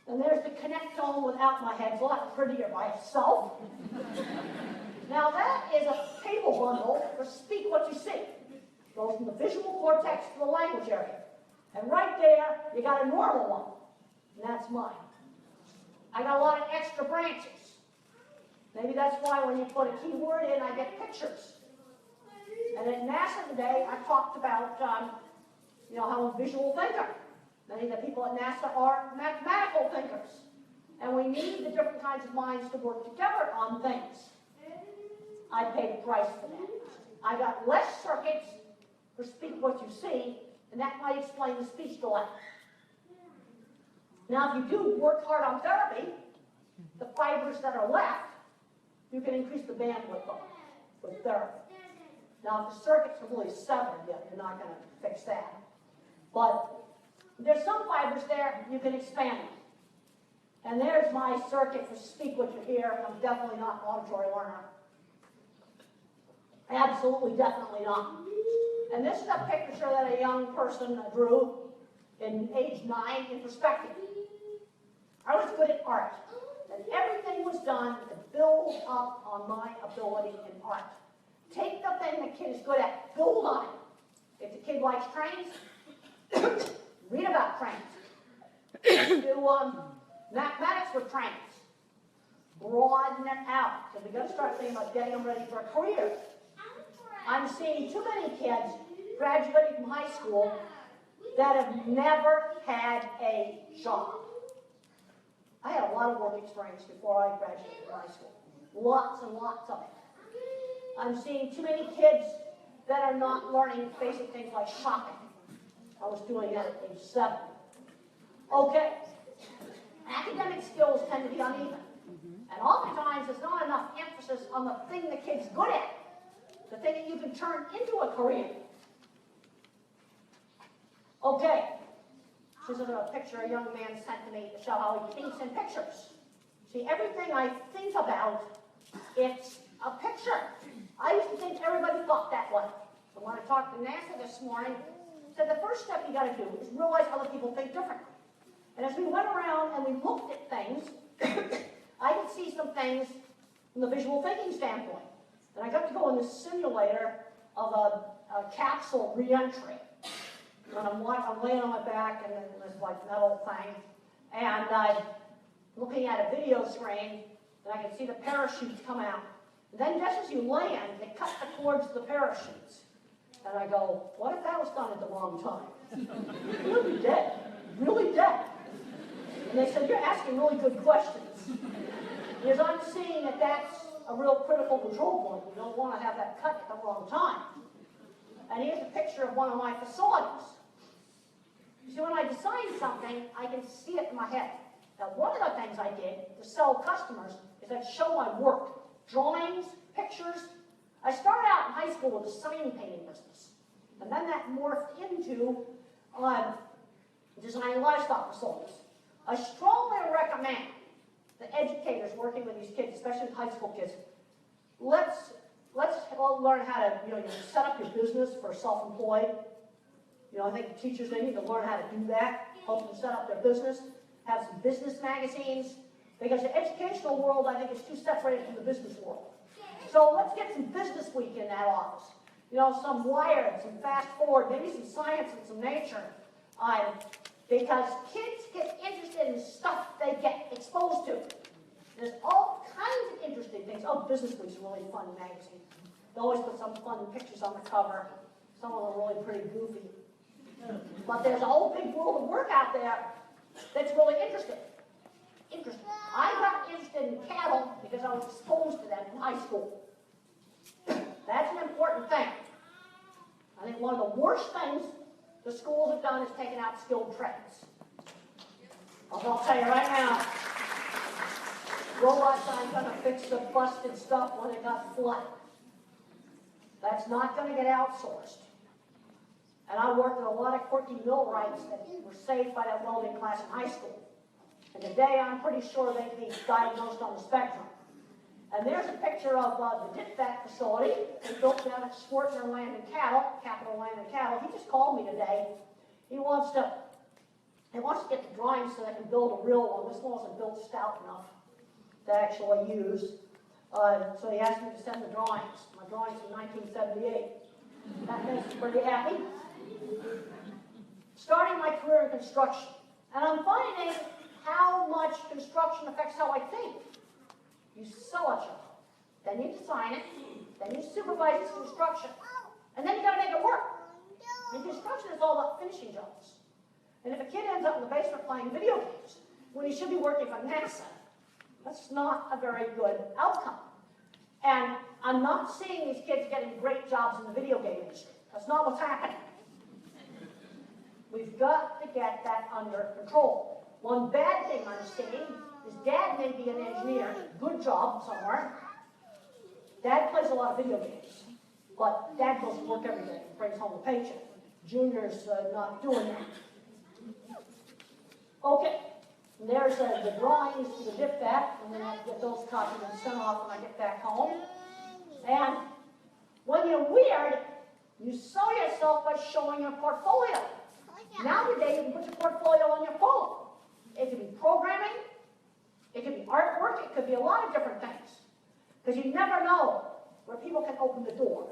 And there's the connectome without my head. It's a lot prettier by itself. Now that is a table bundle for speak what you see. Goes from the visual cortex to the language area. And right there, you got a normal one. And that's mine. I got a lot of extra branches. Maybe that's why when you put a keyword in, I get pictures. And at NASA today, I talked about, how I'm a visual thinker. Many of the people at NASA are mathematical thinkers. And we need the different kinds of minds to work together on things. I paid a price for that. I got less circuits for speak what you see, and that might explain the speech delay. Now, if you do work hard on therapy, the fibers that are left, you can increase the bandwidth of with therapy. Now, if the circuits are really severed, you're not going to fix that. But there's some fibers there, you can expand them. And there's my circuit for speak what you hear. I'm definitely not an auditory learner. Absolutely, definitely not. And this is a picture that a young person drew in age 9 in perspective. I was good at art. And everything was done to build up on my ability in art. Take the thing the kid is good at, build on it. If the kid likes trains, read about trains. Do mathematics with trains. Broaden it out. Because we've got to start thinking about getting them ready for a career. I'm seeing too many kids graduating from high school that have never had a job. I had a lot of work experience before I graduated from high school. Lots and lots of it. I'm seeing too many kids that are not learning basic things like shopping. I was doing that at age 7. Okay. Academic skills tend to be uneven. And oftentimes there's not enough emphasis on the thing the kid's good at. The thing that you can turn into a career. Okay. This is a picture a young man sent to me to show how he thinks in pictures. See, everything I think about, it's a picture. I used to think everybody thought that way. But when I talked to NASA this morning, said the first step you got to do is realize other people think differently. And as we went around and we looked at things, I could see some things from the visual thinking standpoint. And I got to go in this simulator of a capsule re-entry. And I'm laying on my back in this metal thing, and I'm looking at a video screen, and I can see the parachutes come out. And then just as you land, they cut the cords to the parachutes. And I go, what if that was done at the wrong time? You'd be dead. Really dead. And they said, you're asking really good questions. Because I'm seeing that that's a real critical control point. You don't want to have that cut at the wrong time. And here's a picture of one of my facilities. See, when I design something, I can see it in my head. Now, one of the things I did to sell customers is I'd show my work. Drawings, pictures. I started out in high school with a sign painting business. And then that morphed into designing livestock facilities. I strongly recommend the educators working with these kids, especially high school kids, let's all learn how to set up your business for self-employed. I think the teachers, they need to learn how to do that, help them set up their business, have some business magazines, because the educational world, I think, is too separated from the business world. So let's get some business week in that office. Some Wired, some Fast Forward, maybe some science and some nature. Because kids get interested in stuff they get exposed to. There's all kinds of interesting things. Oh, Business Week's a really fun magazine. They always put some fun pictures on the cover. Some of them are really pretty goofy. But there's a whole big world of work out there that's really interesting. I got interested in cattle because I was exposed to them in high school. That's an important thing. I think one of the worst things the schools have done is taken out skilled trades. I'll tell you right now, robots aren't going to fix the busted stuff when it got flooded. That's not going to get outsourced. And I worked with a lot of quirky millwrights that were saved by that welding class in high school. And today I'm pretty sure they'd be diagnosed on the spectrum. And there's a picture of the DITVAC facility they built down at Swartner Land and Cattle, Capital Land and Cattle. He just called me today. He wants to He wants to get the drawings so they can build a real one. This one wasn't built stout enough to actually use. So he asked me to send the drawings. My drawings from 1978. That makes me pretty happy. Starting my career in construction. And I'm finding how much construction affects how I think. You sell a job, then you design it, then you supervise its construction, and then you got to make it work. And construction is all about finishing jobs. And if a kid ends up in the basement playing video games when he should be working for NASA, that's not a very good outcome. And I'm not seeing these kids getting great jobs in the video game industry. That's not what's happening. We've got to get that under control. One bad thing I'm seeing is Dad may be an engineer, good job somewhere. Dad plays a lot of video games, but Dad goes to work every day and brings home a paycheck. Junior's not doing that. Okay, and there's the drawings to the dip back, and then I have to get those copied and sent off when I get back home. And when you're weird, you sell yourself by showing your portfolio. Nowadays, you can put your portfolio on your phone. It could be programming, it could be artwork, it could be a lot of different things. Because you never know where people can open the door.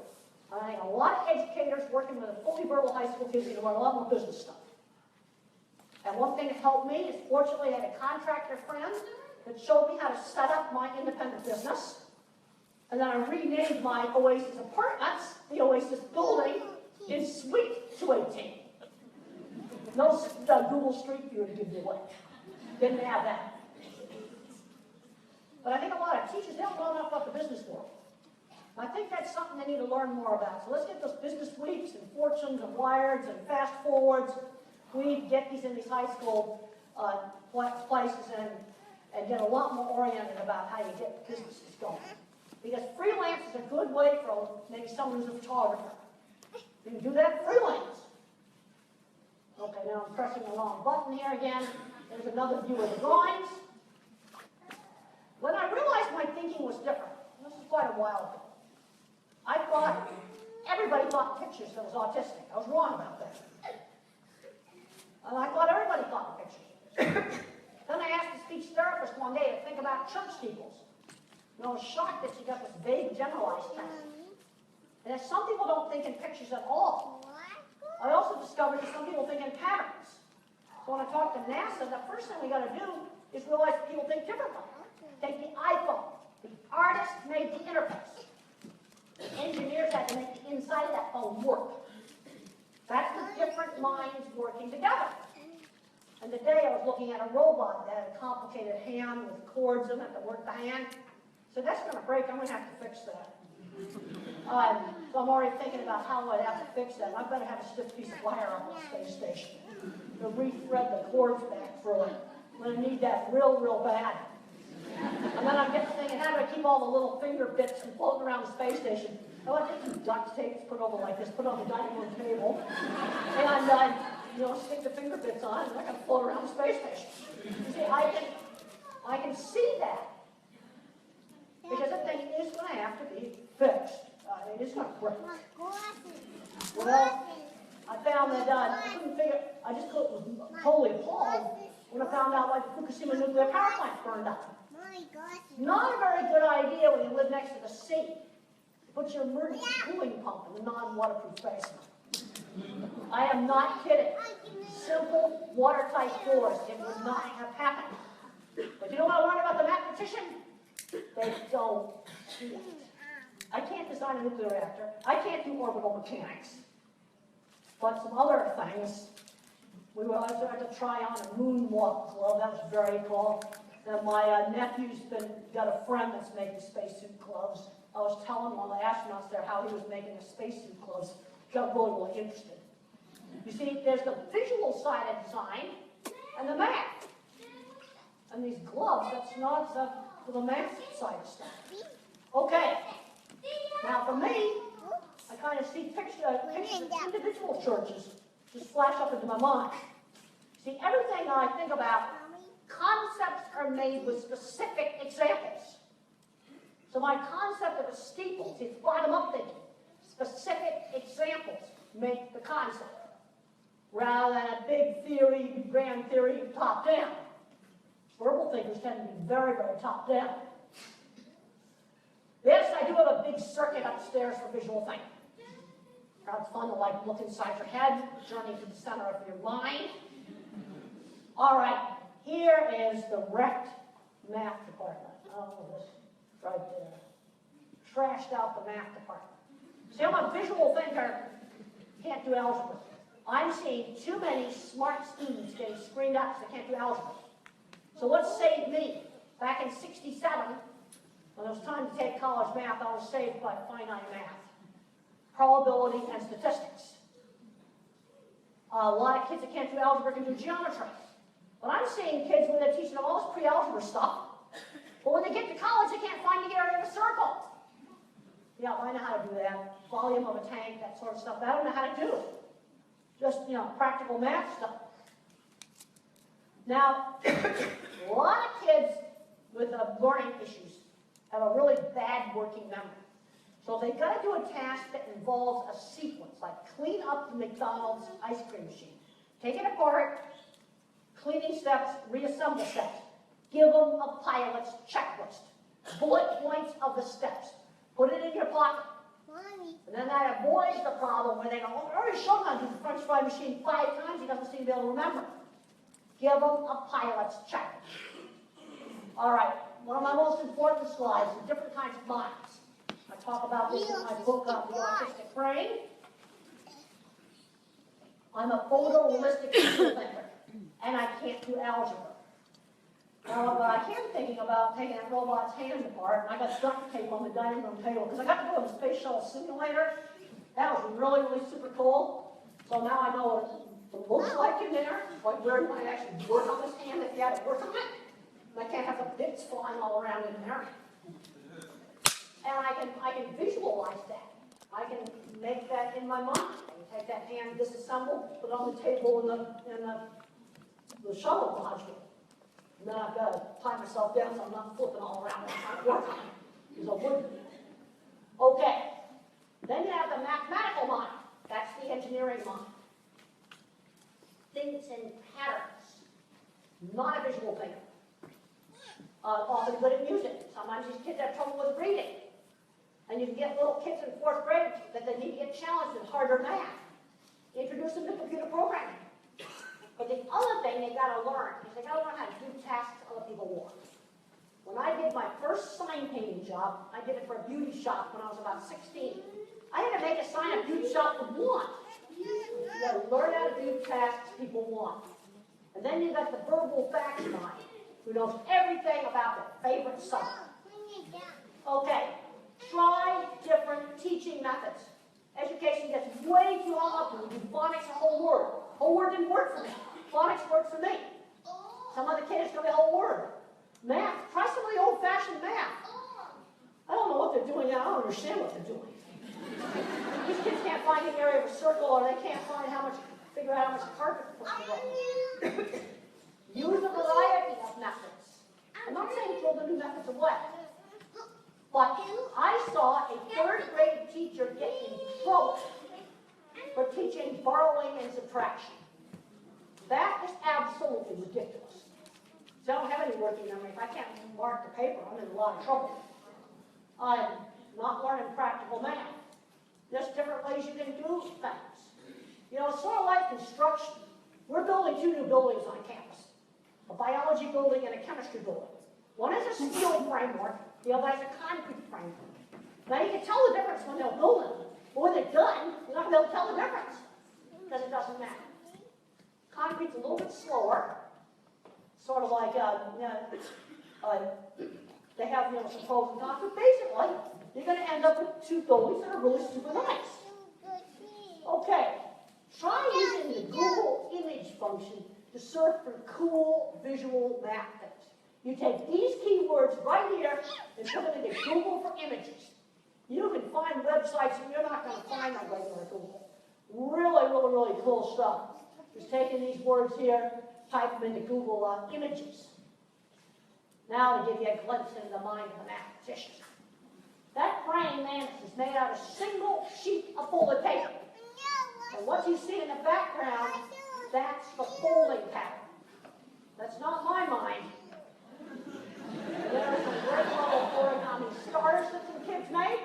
I think a lot of educators working with a fully verbal high school kids need to learn a lot more business stuff. And one thing that helped me is, fortunately, I had a contractor friend that showed me how to set up my independent business. And then I renamed my Oasis Apartments, the Oasis Building, in Suite 218. No Google Street View to give you away. Didn't have that. But I think a lot of teachers, they don't know enough about the business world. I think that's something they need to learn more about. So let's get those business weeks and fortunes and wireds and fast forwards. We need to get these in these high school places and get a lot more oriented about how you get businesses going. Because freelance is a good way for maybe someone who's a photographer. You can do that freelance. Okay, now I'm pressing the wrong button here again. There's another view of the drawings. When I realized my thinking was different, this is quite a while ago, I thought everybody thought pictures that was autistic. I was wrong about that. And I thought everybody thought pictures. Then I asked the speech therapist one day to think about church steeples. And I was shocked that she got this vague generalized thing. And that some people don't think in pictures at all. I also discovered that some people think in patterns. So when I talked to NASA, the first thing we got to do is realize that people think differently. Take the iPhone. The artist made the interface. The engineers had to make the inside of that phone work. That's the different minds working together. And today I was looking at a robot that had a complicated hand with cords in it that worked the hand. So that's going to break. I'm going to have to fix that. So I'm already thinking about how I'd have to fix that. I better have a stiff piece of wire on the space station to rethread the cords back through it. I'm going to need that real, real bad. And then I'm getting thinking, how do I keep all the little finger bits from floating around the space station? I want to take some duct tape, put over like this, put on the dining room table, and stick the finger bits on, and I can float around the space station. You see, I can see that. Because the thing is going to have to be fixed. It is going to break. Well, I found that I couldn't figure, I just was totally appalled when I found out why the Fukushima nuclear power plant burned up. Not a very good idea when you live next to the sea. Put your emergency cooling pump in the non-waterproof basement. I am not kidding. Simple, watertight doors, it would not have happened. But you know what I learned about the mathematician? They don't see it. I can't design a nuclear reactor. I can't do orbital mechanics. But some other things, I had to try on a moonwalk glove. That was very cool. And my nephew's got a friend that's making spacesuit gloves. I was telling one of the astronauts there how he was making a spacesuit gloves. Got really, really interested. You see, there's the visual side of design and the math. And these gloves, that's not for the math side of stuff. Okay. Now for me, I kind of see pictures of individual churches just flash up into my mind. See, everything I think about, concepts are made with specific examples. So my concept of a steeple, see, it's bottom-up thinking. Specific examples make the concept. rather than a big theory, grand theory, top down. Verbal thinkers tend to be very, very top down. Yes, I do have a big circuit upstairs for visual thinking. It's fun to like look inside your head, journey to the center of your mind. All right, here is the wrecked math department. Oh, this right there. Trashed out the math department. See, I'm a visual thinker, can't do algebra. I'm seeing too many smart students getting screened out because they can't do algebra. So what saved me? Back in '67, when it was time to take college math, I was saved by finite math, probability, and statistics. A lot of kids that can't do algebra can do geometry. But I'm seeing kids when they're teaching them all this pre-algebra stuff, but when they get to college, they can't find the area of a circle. Yeah, I know how to do that. Volume of a tank, that sort of stuff. But I don't know how to do it. Just, practical math stuff. Now, a lot of kids with learning issues have a really bad working memory. So if they've got to do a task that involves a sequence, like clean up the McDonald's ice cream machine, take it apart, cleaning steps, reassemble steps, give them a pilot's checklist, bullet points of the steps, put it in your pocket. And then that avoids the problem where they go, oh, I already showed him how to do the French fry machine 5 times, he doesn't seem to be able to remember. Give them a pilot's checklist. All right, one of my most important slides is different kinds of minds. I talk about this in my book on the autistic brain. I'm a photorealistic visual thinker, and I can't do algebra. Now, I am thinking about taking that robot's hands apart, and I got duct tape on the dining room table, because I got to go on the Space Shuttle simulator. That was really, really super cool. So now I know what it looks like in there, like where you might actually work on this hand if you had to work on it. And I can't have the bits flying all around in there. And I can visualize that. I can make that in my mind. I can take that hand disassembled, put it on the table in the shuttle module. And then I've got to tie myself down so I'm not flipping all around and trying to work on it, because I wouldn't. Okay. Then you have the mathematical mind. That's the engineering mind. Thinks in patterns. Not a visual thinker. Often good at music. Sometimes these kids have trouble with reading. And you can get little kids in 4th grade that they need to get challenged with harder math. Introduce them to computer programming. But the other thing they got to learn is they got to learn how to do tasks other people want. When I did my first sign painting job, I did it for a beauty shop when I was about 16. I had to make a sign a beauty shop would want. You got to learn how to do tasks people want. And then you got the verbal facts mind, who knows everything about their favorite subject. Okay, try different teaching methods. Education gets way too hung up when we do phonics a whole word. Whole word didn't work for me. Phonics worked for me. Some other kids going to be a whole word. Math, try some of the old-fashioned math. I don't know what they're doing now. I don't understand what they're doing. These kids can't find the area of a circle, or they can't figure out how much carpet to put together. Use a variety of methods. I'm not saying throw the new methods away. But I saw a 3rd grade teacher get in trouble for teaching borrowing and subtraction. That is absolutely ridiculous. So I don't have any working memory. If I can't mark the paper, I'm in a lot of trouble. I'm not learning practical math. There's different ways you can do things. It's sort of like construction. We're building 2 new buildings on campus. A biology building and a chemistry building. One is a steel framework, the other is a concrete framework. Now you can tell the difference when they're building them. But when they're done, you're not going to be able to tell the difference. Because it doesn't matter. Concrete's a little bit slower. Sort of like, they have, some pros and cons. But basically, you're going to end up with 2 buildings that are really super nice. Okay. Try using the Google image function to search for cool visual math things. You take these keywords right here and put them into Google for images. You can find websites that you're not going to find on regular Google. Really, really, really cool stuff. Just taking these words here, type them into Google images. Now to give you a glimpse into the mind of a mathematician. That praying mantis is made out of a single sheet of folded paper. And what you see in the background That's the folding pattern. That's not my mind. There are some great little origami starters that some kids made.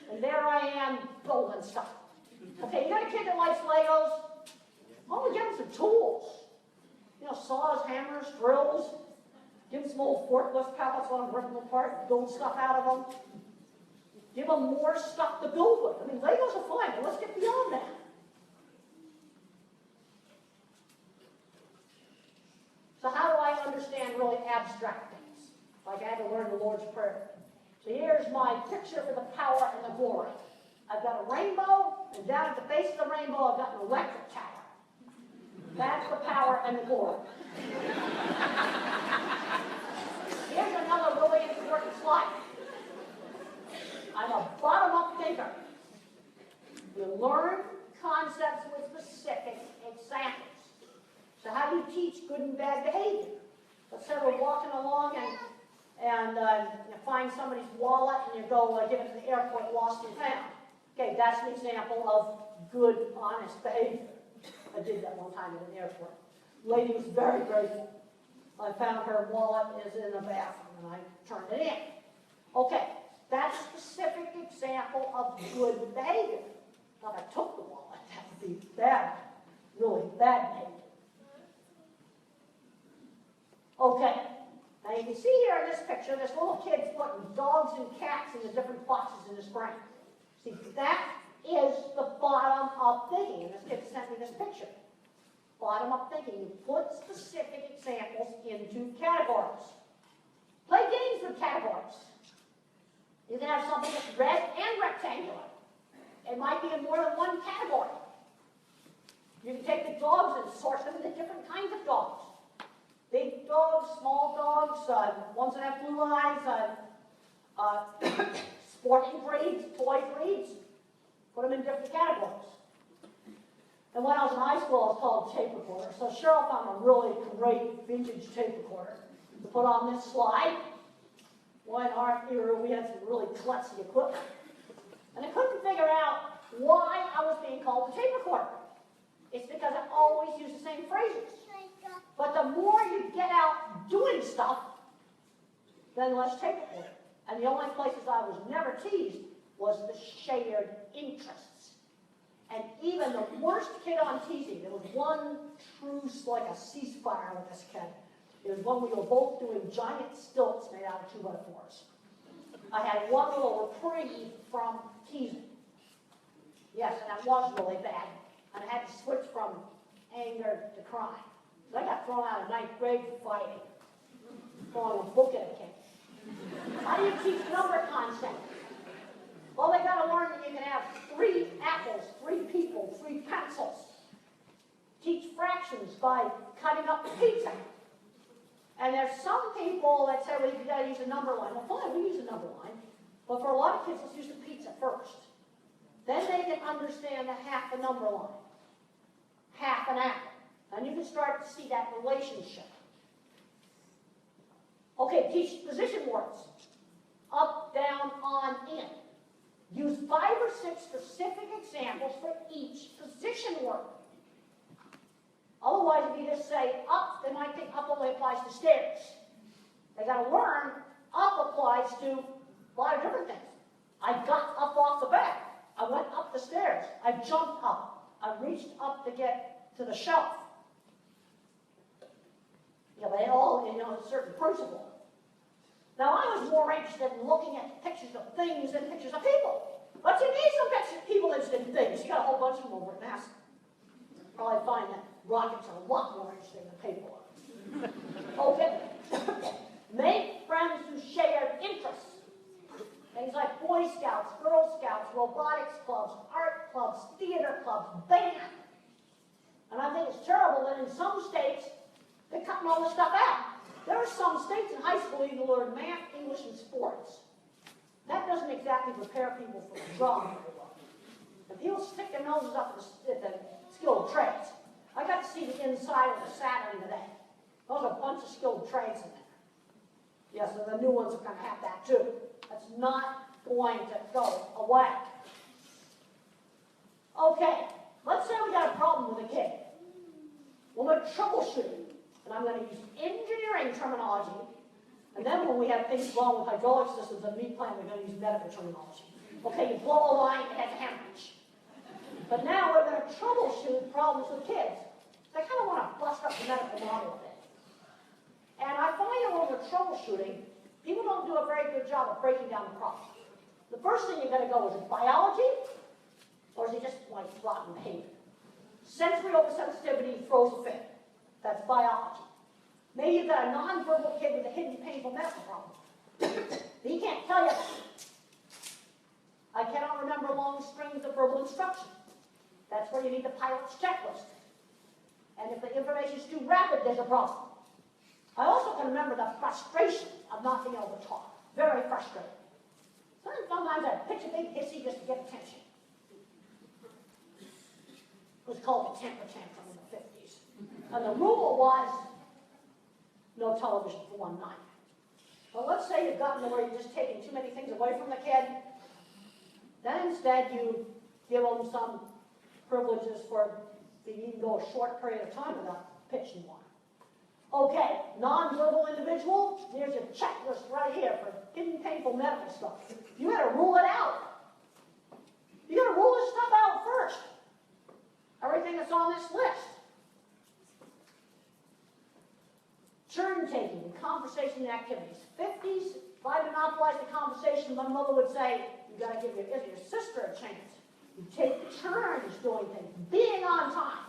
And there I am building stuff. Okay, you got a kid that likes Legos? Oh, give him some tools. You know, saws, hammers, drills. Give them some old forklift pallets, let them rip them apart, build stuff out of them. Give them more stuff to build with. I mean, Legos are fine, but let's get beyond that. So how do I understand really abstract things? Like I had to learn the Lord's Prayer. So here's my picture for the power and the glory. I've got a rainbow, and down at the base of the rainbow, I've got an electric tower. That's the power and the glory. Here's another really important slide. I'm a bottom-up thinker. You learn concepts with specific examples. So how do you teach good and bad behavior? Let's say we're walking along and you find somebody's wallet and you go give it to the airport, lost and found. Okay, that's an example of good, honest behavior. I did that one time at an airport. The lady was very grateful. I found her wallet is in the bathroom and I turned it in. Okay, that's a specific example of good behavior. Now, if I took the wallet, that would be bad, really bad behavior. Okay, now you can see here in this picture, this little kid's putting dogs and cats in the different boxes in his brain. See, that is the bottom-up thinking, and this kid sent me this picture. Bottom-up thinking, you put specific examples into categories. Play games with categories. You can have something that's red and rectangular. It might be in more than one category. You can take the dogs and sort them into different kinds of dogs. Big dogs, small dogs, ones that have blue eyes, sporting breeds, toy breeds. Put them in different categories. And when I was in high school, I was called tape recorder. So Cheryl found a really great vintage tape recorder to put on this slide. Well, in our era, we had some really klutzy equipment. And I couldn't figure out why I was being called a tape recorder. It's because I always use the same phrases. But the more you get out doing stuff, then less tape recorder. And the only places I was never teased was the shared interests. And even the worst kid on teasing, there was one truce, like a ceasefire with this kid. It was when we were both doing giant stilts made out of 2x4s. I had one little reprieve from teasing. Yes, and that was really bad. And I had to switch from anger to crying. So I got thrown out of 9th grade for fighting. Throwing a book at a kid. How do you teach number concepts? Well, they got to learn that you can have 3 apples, 3 people, 3 pencils. Teach fractions by cutting up the pizza. And there's some people that say, well, you got to use a number line. Well, fine, we use a number line. But for a lot of kids, let's use the pizza first. Then they can understand the half a number line. Half an apple. And you can start to see that relationship. Okay, teach position words. Up, down, on, in. Use 5 or 6 specific examples for each position word. Otherwise, if you just say up, they might think up only applies to stairs. They got to learn up applies to a lot of different things. I got up off the bed. I went up the stairs. I jumped up. I reached up to get to the shelf. Yeah, they all, a certain principle. Now, I was more interested in looking at pictures of things than pictures of people. But you need some pictures of people interested in things. You got a whole bunch of them over at NASA. Probably find that rockets are a lot more interesting than people are. Okay. Make friends who share interests. Things like Boy Scouts, Girl Scouts, robotics clubs, art clubs, theater clubs, band. And I think it's terrible that in some states, they're cutting all this stuff out. There are some states in high school you can learn math, English, and sports. That doesn't exactly prepare people for the job very well. And people stick their noses up at the skilled trades. I got to see the inside of the Saturn today. There's a bunch of skilled trades in there. Yes, and the new ones are going to have that too. That's not going to go away. Okay, let's say we got a problem with a kid. when we're troubleshooting, and I'm going to use engineering terminology, and then when we have things wrong with hydraulic systems and meat plant, we're going to use medical terminology. Okay, you blow a line, it has a hemorrhage. But now we're going to troubleshoot problems with kids. They kind of want to bust up the medical model a bit. And I find that when we're troubleshooting, people don't do a very good job of breaking down the problem. The first thing you're going to go, is it biology, or is it just like rotten behavior? Sensory oversensitivity throws a fit. That's biology. Maybe you've got a nonverbal kid with a hidden painful medical problem. He can't tell you. I cannot remember long strings of verbal instruction. That's where you need the pilot's checklist. And if the information is too rapid, there's a problem. I also can remember the frustration of not being able to talk. Very frustrating. Sometimes I pitch a big hissy just to get attention. It was called the temper tantrum in the 50s. And the rule was no television for one night. But let's say you've gotten to where you're just taking too many things away from the kid. Then instead you give them some privileges for you can go a short period of time without pitching one. Okay, non-verbal individual, here's your checklist right here for hidden painful medical stuff. You gotta rule it out. You gotta rule this stuff out first. Everything that's on this list. Turn taking and conversation and activities. 50s, if I monopolized the conversation, my mother would say, you gotta give your sister a chance. You take turns doing things, being on time.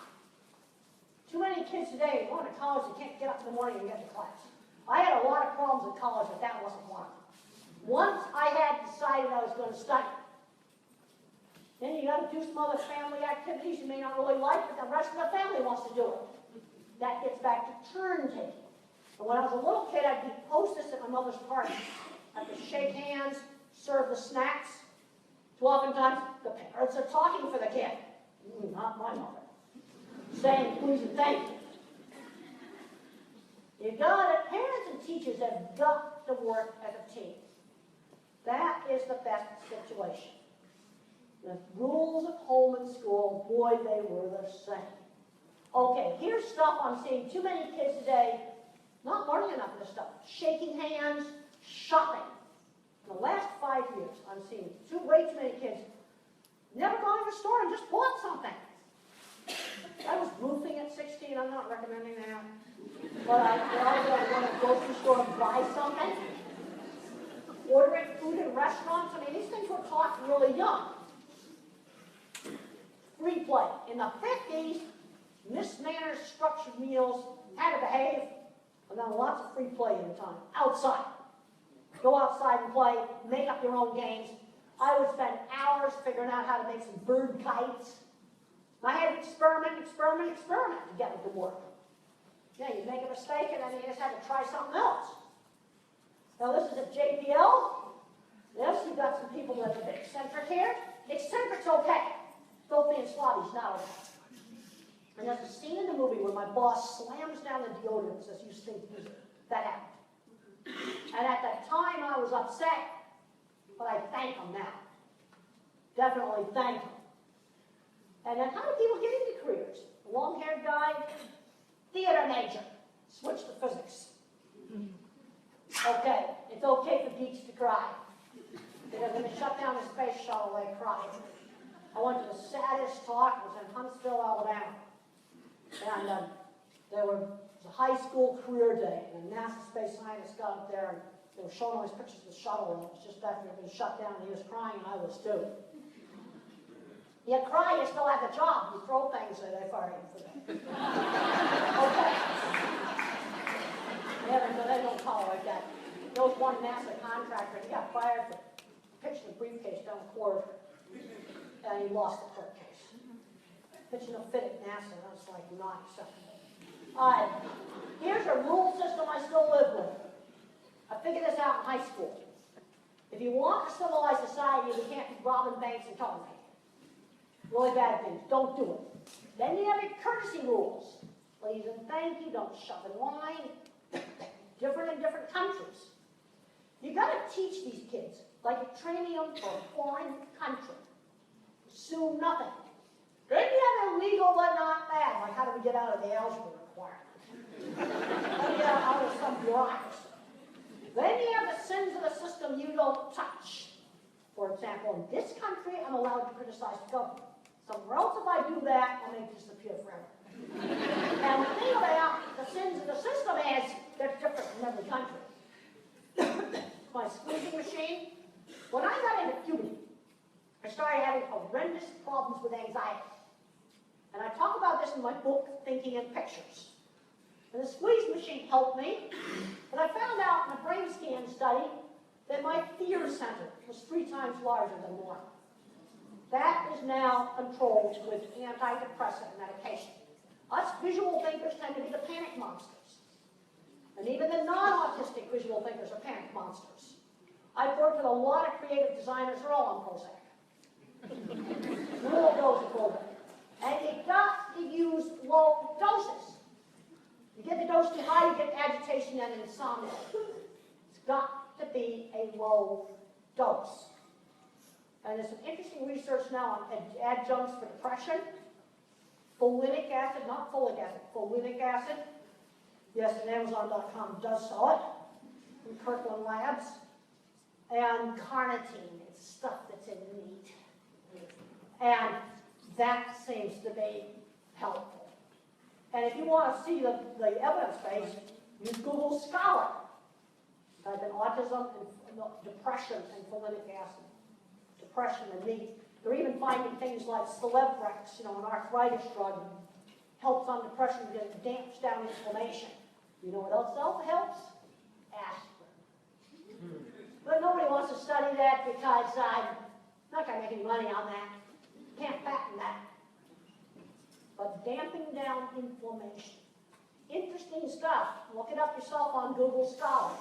Too many kids today going to college, they can't get up in the morning and get to class. I had a lot of problems in college, but that wasn't one of them. Once I had decided I was going to study, then you got to do some other family activities you may not really like, but the rest of the family wants to do it. That gets back to turn taking. And when I was a little kid, I'd be hostess at my mother's party. I'd shake hands, serve the snacks. So oftentimes, the parents are talking for the kid. Not my mother. Saying please and thank you. Parents and teachers have got to work as a team. That is the best situation. The rules at home and school, boy, they were the same. Okay, here's stuff I'm seeing too many kids today not learning enough of this stuff. Shaking hands, shopping. In the last 5 years, I'm seeing way too many kids never gone to the store and just bought something. I was roofing at 16. I'm not recommending that. But I was going to the grocery store and buy something. Ordering food in restaurants. I mean, these things were taught really young. Free play. In the 50s, mismanaged structured meals, had to behave, and then lots of free play in the time. Outside. Go outside and play, make up your own games. I would spend hours figuring out how to make some bird kites. I had to experiment to get it to work. Yeah, you make a mistake and then you just have to try something else. Now this is at JPL. Yes, we've got some people that are a bit eccentric here. Eccentric's okay. Filthy and slobby's not okay. And there's a scene in the movie where my boss slams down the deodorant and says, you stink music. That happened. And at that time I was upset, but I thank him now. Definitely thank him. And then how do people get into careers? A long-haired guy, theater major, switch to physics. Okay, it's okay for geeks to cry. Because when they shut down the space shuttle, they cried. I went to the saddest talk, it was in Huntsville, Alabama. And there was a high school career day, and a NASA space scientist got up there, and they were showing all these pictures of the shuttle, and it was just after it had been shut down, and he was crying, and I was too. You cry, you still have the job. You throw things, and they fire you for that. Okay. Yeah, but they don't tolerate that. There was one NASA contractor, he got fired for pitching a briefcase down the corridor, and he lost the court case. Pitching a fit at NASA, that's like not acceptable. All right, here's a rule system I still live with. I figured this out in high school. If you want a civilized society, you can't be robbing banks and telling people. Really bad things. Don't do it. Then you have your courtesy rules. Please and thank you. Don't shove in line. Different in different countries. You got to teach these kids like you're training them for a foreign country. Assume nothing. Then you have illegal but not bad, like how do we get out of the algebra requirement? How do we get out of some bureaucracy? Then you have the sins of the system you don't touch. For example, in this country, I'm allowed to criticize the government. Somewhere else, if I do that, I'll make it disappear forever. And the thing about the sins of the system is they're different in every country. My squeezing machine, when I got into puberty, I started having horrendous problems with anxiety. And I talk about this in my book, Thinking in Pictures. And the squeeze machine helped me, but I found out in a brain scan study that my fear center was 3 times larger than normal. That is now controlled with antidepressant medication. Us visual thinkers tend to be the panic monsters. And even the non-autistic visual thinkers are panic monsters. I've worked with a lot of creative designers, they're all on Prozac. All those are Prozac. And you got to use low doses. You get the dose too high, you get agitation and insomnia. It's got to be a low dose. And there's some interesting research now on adjuncts for depression. Folinic acid, not folic acid, folinic acid. Yes, and Amazon.com does sell it. From Kirkland Labs. And carnitine, it's stuff that's in meat. And that seems to be helpful. And if you want to see the evidence base, use Google Scholar. Type in autism and depression and folinic acid. Depression and meat. They're even finding things like Celebrex, an arthritis drug, helps on depression because it damps down inflammation. You know what else helps? Aspirin. But nobody wants to study that because I'm not going to make any money on that. Can't patent that. But damping down inflammation. Interesting stuff. Look it up yourself on Google Scholar.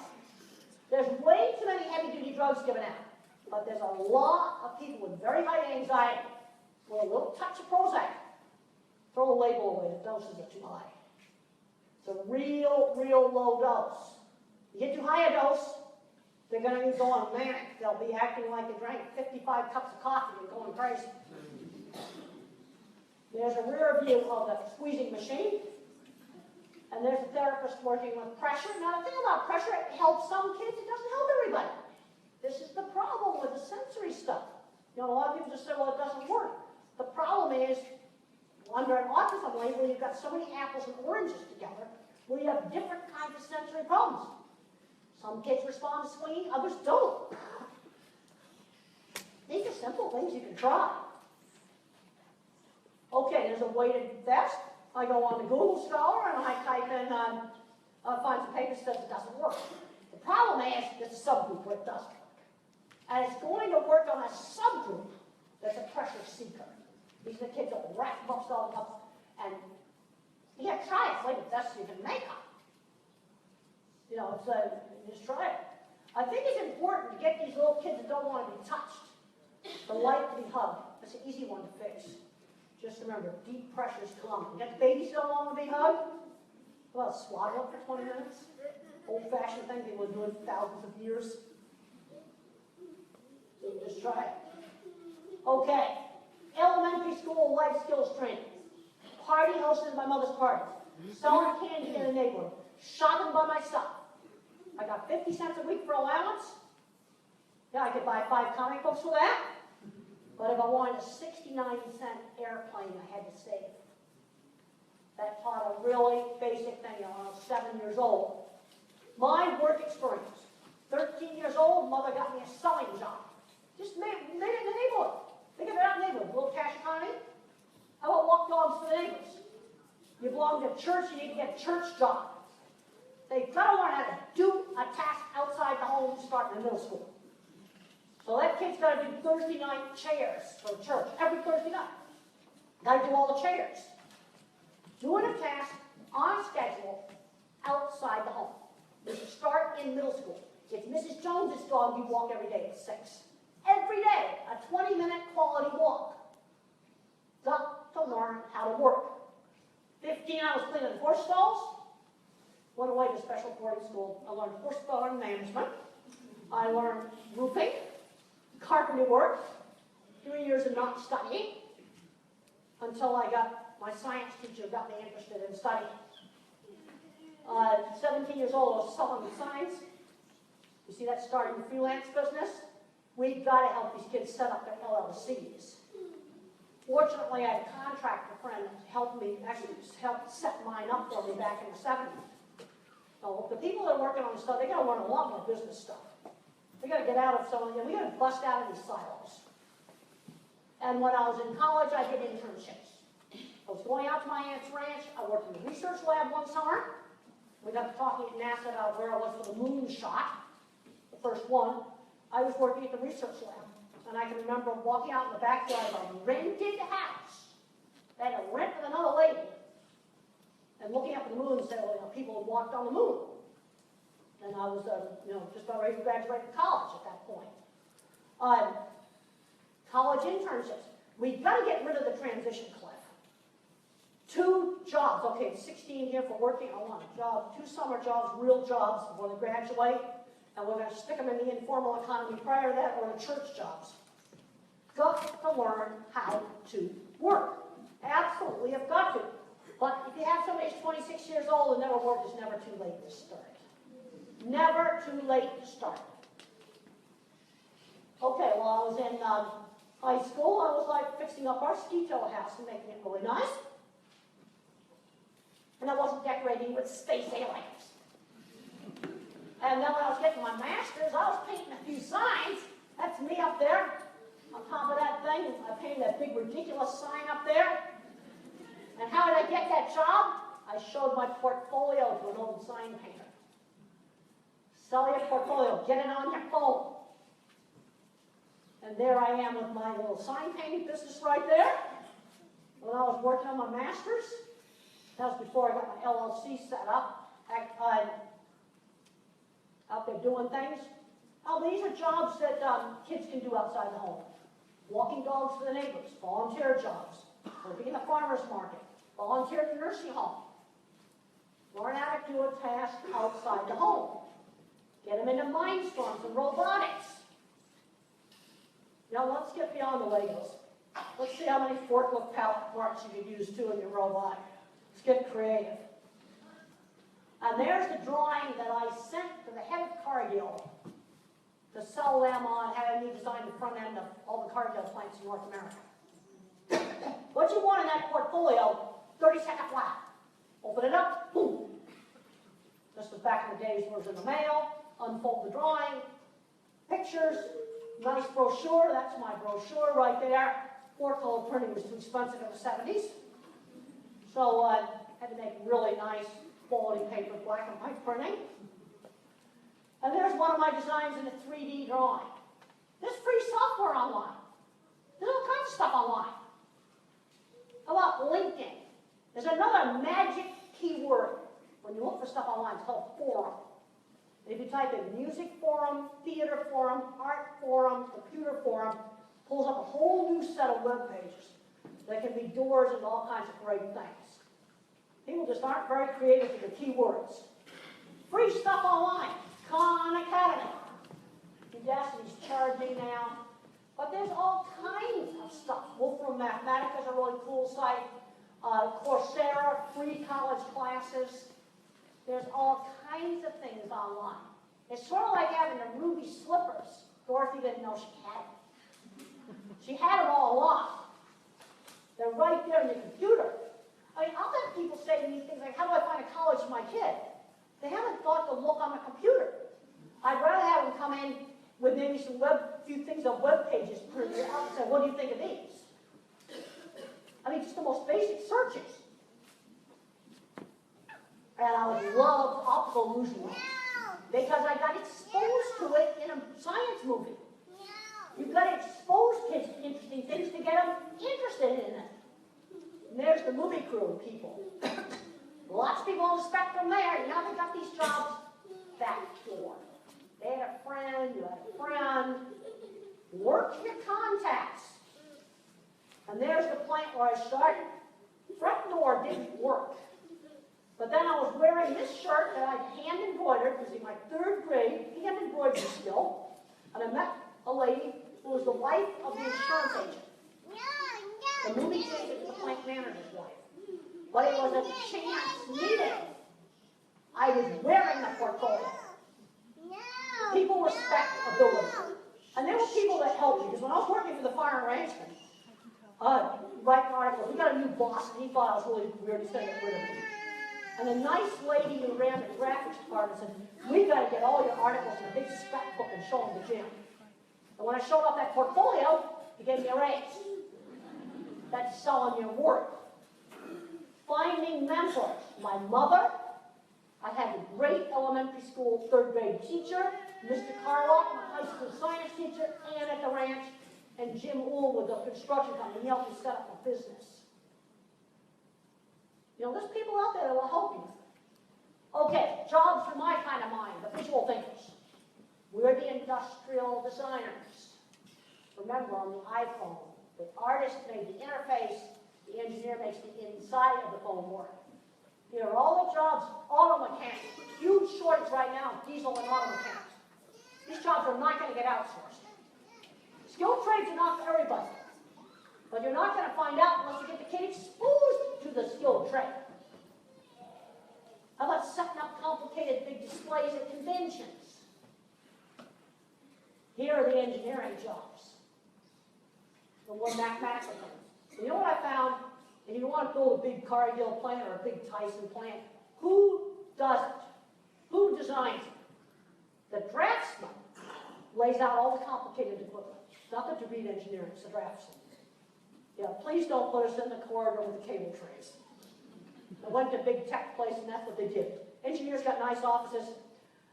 There's way too many heavy-duty drugs given out. But there's a lot of people with very high anxiety with a little touch of Prozac. Throw the label away, the doses are too high. It's a real low dose. You get too high a dose, they're going to be going manic. They'll be acting like they drank 55 cups of coffee and going crazy. There's a rear view of the squeezing machine. And there's a therapist working with pressure. Now, the thing about pressure, it helps some kids, it doesn't help everybody. This is the problem with the sensory stuff. A lot of people just say, well, it doesn't work. The problem is, under an autism label, you've got so many apples and oranges together, where you have different kinds of sensory problems. Some kids respond to swinging, others don't. These are simple things you can try. Okay, there's a weighted test. I go on to Google Scholar and I type in, find some papers that says it doesn't work. The problem is, there's a subgroup where it does work. And it's going to work on a subgroup that's a pressure seeker. These are the kids that will rack themselves up. And you have to try it. It's like the best you can make them. Just try it. I think it's important to get these little kids that don't want to be touched, the like to be hugged. That's an easy one to fix. Just remember, deep pressure is common. You got the babies that don't want to be hugged? Well, swaddle up for 20 minutes. Old-fashioned thing people have been doing thousands of years. So you just try it. Okay. Elementary school life skills training. Party hosted at my mother's party. Selling candy in the neighborhood. Shopping by myself. I got 50 cents a week for allowance. Yeah, I could buy 5 comic books for that. But if I wanted a 69-cent airplane, I had to save. That taught a really basic thing when I was 7 years old. My work experience. 13 years old, mother got me a sewing job. Just made it in the neighborhood. Think of it out in the neighborhood. A little cash economy. How about walk dogs for the neighbors? You belong to a church, you need to get a church job. They've got to learn how to do a task outside the home starting in middle school. So that kid's got to do Thursday night chairs for the church, every Thursday night. Got to do all the chairs. Doing a task on schedule outside the home. You should start in middle school. It's Mrs. Jones's dog you walk every day at 6. Every day, a 20-minute quality walk. Got to learn how to work. 15 hours cleaning horse stalls. Went away to special boarding school. I learned horse farm management. I learned roofing, carpentry work, 3 years of not studying. until I got my science teacher got me interested in studying. 17 years old, I was selling science. You see that starting a freelance business? We've got to help these kids set up their LLCs. Fortunately, I had a contractor friend that helped me, actually helped set mine up for me back in the 70s. So the people that are working on this stuff, they got to learn a lot more business stuff. We got to get out of some of them. We got to bust out of these silos. And when I was in college, I did internships. I was going out to my aunt's ranch. I worked in the research lab one summer. We got to talking at NASA about where I was for the moon shot, the first one. I was working at the research lab. And I can remember walking out in the backyard of a rented house. They had to rent with another lady. And looking up at the moon and saying, well, people had walked on the moon. And I was, just about ready to graduate from college at that point. College internships. We've got to get rid of the transition cliff. 2 jobs. Okay, 16 here for working. I want a job. 2 summer jobs, real jobs before they graduate. And we're going to stick them in the informal economy prior to that, or the church jobs. Got to learn how to work. Absolutely have got to. But if you have somebody who's 26 years old and never worked, it's never too late to start. Never too late to start. Okay, well, I was in high school. I was like fixing up our ski tow house and making it really nice. And I wasn't decorating with space aliens. And then when I was getting my master's, I was painting a few signs. That's me up there on top of that thing. I painted that big ridiculous sign up there. And how did I get that job? I showed my portfolio to an old sign painter. Sell your portfolio. Get it on your phone. And there I am with my little sign painting business right there. When I was working on my master's, that was before I got my LLC set up. Out there doing things. Oh, these are jobs that kids can do outside the home. Walking dogs for the neighbors, volunteer jobs, working in the farmer's market, volunteer in the nursing home. Learn how to do a task outside the home. Get them into mindstorms and robotics. Now let's get beyond the Legos. Let's see how many forklift pallet parts you could use too in your robot. Let's get creative. And there's the drawing that I sent to the head of Cargill to sell them on having me design the front end of all the Cargill plants in North America. What you want in that portfolio, 30-second flat. Open it up, boom. Just as back in the days was in the mail, unfold the drawing, pictures, nice brochure, that's my brochure right there. 4-color printing was too expensive in the 70s. So I had to make really nice quality paper, black and white printing. And there's one of my designs in a 3D drawing. There's free software online. There's all kinds of stuff online. How about LinkedIn? There's another magic keyword. When you look for stuff online, it's called forum. And if you type in music forum, theater forum, art forum, computer forum, it pulls up a whole new set of web pages that can be doors into all kinds of great things. People just aren't very creative with the keywords. Free stuff online. Khan Academy. Udacity's charging now. But there's all kinds of stuff. Wolfram Mathematica is a really cool site. Coursera, free college classes. There's all kinds of things online. It's sort of like having the ruby slippers. Dorothy didn't know she had them. She had them all along. They're right there in the computer. I mean, I'll have people say to me things like, how do I find a college for my kid? They haven't thought to look on the computer. I'd rather have them come in with maybe some few things on web pages printed out and say, what do you think of these? I mean, just the most basic searches. And I loved optical illusion because I got exposed to it in a science movie. You've got to expose kids to interesting things to get them interested in it. And there's the movie crew people. Lots of people on the spectrum there. Now they got these jobs back door. They had a friend, you had a friend. Work your contacts. And there's the plant where I started. Front door didn't work. But then I was wearing this shirt that I hand embroidered. It was in my 3rd grade, hand embroidery skill. And I met a lady who was the wife of the insurance agent. The movie changed it to the plant manager's wife. But it was a chance meeting. I was wearing the portfolio. People respect ability. And there were people that helped me, because when I was working for the fire arrangement, writing articles, we got a new boss, and he thought I was really weird, he's going to get rid of me. And a nice lady who ran the graphics department said, we've got to get all your articles in a big scrapbook and show them to Jim. And when I showed off that portfolio, he gave me a raise. That's selling your work. Finding mentors. My mother, I had a great elementary school third grade teacher, Mr. Carlock, my high school science teacher, and at the ranch, and Jim Uhl with the construction company. He helped me set up a business. You know, there's people out there that will help you. Okay, jobs for my kind of mind, the visual thinkers. We're the industrial designers. Remember, on the iPhone, the artist made the interface, the engineer makes the inside of the phone work. Here are all the jobs, auto mechanics. Huge shortage right now of diesel and auto mechanics. These jobs are not going to get outsourced. Skilled trades are not for everybody. But you're not going to find out unless you get the kid exposed to the skilled trade. How about setting up complicated big displays at conventions? Here are the engineering jobs. The more mathematical things. You know what I found? If you want to build a big Cargill plant or a big Tyson plant, who does it? Who designs it? The draftsman lays out all the complicated equipment. It's not the degree engineering, it's the draftsman. Yeah, please don't put us in the corridor with the cable trays. I went to a big tech place and that's what they did. Engineers got nice offices.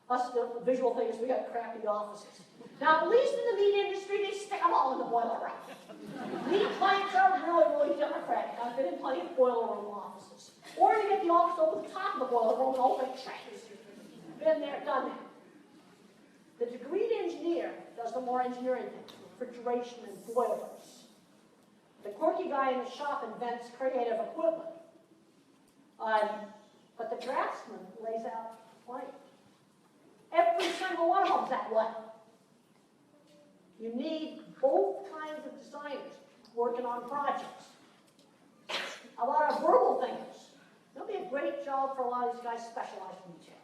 Us, the visual things, we got crappy offices. Now, at least in the meat industry, they stick them all in the boiler room. Meat plants are really, really democratic. I've been in plenty of boiler room offices. Or you get the office over the top of the boiler room and open trays. Been there, done that. The degreed engineer does the more engineering things, refrigeration and boilers. The quirky guy in the shop invents creative equipment. But the draftsman lays out the plan. Every single one of them's that way. You need both kinds of designers working on projects. A lot of verbal thinkers. It'll be a great job for a lot of these guys specialized in retail.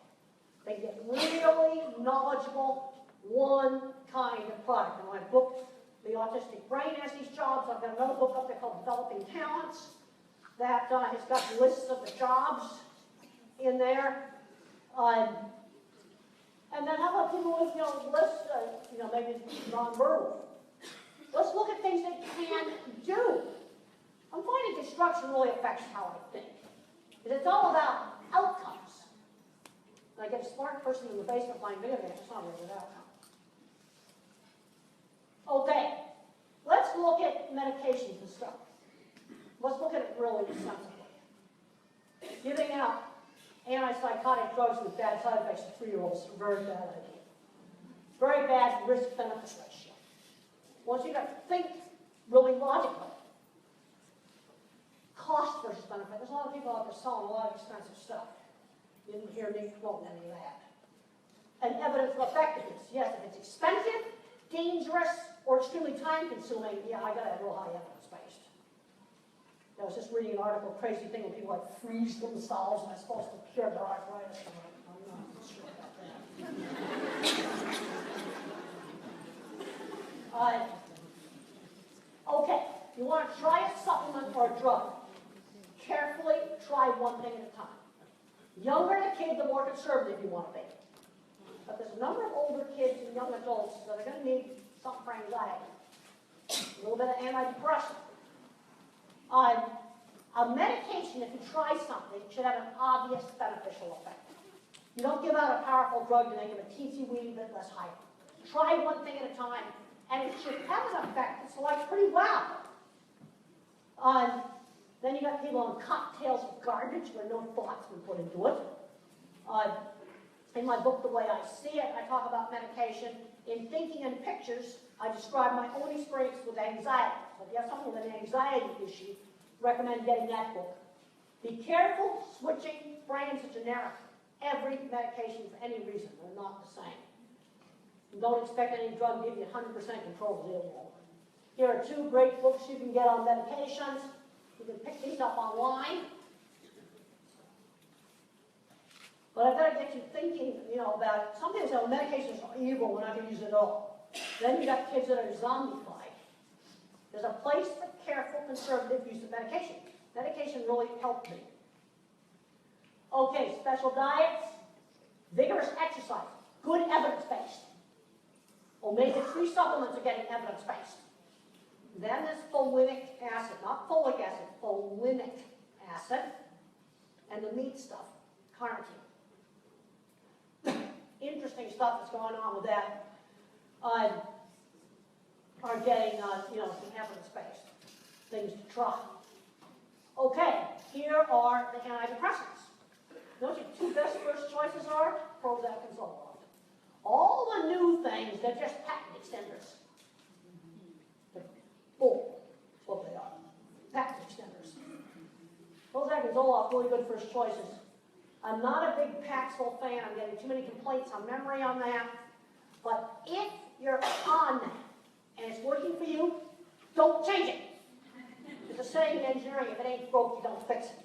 They get really knowledgeable, one kind of product. In my book, The Autistic Brain has these jobs. I've got another book up there called Developing Talents that has got lists of the jobs in there. And then how about people with, lists, maybe nonverbal? Let's look at things they can do. I'm finding construction really affects how I think. Because it's all about outcomes. And I get a smart person in the basement playing video games, it's not really an outcome. Okay, let's look at medications and stuff. Let's look at it really sensibly. Giving out antipsychotic drugs with bad side effects to 3-year-olds is a very bad idea. Very bad risk-benefit ratio. Once you got to think really logically. Cost versus benefit. There's a lot of people out there selling a lot of expensive stuff. You didn't hear me quote any of that. And evidence of effectiveness. Yes, if it's expensive, dangerous, or extremely time-consuming, yeah, I got to have real high evidence-based. I was just reading an article, crazy thing, when people like freeze themselves and they're supposed to cure their arthritis. I'm not sure about that. Okay, you want to try a supplement or a drug. Carefully try one thing at a time. Younger the kid, the more conservative you want to be. But there's a number of older kids and young adults that are going to need something for anxiety. A little bit of antidepressant. A medication, if you try something, should have an obvious beneficial effect. You don't give out a powerful drug to make it a teensy weeny bit less hype. Try one thing at a time, and it should have an effect that's like pretty well. Then you got people on cocktails of garbage where no thought's been put into it. In my book, The Way I See It, I talk about medication. In Thinking in Pictures, I describe my own experience with anxiety. So if you have someone with an anxiety issue, recommend getting that book. Be careful switching brands are generic. Every medication for any reason, they're not the same. And don't expect any drug to give you 100% control of the ill. Here are two great books you can get on medications. You can pick these up online. But I've got to get you thinking, about some people say, well, medications are evil, we're not going to use it at all. Then you got kids that are zombified. There's a place for careful, conservative use of medication. Medication really helped me. Okay, special diets, vigorous exercise, good evidence-based. Omega-3 supplements are getting evidence-based. Then there's folinic acid, not folic acid, folinic acid, and the meat stuff, carnitine. Interesting stuff that's going on with that. Are getting, some evidence-based things to try. Okay, here are the antidepressants. Those your two best first choices are Prozac and Zoloft. All the new things, they're just patent extenders. They're full. That's what they are. Patent extenders. Prozac and Zoloft, really good first choices. I'm not a big Paxil fan. I'm getting too many complaints on memory on that. But if you're on that and it's working for you, don't change it. There's a saying in engineering, if it ain't broke, you don't fix it.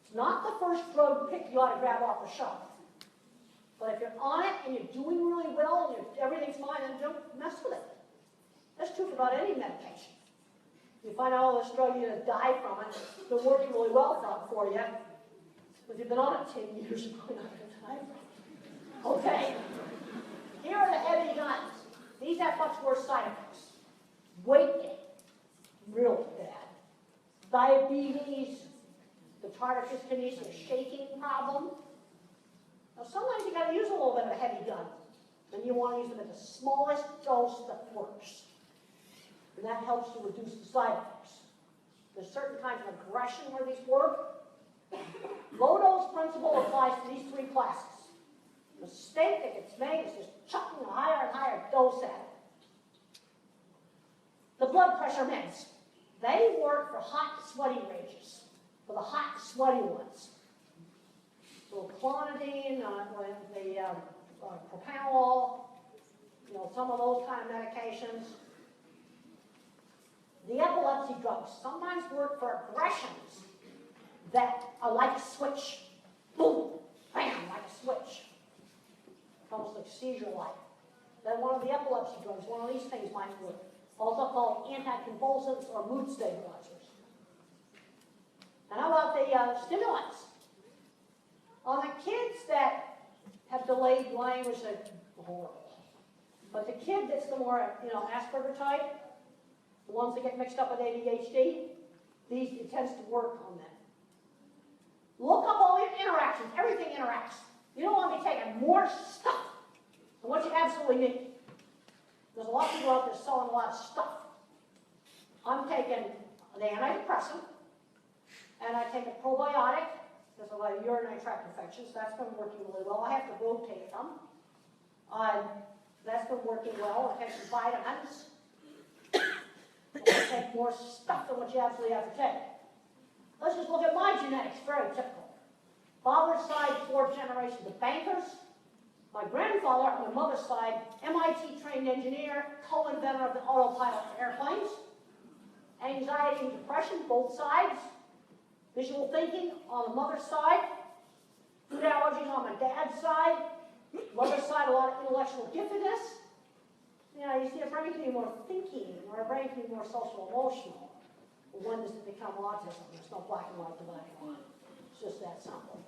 It's not the first drug pick you ought to grab off the shelf. But if you're on it and you're doing really well and everything's fine, then don't mess with it. That's true for about any medication. You find out all this drug, you're going to die from it. It's been working really well for you. If you've been on it 10 years, you're probably not going to die from it. Okay. Here are the heavy guns. These have much worse side effects. Weight gain, really bad. Diabetes, the tardive dyskinesia, shaking problem. Now sometimes you got to use a little bit of a heavy gun. Then you want to use them at the smallest dose that works. And that helps to reduce the side effects. There's certain kinds of aggression where these work. Low dose principle applies to these three classes. The mistake that gets made is just chucking a higher and higher dose at it. The blood pressure meds, they work for hot, sweaty rages, for the hot, sweaty ones. So clonidine, the propanolol, some of those kind of medications. The epilepsy drugs sometimes work for aggressions that are like a switch. Boom, bam, like a switch. Almost like seizure-like. Then one of the epilepsy drugs, one of these things might work. Also called anticonvulsants or mood stabilizers. And how about the stimulants? On the kids that have delayed language, they're horrible. But the kid that's the more, Asperger type, the ones that get mixed up with ADHD, it tends to work on them. Look up all your interactions. Everything interacts. You don't want to be taking more stuff than what you absolutely need. There's a lot of people out there selling a lot of stuff. I'm taking an antidepressant, and I take a probiotic. There's a lot of urinary tract infections. That's been working really well. I have to rotate them. That's been working well. I take some vitamins. I take more stuff than what you absolutely have to take. Let's just look at my genetics, very typical. Father's side, 4th generation of bankers. My grandfather, on my mother's side, MIT-trained engineer, co-inventor of the autopilot for airplanes. Anxiety and depression, both sides. Visual thinking on the mother's side. Food allergies on my dad's side. Mother's side, a lot of intellectual giftedness. You see, a brain can be more thinking, or a brain can be more social-emotional. When does it become autism? There's no black and white dividing line. It's just that simple.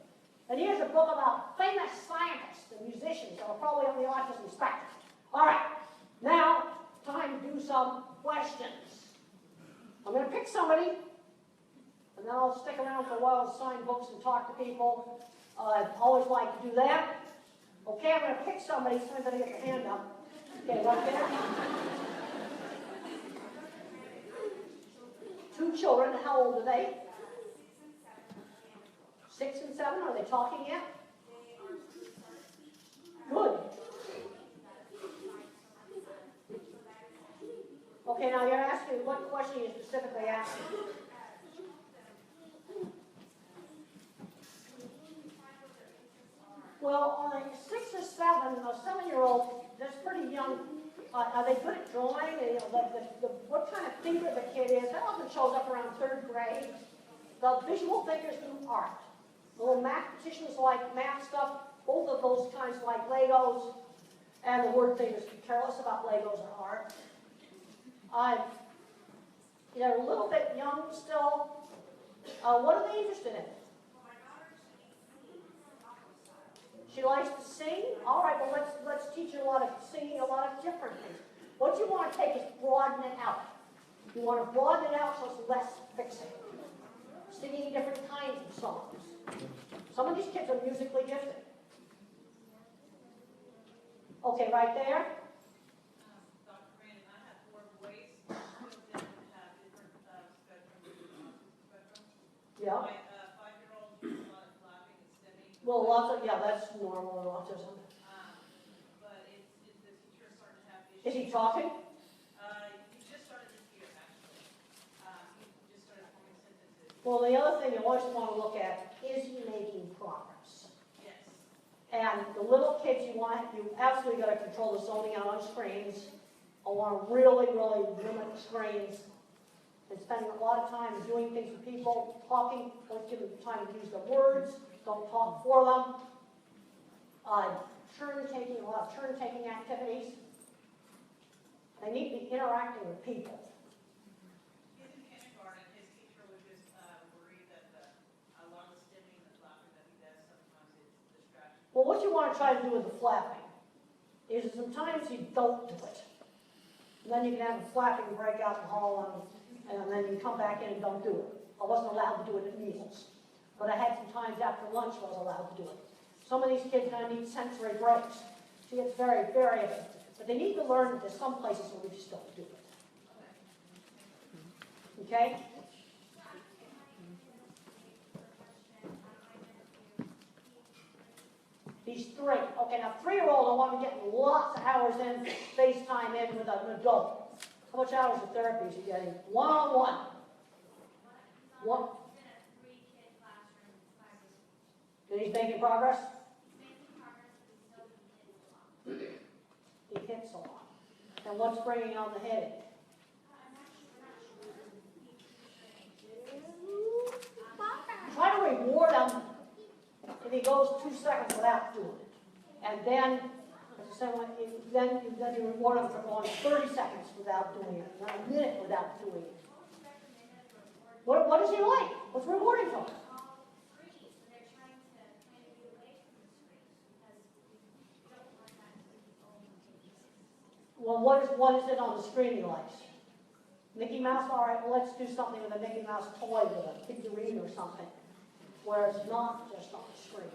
And here's a book about famous scientists and musicians that are probably on the autism spectrum. All right, now, time to do some questions. I'm going to pick somebody, and then I'll stick around for a while and sign books and talk to people. I always like to do that. Okay, I'm going to pick somebody. Somebody get their hand up. Okay, right there. 2 children. How old are they? 6 and 7. Are they talking yet? Good. Okay, now you're asking, what question are you specifically asking? Well, on a 6 or 7, a 7-year-old, that's pretty young Are they good at drawing? What kind of thinker the kid is? That often shows up around 3rd grade. The visual thinkers do art. The little mathematicians like math stuff. Both of those kinds like Legos. And the word thinkers be careless about Legos or art. They're a little bit young still. What are they interested in? She likes to sing? All right, well, let's teach her a lot of singing, a lot of different things. What you want to take is broaden it out. You want to broaden it out so it's less fixing. Singing different kinds of songs. Some of these kids are musically gifted. Okay, right there. Dr. Grandin, I have 4 boys. Some of them have different spectrum. Yeah. My 5-year-old uses a lot of flapping and stimming. Well, lots of, yeah, that's normal in autism. But the teacher is starting to have issues. Is he talking? He just started this year, actually. He just started forming sentences. Well, the other thing you always want to look at, is he making progress? Yes. And the little kids you absolutely got to control the zoning out on screens. I want to really, really limit screens. And spending a lot of time doing things with people, talking, don't give them time to use the words, don't talk for them. Turn-taking, a lot of turn-taking activities. They need to be interacting with people. He's in kindergarten. His teacher was just worried that a lot of the stimming and the flapping that he does, sometimes it's distraction. Well, what you want to try to do with the flapping is sometimes you don't do it. And then you can have a flapping break out in the hall, and then you come back in and don't do it. I wasn't allowed to do it at meals. But I had some times after lunch I was allowed to do it. Some of these kids now need sensory breaks. See, it's very variable. But they need to learn that there's some places where we just don't do it. Okay? He's 3. Okay, now 3-year-old, I want to get lots of hours in, FaceTime in with an adult. How much hours of therapy is he getting? One-on-one. What? And he's making progress? He hits a lot. And what's bringing on the headache? Try to reward him if he goes 2 seconds without doing it. And then, as I said, then you reward him for going 30 seconds without doing it, not a minute without doing it. What does he like? What's rewarding for him? Well, what is it on the screen he likes? Mickey Mouse? All right, well, let's do something with a Mickey Mouse toy with a figurine or something, where it's not just on the screen.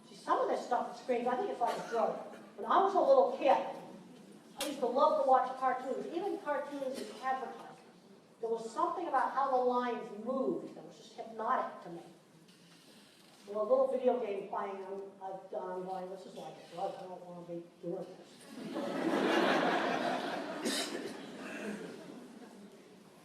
See, some of this stuff on screens, I think it's like a drug. When I was a little kid, I used to love to watch cartoons, even cartoons and advertisements. There was something about how the lines moved that was just hypnotic to me. Well, a little video game playing, I've done, going, this is like a drug, I don't want to be doing this.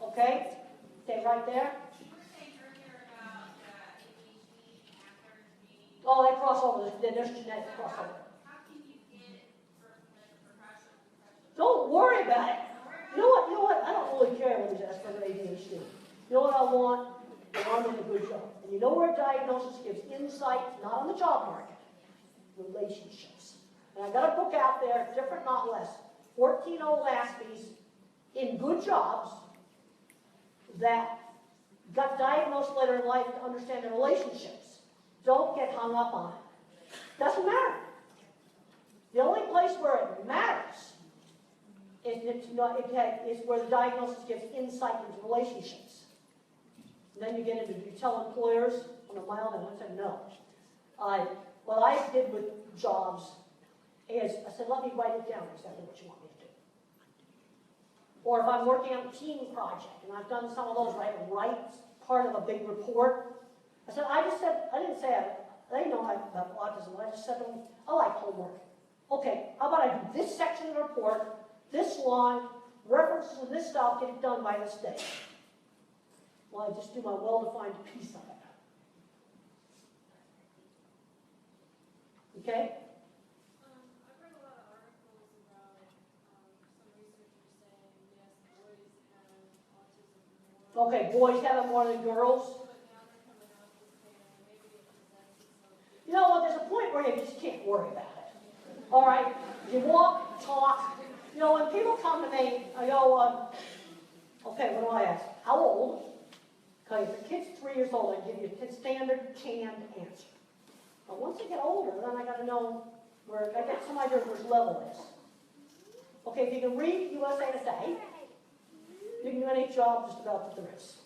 Okay? Stay right there. You were saying earlier about ADHD and Asperger's. Oh, they cross over. There's genetic crossover. How can you get progression? Don't worry about it. You know what? I don't really care when he's Asperger's or ADHD. You know what I want? I want him in a good job. And you know where a diagnosis gives insight, not on the job market, relationships. And I got a book out there, different, not less, 14 old Aspies in good jobs that got diagnosed later in life to understand their relationships. Don't get hung up on it. Doesn't matter. The only place where it matters is where the diagnosis gives insight into relationships. And then you get into, you tell employers on a mild and I said no. What I did with jobs is I said, let me write it down exactly what you want me to do. Or if I'm working on a team project, and I've done some of those, right, write part of a big report. I didn't say they know about autism, I just said to them, I like homework. Okay, how about I do this section of the report, this long, references in this style, get it done by this day. Well, I just do my well-defined piece of it. Okay? I've read a lot of articles about some Okay, boys have it more than girls. You know what, there's a point where you just can't worry about it. All right, you walk, talk. You know, when people come to me, I go, okay, what do I ask? How old? Because if the kid's 3 years old, I give you a standard canned answer. But once they get older, then I got to know where, I get some idea where his level is. Okay, if you can read USA Today, you can do any job just about that there is.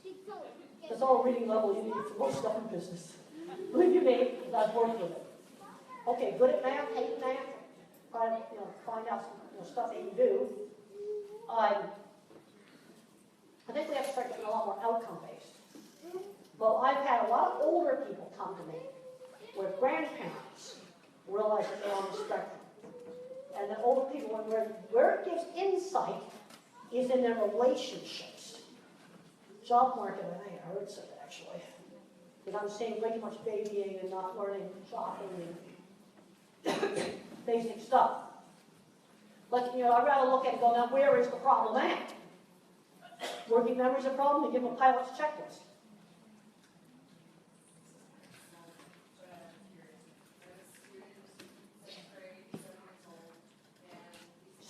That's all reading level you need for most stuff in business. Believe you me, I've worked with it. Okay, good at math, hate math, try to find out some stuff that you do. I think we have to start getting a lot more outcome-based. Well, I've had a lot of older people come to me with grandparents realize that they're on the spectrum. And the older people, where it gives insight is in their relationships. Job market, I think I heard said that actually. Because I'm seeing way too much babying and not learning shopping and basic stuff. Like, I'd rather look at it and go, now where is the problem at? Working memory is a problem, you give them a pilot's checklist.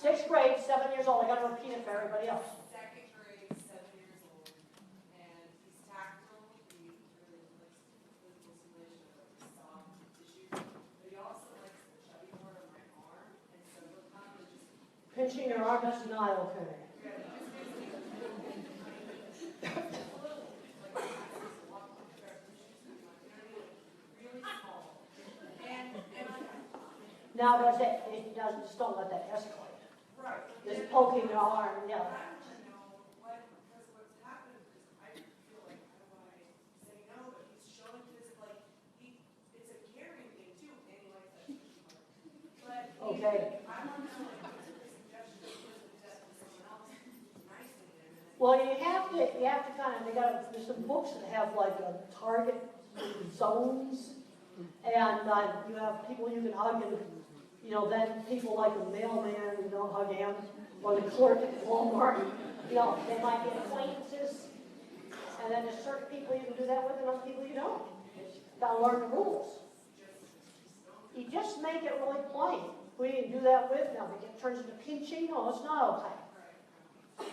Sixth grade, 7 years old. I got to repeat it for everybody else. Second grade, 7 years old, and he's tactile. He really likes physical stimulation of like soft tissue, but he also likes the chubby part of my arm, and so he'll come and just Pinching your arm, that's not okay. Now, it doesn't, just don't let that escalate. Right. Just poking your arm, I want to know because what's happened is I feel like I don't want to say no, but he's showing this like it's a caring thing too, and he likes that tissue part. But Okay. I want to know like what's the suggestion of that to someone else nice to him. Well, you have to kind of, there's some books that have like target zones, and you have people you can hug, and then people like a mailman, hug him, or the clerk at Walmart, they might be acquaintances, and then there's certain people you can do that with, and other people you don't. You got to learn the rules. You just make it really plain. Who you can do that with? Now, if it turns into pinching, no, it's not okay.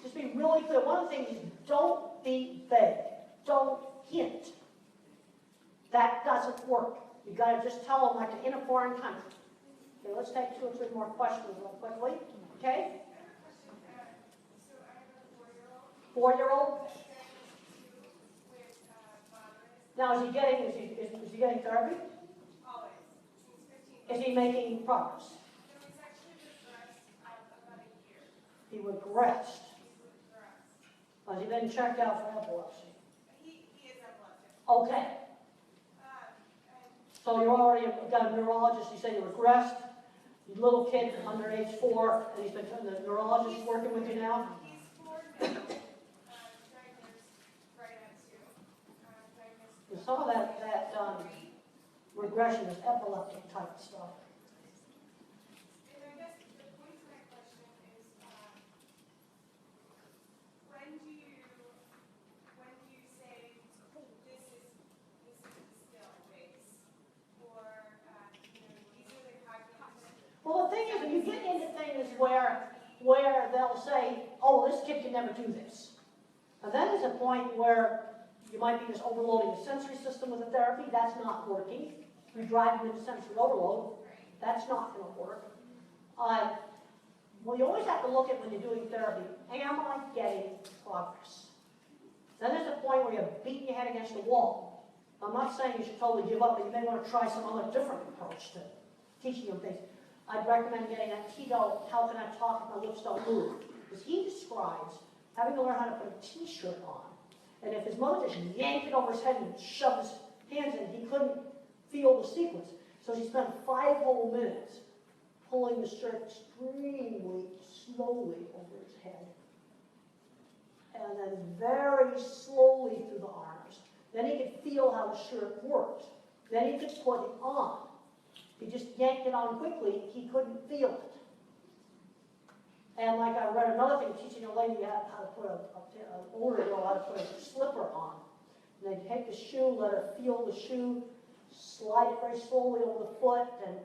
Just be really clear. One of the things is don't be vague. Don't hint. That doesn't work. You got to just tell them like in a foreign country. Okay, let's take 2 or 3 more questions real quickly. Okay? So I have a 4-year-old. 4-year-old? Now, is he getting therapy? Always. He's 15. Is he making progress? No, he's actually regressed about a year. He regressed. He's regressed. Has he been checked out for epilepsy? He is epileptic. Okay. So you already got a neurologist. You say you regressed. Little kid under age 4, and he's been the neurologist working with you now. He's 4 now. Diagnosed right at 2. And some of that regression is epileptic type stuff. And I guess the point to my question is, when do you say this is the skill base, or these are the cognitive? Well, the thing is, when you get into things where they'll say, "Oh, this kid can never do this," and then there's a point where you might be just overloading the sensory system with the therapy. That's not working. You're driving into sensory overload. That's not going to work. Well, you always have to look at when you're doing therapy, am I getting progress? Then there's a point where you're beating your head against the wall. I'm not saying you should totally give up, but you may want to try some other different approach to teaching them things. I'd recommend getting that Tito, How Can I Talk If My Lips Don't Move? Because he describes having to learn how to put a t-shirt on. And if his mother just yanked it over his head and shoved his hands in, he couldn't feel the sequence. So he spent 5 whole minutes pulling the shirt extremely slowly over his head. And then very slowly through the arms. Then he could feel how the shirt worked. Then he could put it on. If he just yanked it on quickly, he couldn't feel it. And like I read another thing, teaching a lady how to put an older girl how to put a slipper on. And they take the shoe, let her feel the shoe, slide it very slowly over the foot, and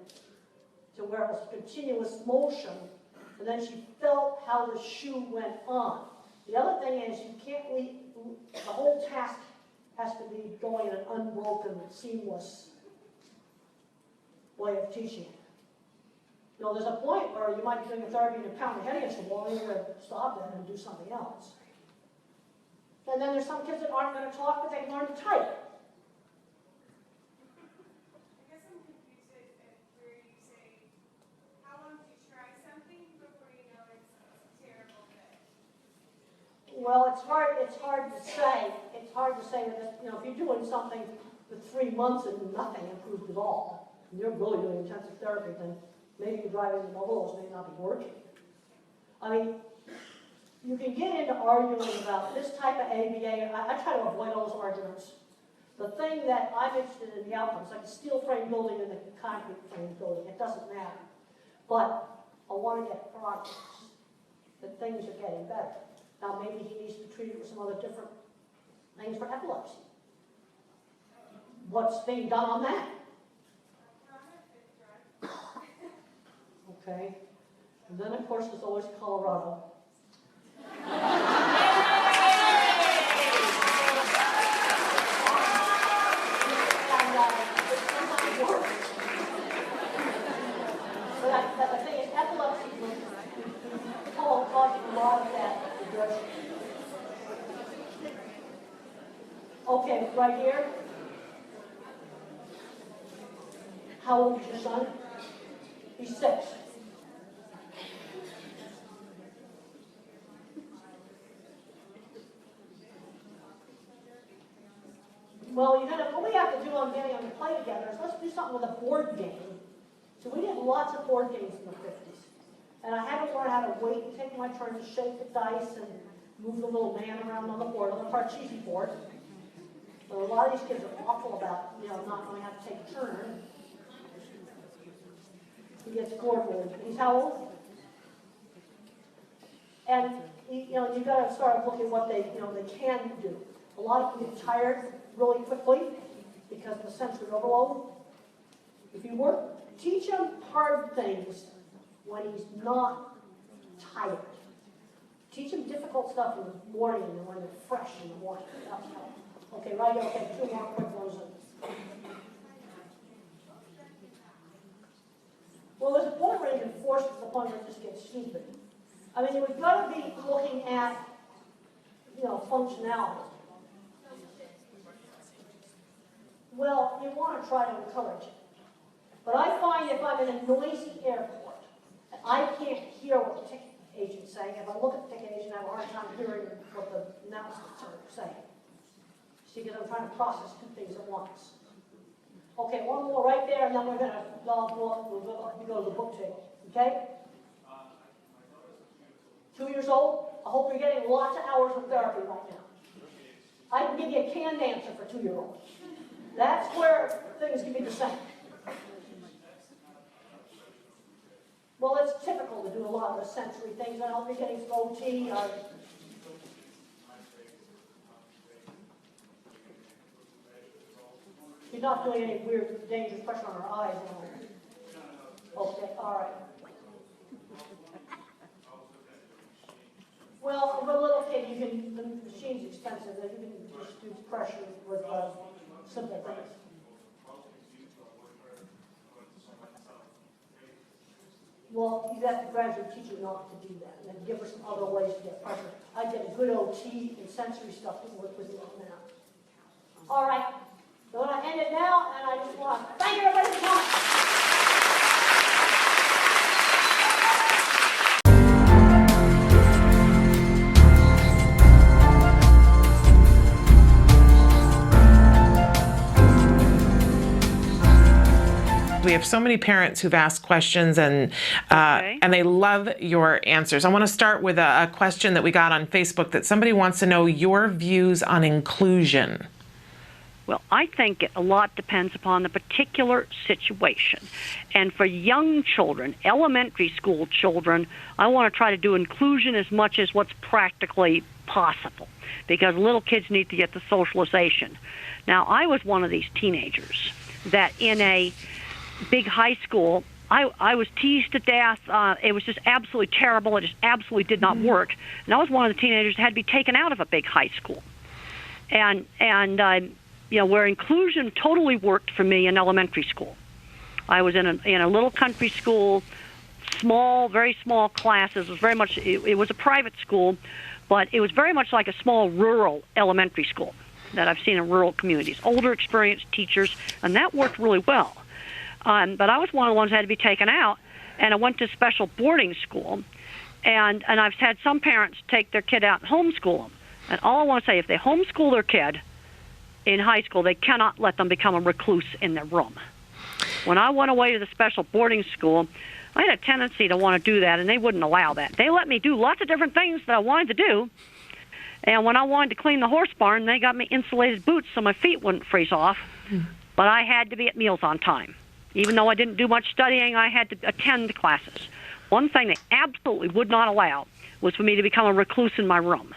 to where it was continuous motion. And then she felt how the shoe went on. The other thing is you can't leave, the whole task has to be going in an unbroken, seamless way of teaching it. You know, there's a point where you might be doing a therapy and you pound your head against the wall, and you're going to stop it and do something else. And then there's some kids that aren't going to talk, but they can learn to type. I guess I'm confused at where you say, how long do you try something before you know it's a terrible fit? Well, it's hard to say. It's hard to say that, you know, if you're doing something for 3 months and nothing improved at all, and you're really doing intensive therapy, then maybe you're driving the bubbles may not be working. I mean, you can get into arguing about this type of ABA. I try to avoid all those arguments. The thing that I'm interested in the outcomes, like a steel frame building and a concrete frame building, it doesn't matter. But I want to get progress, that things are getting better. Now maybe he needs to be treated with some other different things for epilepsy. What's being done on that? Okay. And then of course there's always Colorado. But the thing is, epilepsy is causing a lot of that aggression. Okay, right here. How old is your son? He's 6. Well, what we have to do on getting on the play together is let's do something with a board game. So we did lots of board games in the 50s. And I had to learn how to wait and take my turn to shake the dice and move the little man around on the board, on the Parcheesi board. But a lot of these kids are awful about, not knowing how to take a turn. He gets bored with it. He's how old? And, you got to start looking at what they can do. A lot of them get tired really quickly because of the sensory overload. If you teach him hard things when he's not tired. Teach him difficult stuff in the morning and when they're fresh in the morning. Okay, right, okay, 2 more quick ones. Well, there's a point where you can force it to the point where it just gets stupid. I mean, we've got to be looking at, functionality. Well, you want to try to encourage it. But I find if I'm in a noisy airport, and I can't hear what the ticket agent's saying, if I look at the ticket agent, I have a hard time hearing what the announcements are saying. See, because I'm trying to process 2 things at once. Okay, one more right there, and then we'll go to the book table. Okay? 2 years old? I hope you're getting lots of hours of therapy right now. I can give you a canned answer for 2-year-olds. That's where things can be the same. Well, it's typical to do a lot of the sensory things. I hope you're getting some OT. She's not doing any weird, dangerous pressure on her eyes. Okay, all right. Well, for a little kid, the machine's expensive. You can just do pressure with simple things. Well, you have to gradually teach her not to do that, and then give her some other ways to get pressure. I get a good OT and sensory stuff to work with you on that. All right, so I'm going to end it now, and I just want to thank everybody for coming. We have so many parents who've asked questions and they love your answers. I want to start with a question that we got on Facebook that somebody wants to know your views on inclusion. Well, I think a lot depends upon the particular situation. And for young children, elementary school children, I want to try to do inclusion as much as what's practically possible, because little kids need to get the socialization. Now, I was one of these teenagers that in a big high school, I was teased to death. It was just absolutely terrible. It just absolutely did not work. And I was one of the teenagers that had to be taken out of a big high school. And where inclusion totally worked for me in elementary school. I was in a little country school, small, very small classes. It was very much, it was a private school, but it was very much like a small rural elementary school that I've seen in rural communities. Older, experienced teachers, and that worked really well. But I was one of the ones that had to be taken out, and I went to special boarding school, and I've had some parents take their kid out and homeschool them. And all I want to say, if they homeschool their kid in high school, they cannot let them become a recluse in their room. When I went away to the special boarding school, I had a tendency to want to do that, and they wouldn't allow that. They let me do lots of different things that I wanted to do, and when I wanted to clean the horse barn, they got me insulated boots so my feet wouldn't freeze off, but I had to be at meals on time. Even though I didn't do much studying, I had to attend classes. One thing they absolutely would not allow was for me to become a recluse in my room.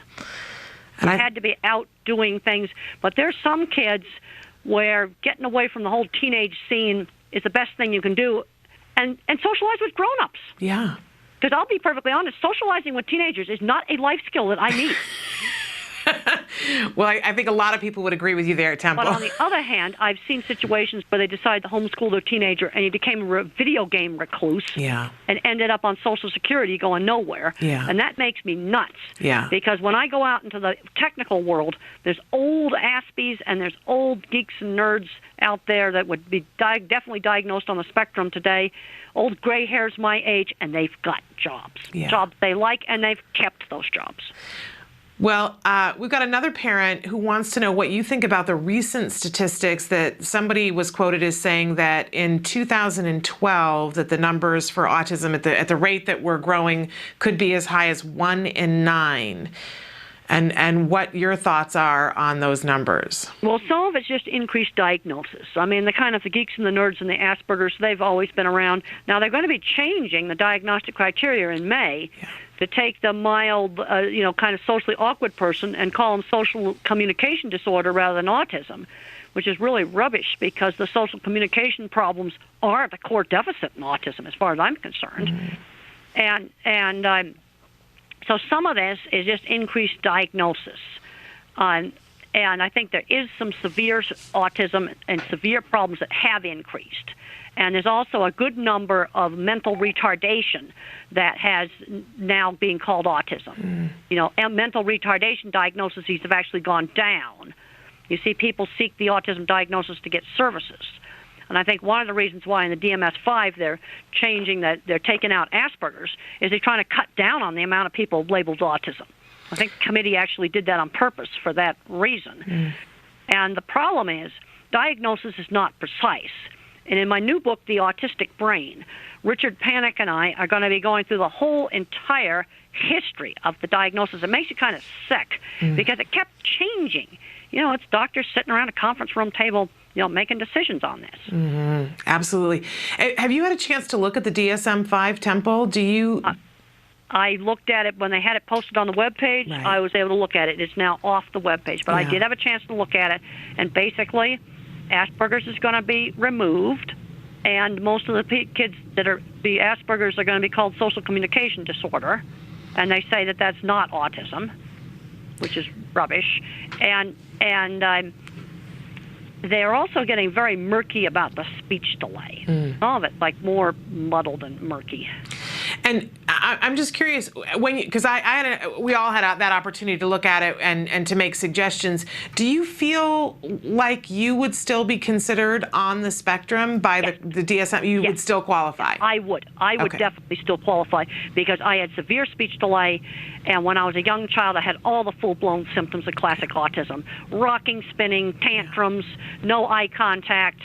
And I had to be out doing things. But there's some kids where getting away from the whole teenage scene is the best thing you can do, and socialize with grown-ups. Yeah. Because I'll be perfectly honest, socializing with teenagers is not a life skill that I need. Well, I think a lot of people would agree with you there, Temple. But on the other hand, I've seen situations where they decide to homeschool their teenager, and he became a video game recluse, yeah, and ended up on Social Security going nowhere. Yeah. And that makes me nuts. Yeah. Because when I go out into the technical world, there's old Aspies and there's old geeks and nerds out there that would be definitely diagnosed on the spectrum today, old gray hairs my age, and they've got jobs. Yeah. Jobs they like, and they've kept those jobs. Well, we've got another parent who wants to know what you think about the recent statistics that somebody was quoted as saying that in 2012 that the numbers for autism at the rate that we're growing could be as high as 1 in 9. And what your thoughts are on those numbers. Well, some of it's just increased diagnosis. I mean, the geeks and the nerds and the Asperger's, they've always been around. Now, they're going to be changing the diagnostic criteria in May to take the mild, kind of socially awkward person and call them social communication disorder rather than autism, which is really rubbish because the social communication problems are the core deficit in autism as far as I'm concerned. Mm-hmm. So some of this is just increased diagnosis. And I think there is some severe autism and severe problems that have increased. And there's also a good number of mental retardation that has now being called autism. And mental retardation diagnoses have actually gone down. You see, people seek the autism diagnosis to get services. And I think one of the reasons why in the DMS-5 they're changing that, they're taking out Asperger's, is they're trying to cut down on the amount of people labeled autism. I think the committee actually did that on purpose for that reason. And the problem is, diagnosis is not precise. And in my new book, The Autistic Brain, Richard Panik and I are going to be going through the whole entire history of the diagnosis. It makes you kind of sick because it kept changing. It's doctors sitting around a conference room table making decisions on this. Mm-hmm. Absolutely. Have you had a chance to look at the DSM-5, Temple? Do you... I looked at it when they had it posted on the webpage. Right. I was able to look at it. It's now off the webpage. But I did have a chance to look at it. And basically, Asperger's is going to be removed. And most of the kids that are the Asperger's are going to be called social communication disorder. And they say that that's not autism, which is rubbish. And they're also getting very murky about the speech delay. All of it, more muddled and murky. And I'm just curious, because we all had that opportunity to look at it and to make suggestions. Do you feel like you would still be considered on the spectrum by the DSM? You would still qualify? I would. I would definitely still qualify because I had severe speech delay, and when I was a young child, I had all the full-blown symptoms of classic autism: rocking, spinning, tantrums, no eye contact,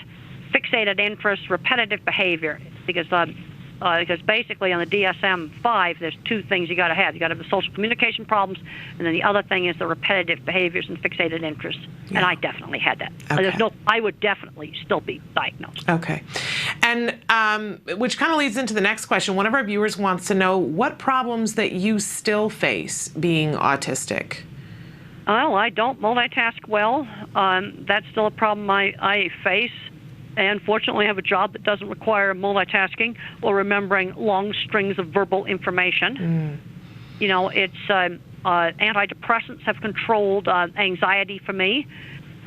fixated interest, repetitive behavior. Because because basically on the DSM-5, there's two things you got to have. You got to have the social communication problems, and then the other thing is the repetitive behaviors and fixated interests. Yeah. And I definitely had that. Okay. I would definitely still be diagnosed. Okay. And which kind of leads into the next question. One of our viewers wants to know what problems that you still face being autistic. Well, I don't multitask well. That's still a problem I face. And fortunately, I have a job that doesn't require multitasking or remembering long strings of verbal information. You know, it's antidepressants have controlled anxiety for me.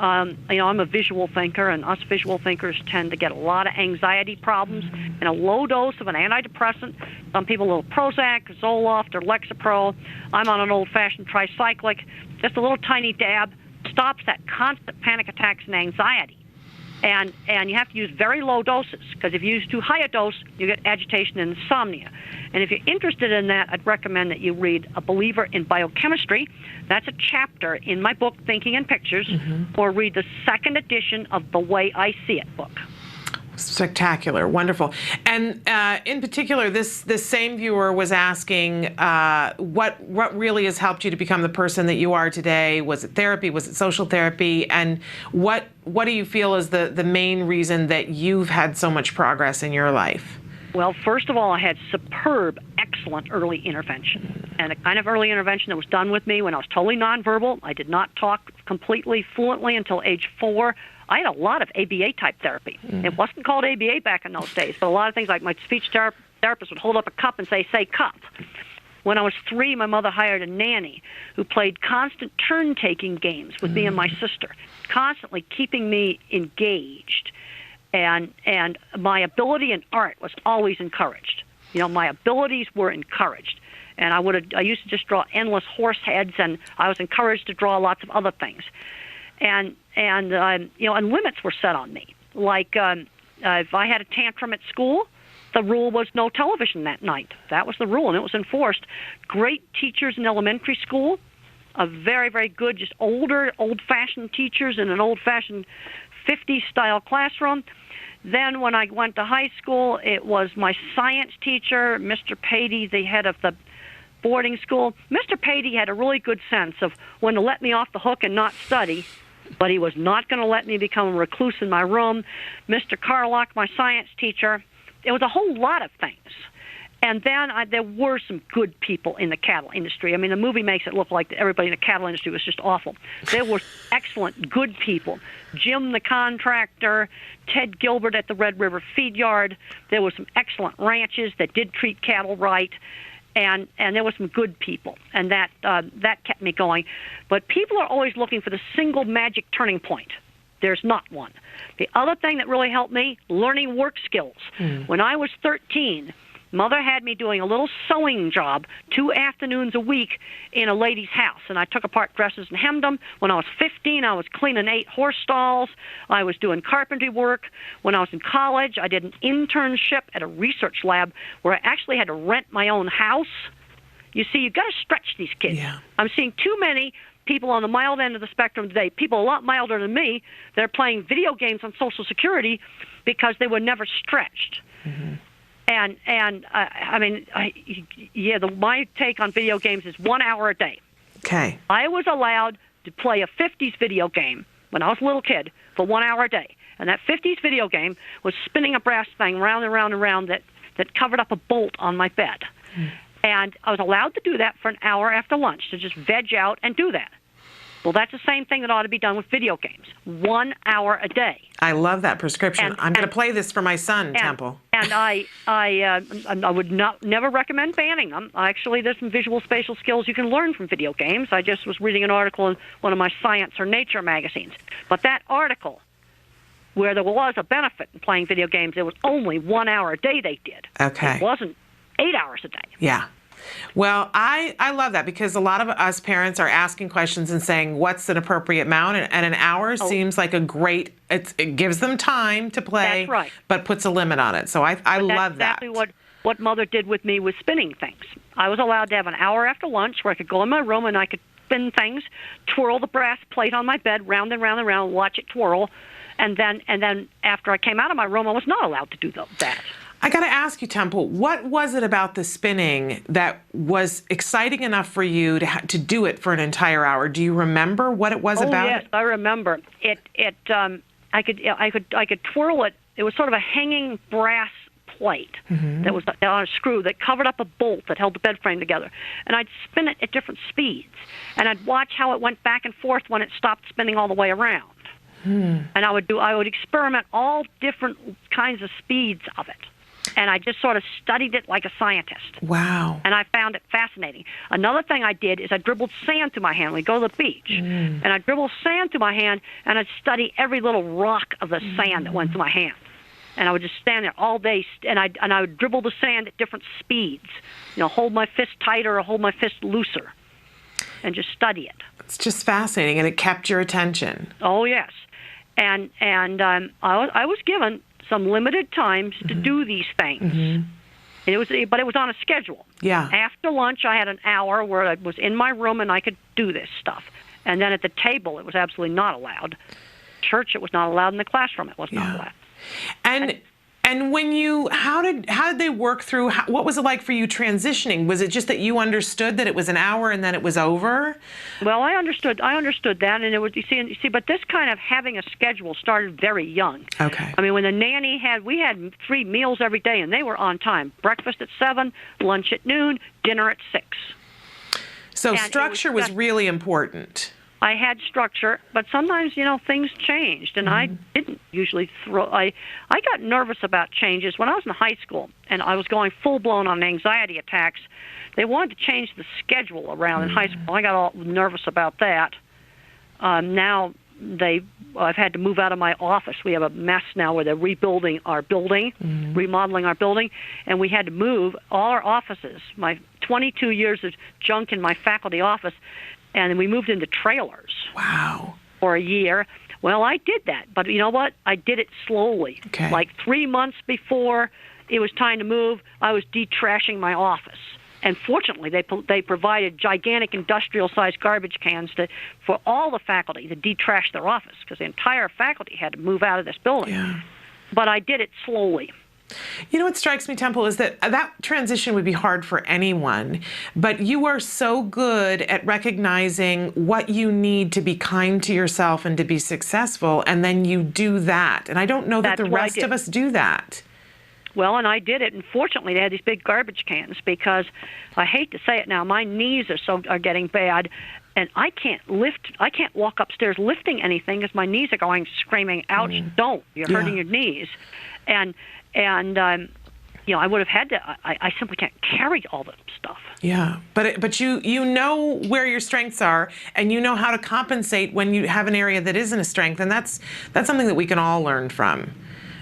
You know, I'm a visual thinker, and us visual thinkers tend to get a lot of anxiety problems. And a low dose of an antidepressant, some people a little Prozac, Zoloft, or Lexapro. I'm on an old-fashioned tricyclic. Just a little tiny dab stops that constant panic attacks and anxiety. And you have to use very low doses, because if you use too high a dose, you get agitation and insomnia. And if you're interested in that, I'd recommend that you read A Believer in Biochemistry. That's a chapter in my book, Thinking in Pictures, or read the second edition of The Way I See It book. Spectacular, wonderful. And in particular, this same viewer was asking what really has helped you to become the person that you are today. Was it therapy? Was it social therapy? And what do you feel is the main reason that you've had so much progress in your life? Well, first of all, I had superb, excellent early intervention, and a kind of early intervention that was done with me when I was totally nonverbal. I did not talk completely fluently until age 4. I had a lot of ABA-type therapy. It wasn't called ABA back in those days, but a lot of things like my speech therapist would hold up a cup and say cup. When I was 3, my mother hired a nanny who played constant turn-taking games with me and my sister, constantly keeping me engaged. And my ability in art was always encouraged. You know, my abilities were encouraged. And I used to just draw endless horse heads, and I was encouraged to draw lots of other things. And you know, and limits were set on me. Like if I had a tantrum at school, the rule was no television that night. That was the rule, and it was enforced. Great teachers in elementary school, a very, very good, just old-fashioned teachers in an old-fashioned 50s-style classroom. Then when I went to high school, it was my science teacher, Mr. Patey, the head of the boarding school. Mr. Patey had a really good sense of when to let me off the hook and not study, but he was not going to let me become a recluse in my room. Mr. Carlock, my science teacher, it was a whole lot of things. And then there were some good people in the cattle industry. I mean, the movie makes it look like everybody in the cattle industry was just awful. There were excellent, good people. Jim the contractor, Ted Gilbert at the Red River Feed Yard. There were some excellent ranches that did treat cattle right. And there were some good people, and that kept me going. But people are always looking for the single magic turning point. There's not one. The other thing that really helped me, learning work skills. When I was 13, Mother had me doing a little sewing job 2 afternoons a week in a lady's house, and I took apart dresses and hemmed them. When I was 15, I was cleaning 8 horse stalls. I was doing carpentry work. When I was in college, I did an internship at a research lab where I actually had to rent my own house. You see, you've got to stretch these kids. Yeah. I'm seeing too many people on the mild end of the spectrum today, people a lot milder than me. They're playing video games on Social Security because they were never stretched. And I mean, my take on video games is 1 hour a day. Okay. I was allowed to play a 50s video game when I was a little kid for 1 hour a day. And that 50s video game was spinning a brass thing round and round and round that covered up a bolt on my bed. And I was allowed to do that for an hour after lunch, to just veg out and do that. Well, that's the same thing that ought to be done with video games. 1 hour a day. I love that prescription. I'm going to play this for my son, Temple. And I would never recommend banning them. Actually, there's some visual spatial skills you can learn from video games. I just was reading an article in one of my Science or Nature magazines. But that article, where there was a benefit in playing video games, it was only 1 hour a day they did. Okay. It wasn't 8 hours a day. Yeah. Well, I love that, because a lot of us parents are asking questions and saying, what's an appropriate amount? And an hour seems like a great, it gives them time to play, That's right. but puts a limit on it. So I love that. That's exactly what Mother did with me with spinning things. I was allowed to have an hour after lunch where I could go in my room and I could spin things, twirl the brass plate on my bed round and round and round, watch it twirl. And then after I came out of my room, I was not allowed to do that. I got to ask you, Temple, what was it about the spinning that was exciting enough for you to do it for an entire hour? Do you remember what it was about? Oh yes, I remember. I could twirl it. It was sort of a hanging brass plate that was on a screw that covered up a bolt that held the bed frame together. And I'd spin it at different speeds. And I'd watch how it went back and forth when it stopped spinning all the way around. And I would experiment all different kinds of speeds of it. And I just sort of studied it like a scientist. Wow. And I found it fascinating. Another thing I did is I dribbled sand through my hand. We'd go to the beach. And I'd dribble sand through my hand, and I'd study every little rock of the sand that went through my hand. And I would just stand there all day, and I would dribble the sand at different speeds. Hold my fist tighter or hold my fist looser, and just study it. It's just fascinating, and it kept your attention. Oh, yes. And I was given some limited times to do these things. And but it was on a schedule. Yeah. After lunch, I had an hour where I was in my room and I could do this stuff. And then at the table, it was absolutely not allowed. Church, it was not allowed. In the classroom, it was not allowed. And when how did they work through? What was it like for you transitioning? Was it just that you understood that it was an hour and then it was over? Well, I understood that, and it was you see. But this kind of having a schedule started very young. Okay. I mean, when the nanny we had 3 meals every day, and they were on time: breakfast at 7, lunch at noon, dinner at 6. So and structure was really important. I had structure, but sometimes, things changed, and I didn't usually I got nervous about changes when I was in high school, and I was going full-blown on anxiety attacks. They wanted to change the schedule around in high school. I got all nervous about that. Now I've had to move out of my office. We have a mess now where they're rebuilding our building, remodeling our building, and we had to move all our offices, my 22 years of junk in my faculty office, and we moved into trailers. Wow. For a year. Well, I did that, but you know what? I did it slowly. Okay. Like 3 months before it was time to move, I was detrashing my office. And fortunately, they provided gigantic industrial-sized garbage cans for all the faculty to detrash their office, because the entire faculty had to move out of this building. Yeah. But I did it slowly. What strikes me, Temple, is that transition would be hard for anyone, but you are so good at recognizing what you need to be kind to yourself and to be successful, and then you do that. And I don't know that the rest of us do that. Well, and I did it, and fortunately they had these big garbage cans, because I hate to say it now, my knees are getting bad, and I can't walk upstairs lifting anything because my knees are going screaming, ouch, don't, you're hurting your knees. And I would have had to. I simply can't carry all that stuff. Yeah, but you know where your strengths are, and you know how to compensate when you have an area that isn't a strength, and that's something that we can all learn from.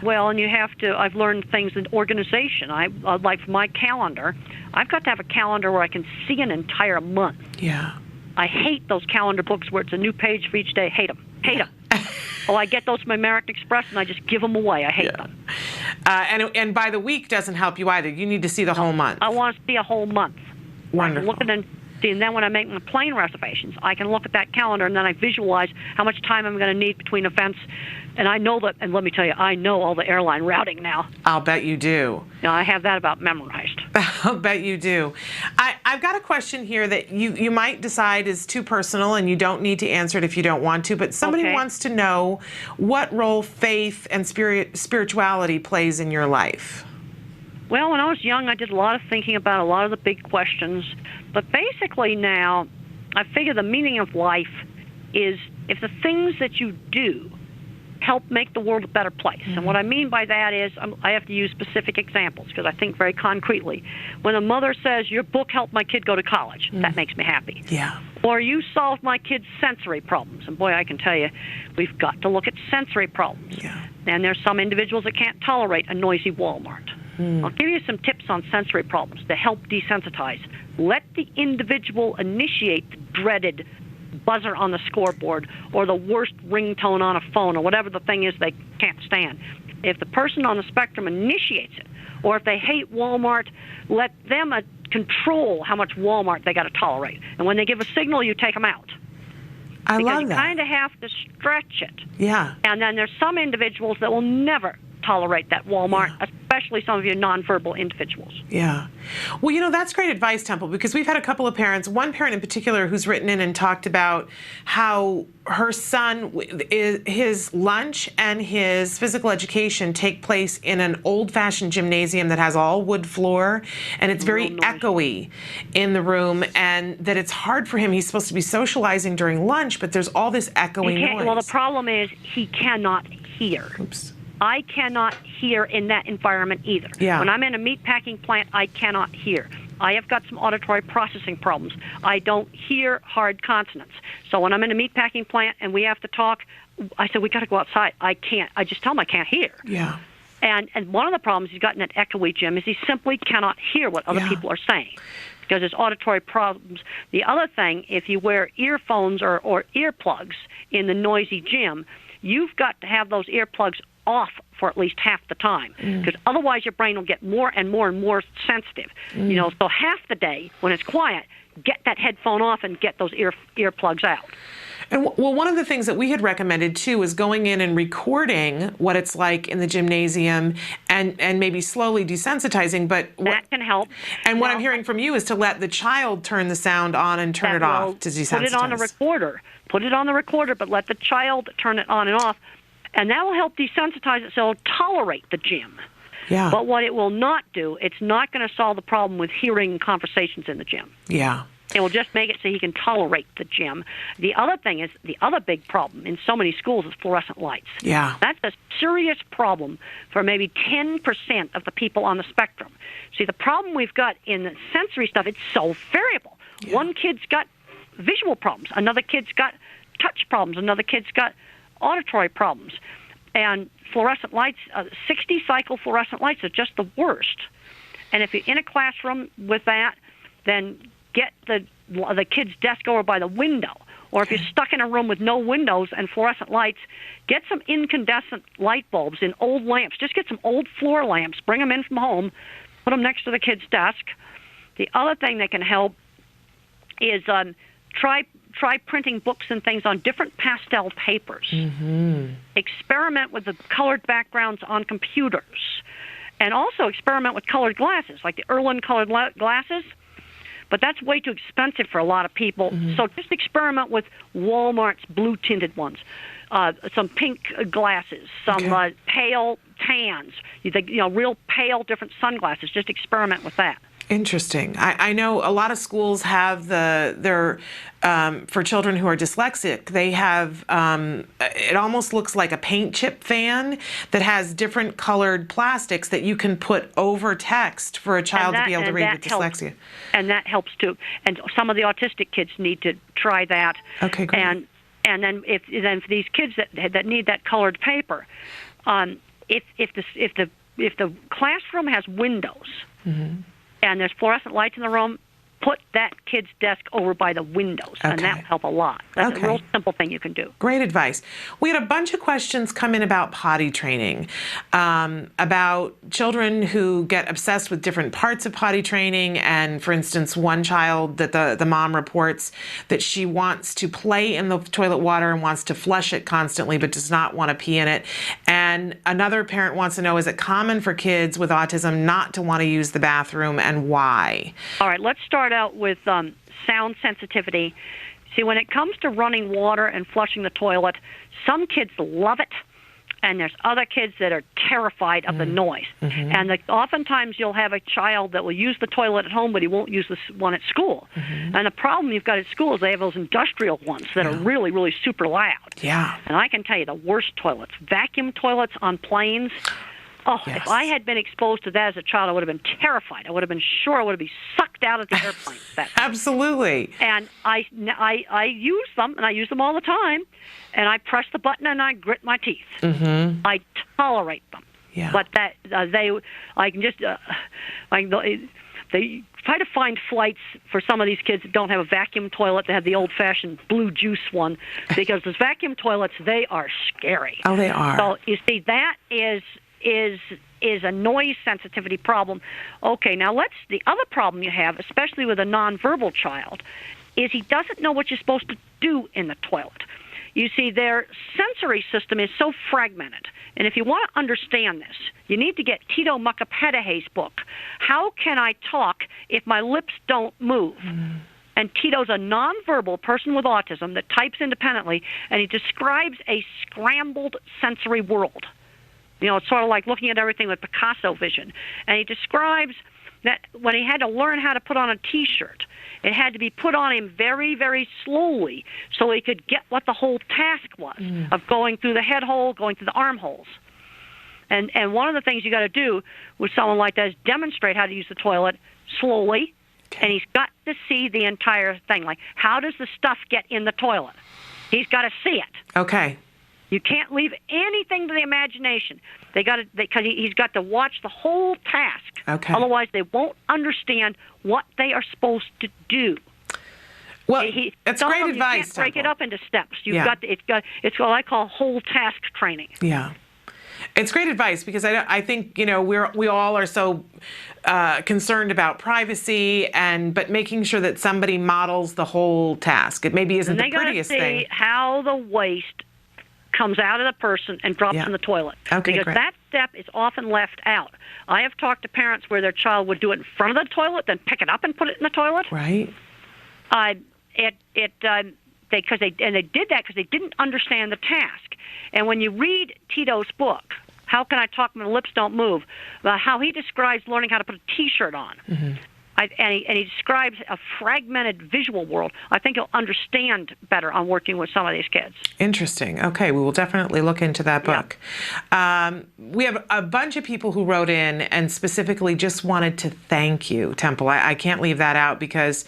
Well, and you have to. I've learned things in organization. Like for my calendar, I've got to have a calendar where I can see an entire month. Yeah. I hate those calendar books where it's a new page for each day. Hate them. Oh, I get those from American Express, and I just give them away. I hate them. And by the week doesn't help you either. You need to see the whole month. I want to see a whole month. Wonderful. I can look at it and then when I make my plane reservations, I can look at that calendar, and then I visualize how much time I'm going to need between events. And I know that, and let me tell you, I know all the airline routing now. I'll bet you do. I have that about memorized. I'll bet you do. I've got a question here that you might decide is too personal, and you don't need to answer it if you don't want to, but somebody wants to know what role faith and spirituality plays in your life. Well, when I was young, I did a lot of thinking about a lot of the big questions. But basically now, I figure the meaning of life is if the things that you do help make the world a better place. And what I mean by that is I have to use specific examples because I think very concretely. When a mother says, your book helped my kid go to college, that makes me happy. Yeah. Or you solved my kid's sensory problems. And boy, I can tell you, we've got to look at sensory problems. Yeah. And there's some individuals that can't tolerate a noisy Walmart. I'll give you some tips on sensory problems to help desensitize. Let the individual initiate the dreaded buzzer on the scoreboard or the worst ringtone on a phone or whatever the thing is they can't stand. If the person on the spectrum initiates it, or if they hate Walmart, let them control how much Walmart they got to tolerate. And when they give a signal, you take them out. I love that. Because you kind of have to stretch it. Yeah. And then there's some individuals that will never tolerate that Walmart, especially some of you nonverbal individuals. Yeah. Well, that's great advice, Temple, because we've had a couple of parents, one parent in particular who's written in and talked about how her son, his lunch and his physical education take place in an old-fashioned gymnasium that has all wood floor, and it's very echoey in the room, and that it's hard for him. He's supposed to be socializing during lunch, but there's all this echoing noise. Well, the problem is he cannot hear. Oops. I cannot hear in that environment either. Yeah. When I'm in a meatpacking plant, I cannot hear. I have got some auditory processing problems. I don't hear hard consonants. So when I'm in a meatpacking plant and we have to talk, I said, we got to go outside. I can't. I just tell him I can't hear. Yeah. And one of the problems he's got in that echoey gym is he simply cannot hear what other people are saying because there's auditory problems. The other thing, if you wear earphones or earplugs in the noisy gym, you've got to have those earplugs off for at least half the time, because otherwise your brain will get more and more and more sensitive. So half the day when it's quiet, get that headphone off and get those earplugs out. And one of the things that we had recommended too is going in and recording what it's like in the gymnasium and maybe slowly desensitizing. But that can help. And what I'm hearing from you is to let the child turn the sound on and turn it off to desensitize. Put it on a recorder. Put it on the recorder, but let the child turn it on and off. And that will help desensitize it so it'll tolerate the gym. Yeah. But what it will not do, it's not going to solve the problem with hearing conversations in the gym. Yeah. It will just make it so he can tolerate the gym. The other thing is, the other big problem in so many schools is fluorescent lights. Yeah. That's a serious problem for maybe 10% of the people on the spectrum. See, the problem we've got in the sensory stuff, it's so variable. Yeah. One kid's got visual problems. Another kid's got touch problems. Another kid's got auditory problems. And fluorescent lights, 60-cycle fluorescent lights are just the worst. And if you're in a classroom with that, then get the kid's desk over by the window. Or if you're stuck in a room with no windows and fluorescent lights, get some incandescent light bulbs in old lamps. Just get some old floor lamps, bring them in from home, put them next to the kid's desk. The other thing that can help is try printing books and things on different pastel papers. Mm-hmm. Experiment with the colored backgrounds on computers. And also experiment with colored glasses, like the Irwin colored glasses. But that's way too expensive for a lot of people. Mm-hmm. So just experiment with Walmart's blue-tinted ones, some pink glasses, some pale tans, real pale different sunglasses. Just experiment with that. Interesting. I know a lot of schools have their for children who are dyslexic, they have, it almost looks like a paint chip fan that has different colored plastics that you can put over text for a child to be able to read with dyslexia. And that helps too. And some of the autistic kids need to try that. Okay, great. And then for these kids that need that colored paper, if the classroom has windows, mm-hmm. and there's fluorescent lights in the room, put that kid's desk over by the windows, and that will help a lot. That's a real simple thing you can do. Great advice. We had a bunch of questions come in about potty training, about children who get obsessed with different parts of potty training, and for instance, one child that the mom reports that she wants to play in the toilet water and wants to flush it constantly, but does not want to pee in it. And another parent wants to know, is it common for kids with autism not to want to use the bathroom, and why? All right, let's start out with sound sensitivity. See, when it comes to running water and flushing the toilet, some kids love it, and there's other kids that are terrified of the noise. Mm-hmm. And oftentimes you'll have a child that will use the toilet at home, but he won't use the one at school. Mm-hmm. And the problem you've got at school is they have those industrial ones that are really, really super loud. Yeah. And I can tell you the worst toilets, vacuum toilets on planes. Oh, yes. If I had been exposed to that as a child, I would have been terrified. I would have been sure I would have been sucked out of the airplane. Absolutely. And I use them, and I use them all the time, and I press the button and I grit my teeth. Mm-hmm. I tolerate them. Yeah. But I can just, they try to find flights for some of these kids that don't have a vacuum toilet. They have the old-fashioned blue juice one, because those vacuum toilets, they are scary. Oh, they are. So you see, that is a noise sensitivity problem. Okay, now the other problem you have, especially with a nonverbal child, is he doesn't know what you're supposed to do in the toilet. you see, their sensory system is so fragmented. And if you want to understand this, you need to get Tito Mukapedahe's book, How Can I Talk If My Lips Don't Move? And Tito's a nonverbal person with autism that types independently, and he describes a scrambled sensory world. You know, it's sort of like looking at everything with Picasso vision. And he describes that when he had to learn how to put on a T-shirt, it had to be put on him very, very slowly so he could get what the whole task was of going through the head hole, going through the armholes. And one of the things you got to do with someone like that is demonstrate how to use the toilet slowly, and he's got to see the entire thing. Like, how does the stuff get in the toilet? He's got to see it. Okay. You can't leave anything to the imagination. Because he's got to watch the whole task. Okay. Otherwise, they won't understand what they are supposed to do. Well, it's great advice. You can't break it up into steps. It's what I call whole task training. Yeah. It's great advice because I think, you know, we all are so concerned about privacy but making sure that somebody models the whole task. It maybe isn't the prettiest thing. And they got to see how the waste comes out of the person and drops in the toilet. Okay, because great. that step is often left out. I have talked to parents where their child would do it in front of the toilet, then pick it up and put it in the toilet. Right. They did that because they didn't understand the task. And when you read Tito's book, How Can I Talk When My Lips Don't Move, how he describes learning how to put a T-shirt on, and he describes a fragmented visual world, I think you'll understand better on working with some of these kids. Interesting. Okay, we will definitely look into that book. Yeah. We have a bunch of people who wrote in and specifically just wanted to thank you, Temple. I can't leave that out because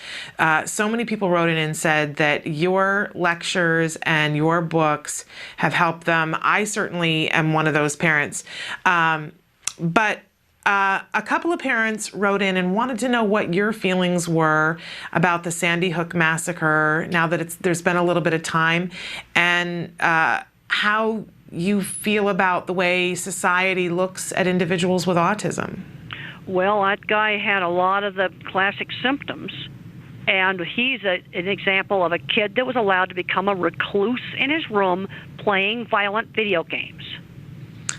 so many people wrote in and said that your lectures and your books have helped them. I certainly am one of those parents. But a couple of parents wrote in and wanted to know what your feelings were about the Sandy Hook massacre now that there's been a little bit of time, and how you feel about the way society looks at individuals with autism. Well, that guy had a lot of the classic symptoms, and he's an example of a kid that was allowed to become a recluse in his room playing violent video games.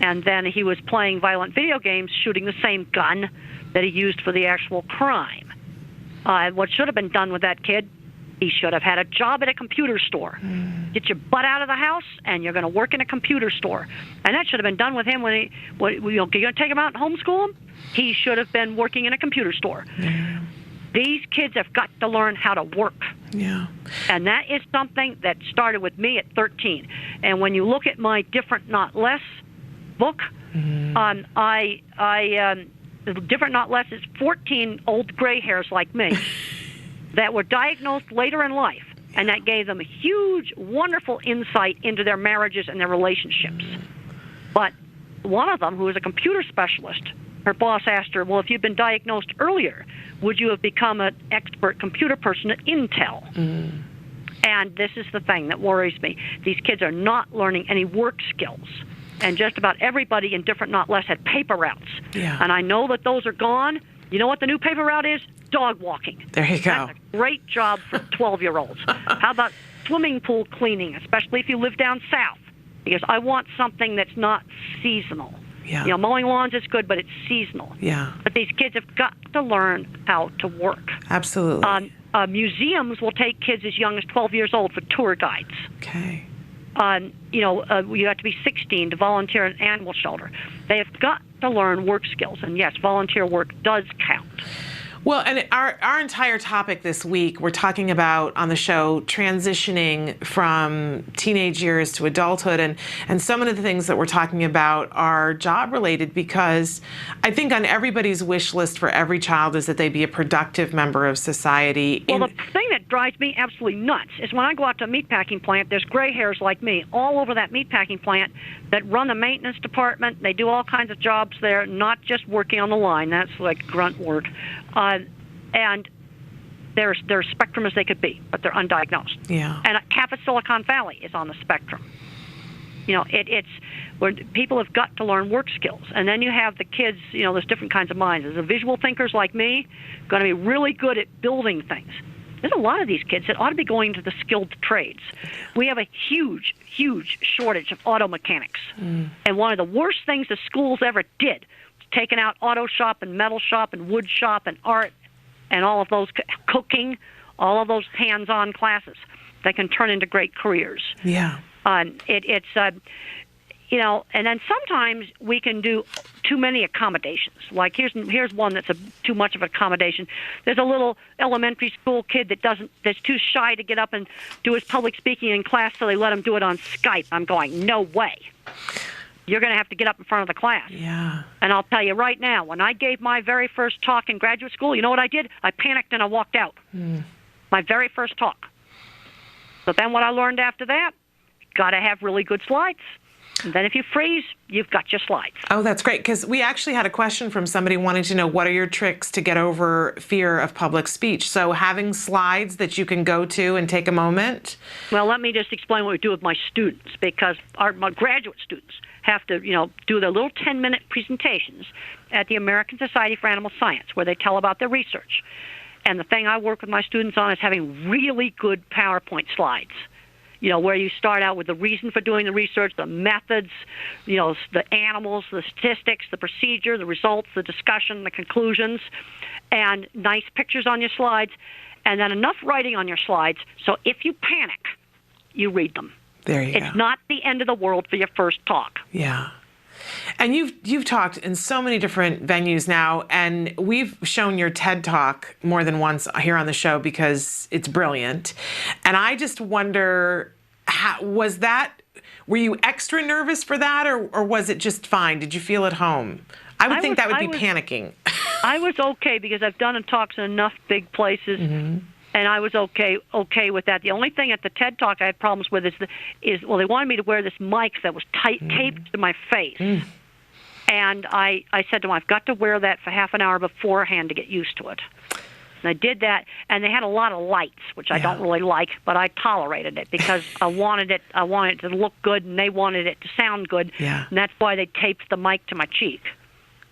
And then he was playing violent video games, shooting the same gun that he used for the actual crime. What should have been done with that kid, he should have had a job at a computer store. Get your butt out of the house, and you're going to work in a computer store. And that should have been done with him when you're going to take him out and homeschool him? He should have been working in a computer store. Yeah. These kids have got to learn how to work. Yeah. And that is something that started with me at 13. And when you look at my Different Not Less book, Different Not Less is 14 old gray hairs like me that were diagnosed later in life, and that gave them a huge, wonderful insight into their marriages and their relationships. But one of them, who was a computer specialist, her boss asked her, well, if you'd been diagnosed earlier, would you have become an expert computer person at Intel? And this is the thing that worries me. These kids are not learning any work skills. And just about everybody in Different Not Less had paper routes. Yeah. And I know that those are gone. You know what the new paper route is? Dog walking. There you go. That's a great job for 12-year-olds. How about swimming pool cleaning, especially if you live down south? Because I want something that's not seasonal. Yeah. You know, mowing lawns is good, but it's seasonal. Yeah. But these kids have got to learn how to work. Absolutely. Museums will take kids as young as 12 years old for tour guides. Okay. You have to be 16 to volunteer in an animal shelter. They have got to learn work skills, and yes, volunteer work does count. Well, and our entire topic this week, we're talking about on the show transitioning from teenage years to adulthood, and some of the things that we're talking about are job related, because I think on everybody's wish list for every child is that they be a productive member of society. Well, the thing that drives me absolutely nuts is when I go out to a meatpacking plant, there's gray hairs like me all over that meatpacking plant that run the maintenance department. They do all kinds of jobs there, not just working on the line. That's like grunt work. And they're as spectrum as they could be, but they're undiagnosed. Yeah. And half of Silicon Valley is on the spectrum. You know, it's where people have got to learn work skills. And then you have the kids, you know, there's different kinds of minds. There's the visual thinkers like me, going to be really good at building things. there's a lot of these kids that ought to be going to the skilled trades. We have a huge, huge shortage of auto mechanics. And one of the worst things the schools ever did was taking out auto shop and metal shop and wood shop and art and all of those cooking, all of those hands-on classes that can turn into great careers. Yeah. And then sometimes we can do too many accommodations. Like here's one that's too much of an accommodation. There's a little elementary school kid that's too shy to get up and do his public speaking in class, so they let him do it on Skype. I'm going, no way. You're going to have to get up in front of the class. Yeah. And I'll tell you right now, when I gave my very first talk in graduate school, you know what I did? I panicked and I walked out. My very first talk. But then what I learned after that, got to have really good slides. And then if you freeze, you've got your slides. Oh, that's great, because we actually had a question from somebody wanting to know, what are your tricks to get over fear of public speech? So having slides that you can go to and take a moment. Well, let me just explain what we do with my students, because my graduate students have to, do their little 10-minute presentations at the American Society for Animal Science, where they tell about their research. And the thing I work with my students on is having really good PowerPoint slides. Where you start out with the reason for doing the research, the methods, the animals, the statistics, the procedure, the results, the discussion, the conclusions, and nice pictures on your slides, and then enough writing on your slides so if you panic, you read them. There you go. It's not the end of the world for your first talk. Yeah. And you've talked in so many different venues now, and we've shown your TED Talk more than once here on the show because it's brilliant. And I just wonder, were you extra nervous for that, or was it just fine? Did you feel at home? I would think that would be panicking. I was okay because I've done talks in enough big places. And I was okay with that. The only thing at the TED Talk I had problems with is they wanted me to wear this mic that was taped to my face. And I said to them, I've got to wear that for half an hour beforehand to get used to it. And I did that, and they had a lot of lights, which I don't really like, but I tolerated it because I wanted it to look good, and they wanted it to sound good. Yeah. And that's why they taped the mic to my cheek.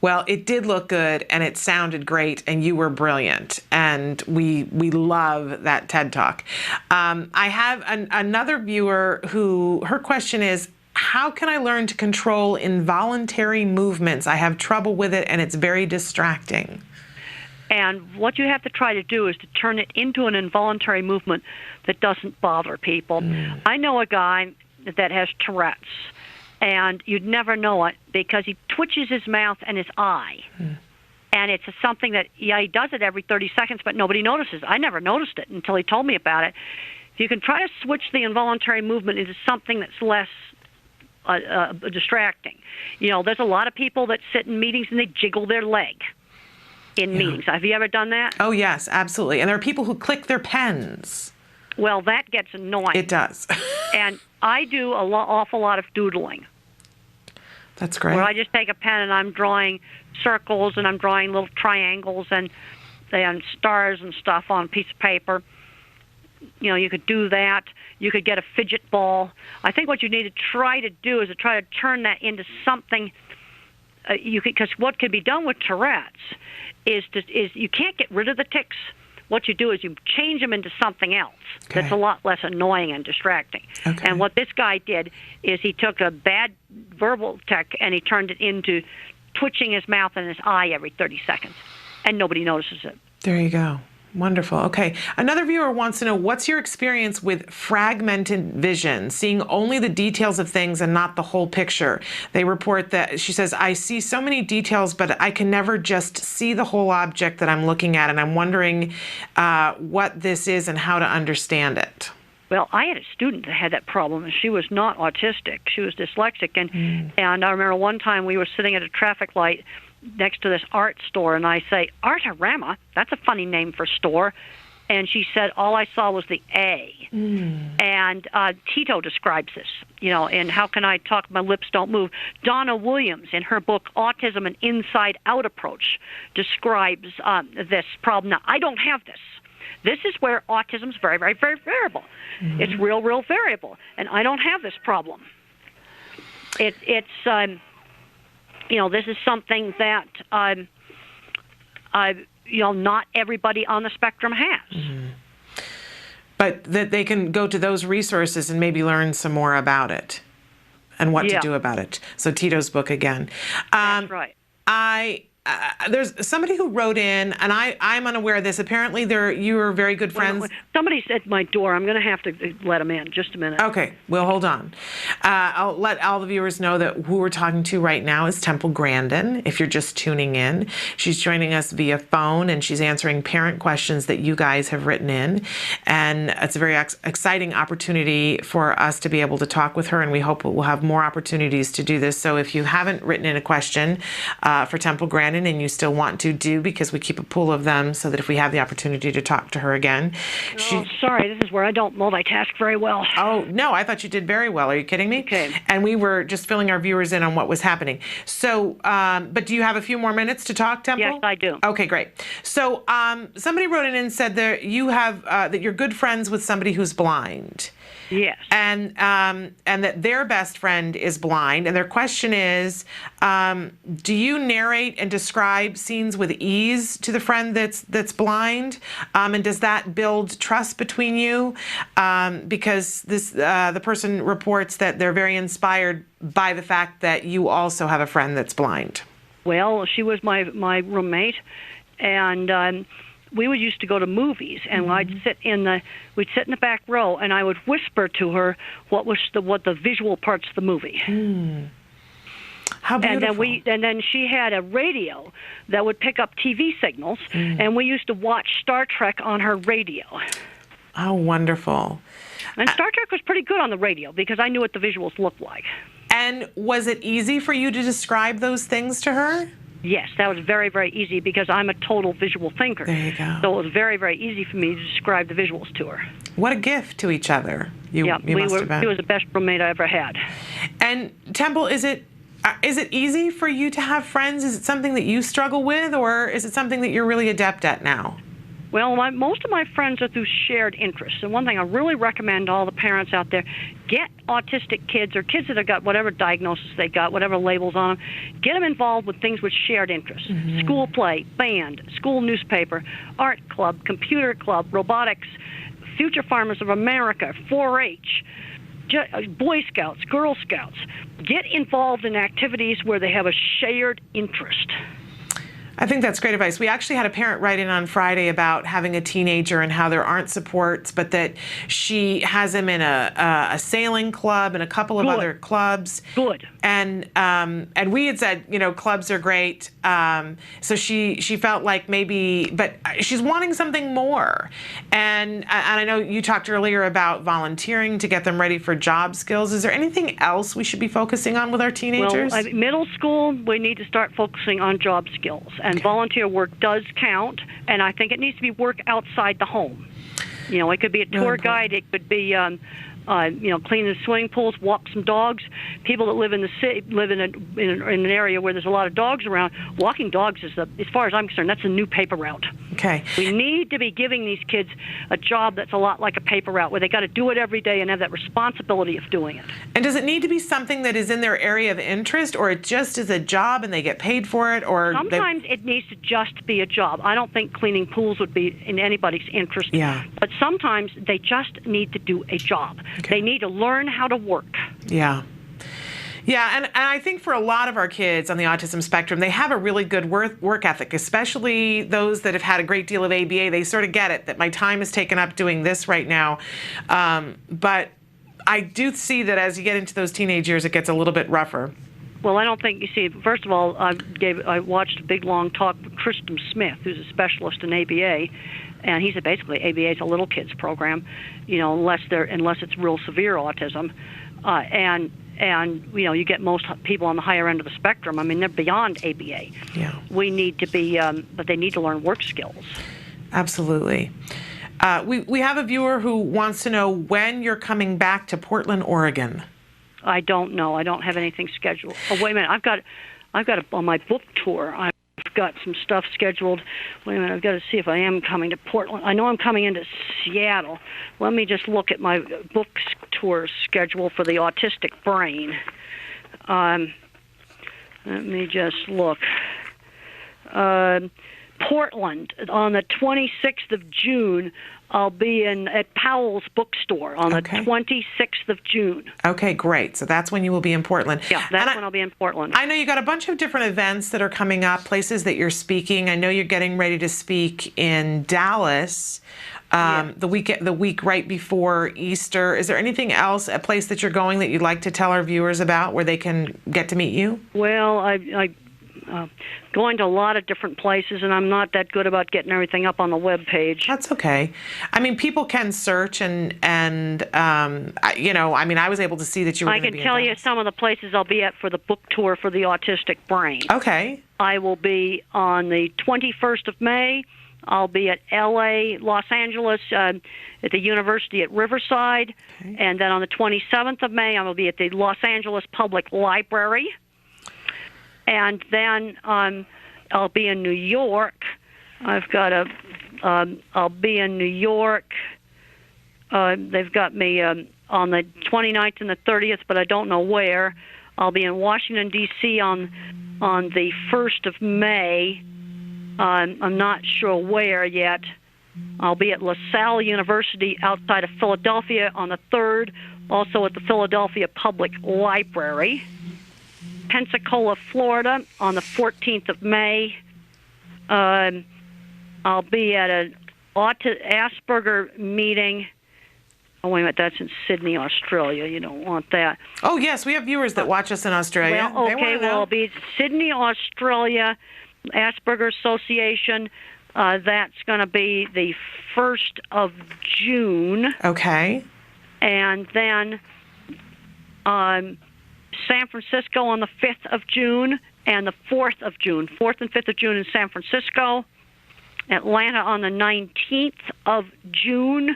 Well, it did look good, and it sounded great, and you were brilliant, and we love that TED Talk. I have another viewer who, her question is, how can I learn to control involuntary movements? I have trouble with it, and it's very distracting. And what you have to try to do is to turn it into an involuntary movement that doesn't bother people. I know a guy that has Tourette's. And you'd never know it because he twitches his mouth and his eye. And it's something that, he does it every 30 seconds, but nobody notices. I never noticed it until he told me about it. If you can try to switch the involuntary movement into something that's less distracting. There's a lot of people that sit in meetings and they jiggle their leg in meetings. Have you ever done that? Oh, yes, absolutely. And there are people who click their pens. Well, that gets annoying. It does. And I do an awful lot of doodling. That's great. Where I just take a pen and I'm drawing circles and I'm drawing little triangles and stars and stuff on a piece of paper. You could do that. You could get a fidget ball. I think what you need to try to do is to try to turn that into something. Because what can be done with Tourette's is you can't get rid of the tics. What you do is you change them into something else that's a lot less annoying and distracting. Okay. And what this guy did is he took a bad verbal tic and he turned it into twitching his mouth and his eye every 30 seconds, and nobody notices it. There you go. Wonderful. Okay. Another viewer wants to know, what's your experience with fragmented vision, seeing only the details of things and not the whole picture? They report that, she says, I see so many details, but I can never just see the whole object that I'm looking at, and I'm wondering what this is and how to understand it. Well, I had a student that had that problem, and she was not autistic. She was dyslexic, and I remember one time we were sitting at a traffic light next to this art store, and I say, Artarama, that's a funny name for store. And she said, all I saw was the A. And Tito describes this, and How Can I Talk? My Lips Don't Move. Donna Williams, in her book, Autism, An Inside-Out Approach, describes this problem. Now, I don't have this. This is where autism is very, very, very variable. It's real, real variable, and I don't have this problem. It's this is something that, not everybody on the spectrum has. but that they can go to those resources and maybe learn some more about it and what to do about it. So Tito's book again. That's right. There's somebody who wrote in, and I'm unaware of this. Apparently, you are very good friends. Somebody's at my door. I'm going to have to let them in. Just a minute. Okay, well, hold on. I'll let all the viewers know that who we're talking to right now is Temple Grandin. If you're just tuning in, she's joining us via phone, and she's answering parent questions that you guys have written in. And it's a very exciting opportunity for us to be able to talk with her, and we hope we'll have more opportunities to do this. So if you haven't written in a question for Temple Grandin, and you still want to do, because we keep a pool of them so that if we have the opportunity to talk to her again. Sorry, this is where I don't multitask very well. Oh, no, I thought you did very well. Are you kidding me? Okay. And we were just filling our viewers in on what was happening. So, but do you have a few more minutes to talk, Temple? Yes, I do. Okay, great. So somebody wrote in and said that you have, that you're good friends with somebody who's blind. Yes. And that their best friend is blind. And their question is, do you narrate and describe scenes with ease to the friend that's blind? And does that build trust between you? Because the person reports that they're very inspired by the fact that you also have a friend that's blind. Well, she was my roommate, and we would used to go to movies, and we'd sit in the back row, and I would whisper to her what the visual parts of the movie. How beautiful. And then she had a radio that would pick up TV signals, and we used to watch Star Trek on her radio. Oh, wonderful. And Star Trek was pretty good on the radio because I knew what the visuals looked like. And was it easy for you to describe those things to her? Yes, that was very, very easy because I'm a total visual thinker. There you go. So it was very, very easy for me to describe the visuals to her. What a gift to each other. You must have been. She was the best roommate I ever had. And Temple, is it easy for you to have friends? Is it something that you struggle with, or is it something that you're really adept at now? Well, most of my friends are through shared interests. And one thing I really recommend to all the parents out there, get autistic kids or kids that have got whatever diagnosis they got, whatever labels on them, get them involved with things with shared interests. School play, band, school newspaper, art club, computer club, robotics, Future Farmers of America, 4-H, Boy Scouts, Girl Scouts. Get involved in activities where they have a shared interest. I think that's great advice. We actually had a parent write in on Friday about having a teenager and how there aren't supports, but that she has him in a sailing club and a couple of other clubs. Good. And we had said, clubs are great. So she felt like maybe, but she's wanting something more. And I know you talked earlier about volunteering to get them ready for job skills. Is there anything else we should be focusing on with our teenagers? Well, middle school, we need to start focusing on job skills. And volunteer work does count, and I think it needs to be work outside the home. It could be a tour guide. It could be, clean the swimming pools, walk some dogs. People that live in the city, live in an area where there's a lot of dogs around. Walking dogs is, as far as I'm concerned, that's a new paper route. Okay. We need to be giving these kids a job that's a lot like a paper route, where they got to do it every day and have that responsibility of doing it. And does it need to be something that is in their area of interest, or it just is a job and they get paid for it? Or sometimes it needs to just be a job. I don't think cleaning pools would be in anybody's interest. Yeah. But sometimes they just need to do a job. Okay. They need to learn how to work. Yeah. Yeah, and I think for a lot of our kids on the autism spectrum, they have a really good work ethic, especially those that have had a great deal of ABA. They sort of get it, that my time is taken up doing this right now. But I do see that as you get into those teenage years, it gets a little bit rougher. Well, I don't think, you see, first of all, I watched a big, long talk with Tristan Smith, who's a specialist in ABA, and he said basically ABA is a little kids program, unless it's real severe autism, and you get most people on the higher end of the spectrum. I mean, they're beyond ABA. Yeah. We need to be, but they need to learn work skills. Absolutely. We have a viewer who wants to know when you're coming back to Portland, Oregon. I don't know. I don't have anything scheduled. Oh, wait a minute. I've got on my book tour. I've got some stuff scheduled. Wait a minute. I've got to see if I am coming to Portland. I know I'm coming into Seattle. Let me just look at my book tour schedule for the autistic brain. Let me just look. Portland on the 26th of June. I'll be at Powell's Bookstore on the 26th of June. Okay, great. So that's when you will be in Portland. Yeah, that's when I'll be in Portland. I know you got a bunch of different events that are coming up, places that you're speaking. I know you're getting ready to speak in Dallas the week right before Easter. Is there anything else, a place that you're going that you'd like to tell our viewers about where they can get to meet you? Well, I going to a lot of different places, and I'm not that good about getting everything up on the web page. That's okay. I mean, people can search and I was able to see that you were going to be I can tell you some of the places I'll be at for the book tour for the Autistic Brain. Okay. I will be on the 21st of May. I'll be at L.A., Los Angeles, at the University at Riverside. Okay. And then on the 27th of May, I will be at the Los Angeles Public Library. And then I'll be in New York. I'll be in New York. They've got me on the 29th and the 30th, but I don't know where. I'll be in Washington, D.C. on the 1st of May. I'm not sure where yet. I'll be at LaSalle University outside of Philadelphia on the 3rd, also at the Philadelphia Public Library. Pensacola, Florida on the 14th of May. I'll be at an Asperger meeting. Oh, wait a minute, that's in Sydney, Australia. You don't want that. Oh, yes, we have viewers that watch us in Australia. Well, okay, I'll be Sydney, Australia, Asperger Association. That's going to be the 1st of June. Okay. And then San Francisco on the 5th of June and the 4th of June. 4th and 5th of June in San Francisco. Atlanta on the 19th of June.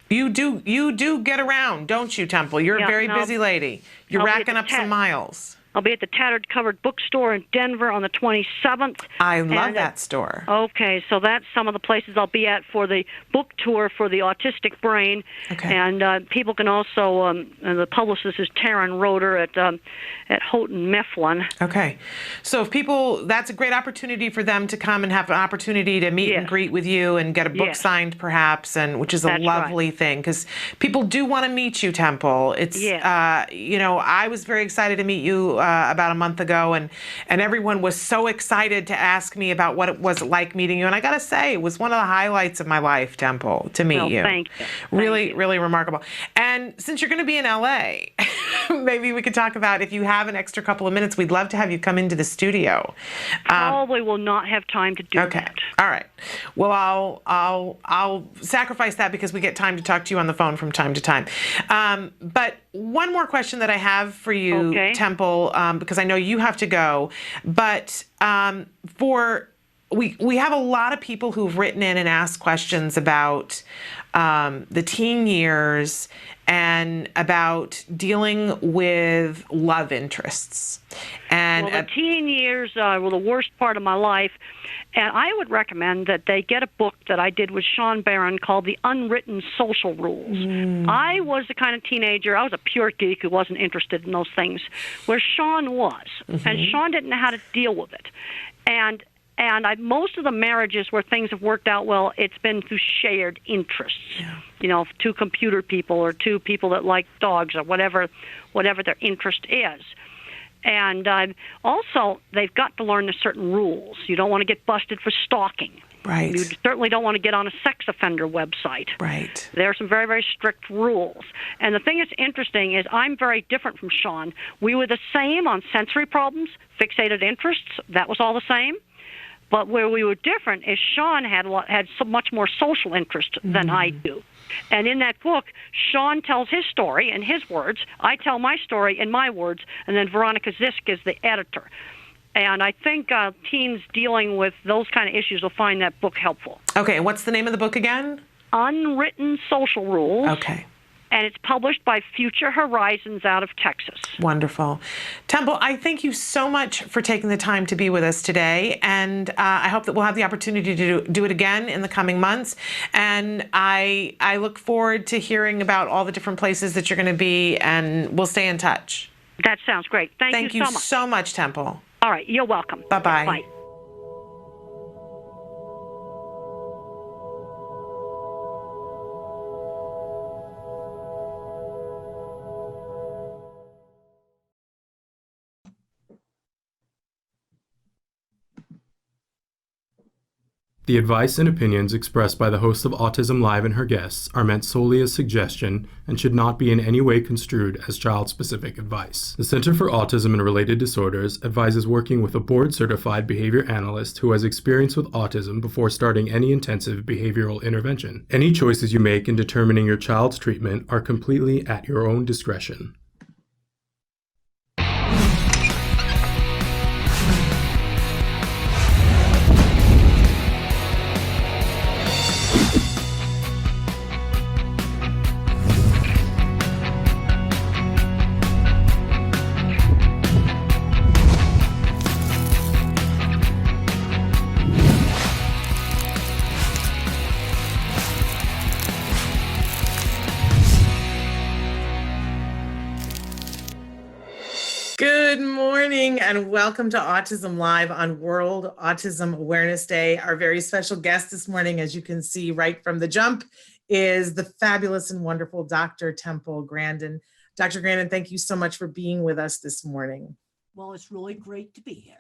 You do get around, don't you, Temple? You're a very busy lady. You're racking up some miles. I'll be at the Tattered Covered Bookstore in Denver on the 27th. I love that store. Okay, so that's some of the places I'll be at for the book tour for the Autistic Brain. Okay. And people can also, the publicist is Taryn Roeder at Houghton Mifflin. Okay. So if people, that's a great opportunity for them to come and have an opportunity to meet and greet with you and get a book signed perhaps, and which is a lovely thing because people do want to meet you, Temple. It's, I was very excited to meet you about a month ago, and everyone was so excited to ask me about what it was like meeting you. And I got to say, it was one of the highlights of my life, Temple, to meet you. Thank you. Really remarkable. And since you're going to be in LA, maybe we could talk about, if you have an extra couple of minutes, we'd love to have you come into the studio. Probably will not have time to do that. All right. Well, I'll sacrifice that because we get time to talk to you on the phone from time to time. But one more question that I have for you, Temple, because I know you have to go, but we have a lot of people who've written in and asked questions about the teen years and about dealing with love interests. And the teen years were the worst part of my life, and I would recommend that they get a book that I did with Sean Barron called The Unwritten Social Rules. I was the kind of teenager, I was a pure geek who wasn't interested in those things, where Sean was, and Sean didn't know how to deal with it. And most of the marriages where things have worked out well, it's been through shared interests. Yeah. Two computer people or two people that like dogs or whatever their interest is. And also, they've got to learn the certain rules. You don't want to get busted for stalking. Right. You certainly don't want to get on a sex offender website. Right. There are some very, very strict rules. And the thing that's interesting is I'm very different from Sean. We were the same on sensory problems, fixated interests. That was all the same. But where we were different is Sean had so much more social interest than I do. And in that book, Sean tells his story in his words, I tell my story in my words, and then Veronica Zisk is the editor. And I think teens dealing with those kind of issues will find that book helpful. Okay, and what's the name of the book again? Unwritten Social Rules. Okay. And it's published by Future Horizons out of Texas. Wonderful. Temple, I thank you so much for taking the time to be with us today. And I hope that we'll have the opportunity to do it again in the coming months. And I look forward to hearing about all the different places that you're going to be, and we'll stay in touch. That sounds great. Thank you so much. Thank you so much, Temple. All right. You're welcome. Bye-bye. Bye. The advice and opinions expressed by the host of Autism Live and her guests are meant solely as suggestion and should not be in any way construed as child-specific advice. The Center for Autism and Related Disorders advises working with a board-certified behavior analyst who has experience with autism before starting any intensive behavioral intervention. Any choices you make in determining your child's treatment are completely at your own discretion. Good morning and welcome to Autism Live on World Autism Awareness Day. Our very special guest this morning, as you can see right from the jump, is the fabulous and wonderful Dr. Temple Grandin. Dr. Grandin, thank you so much for being with us this morning. Well, it's really great to be here.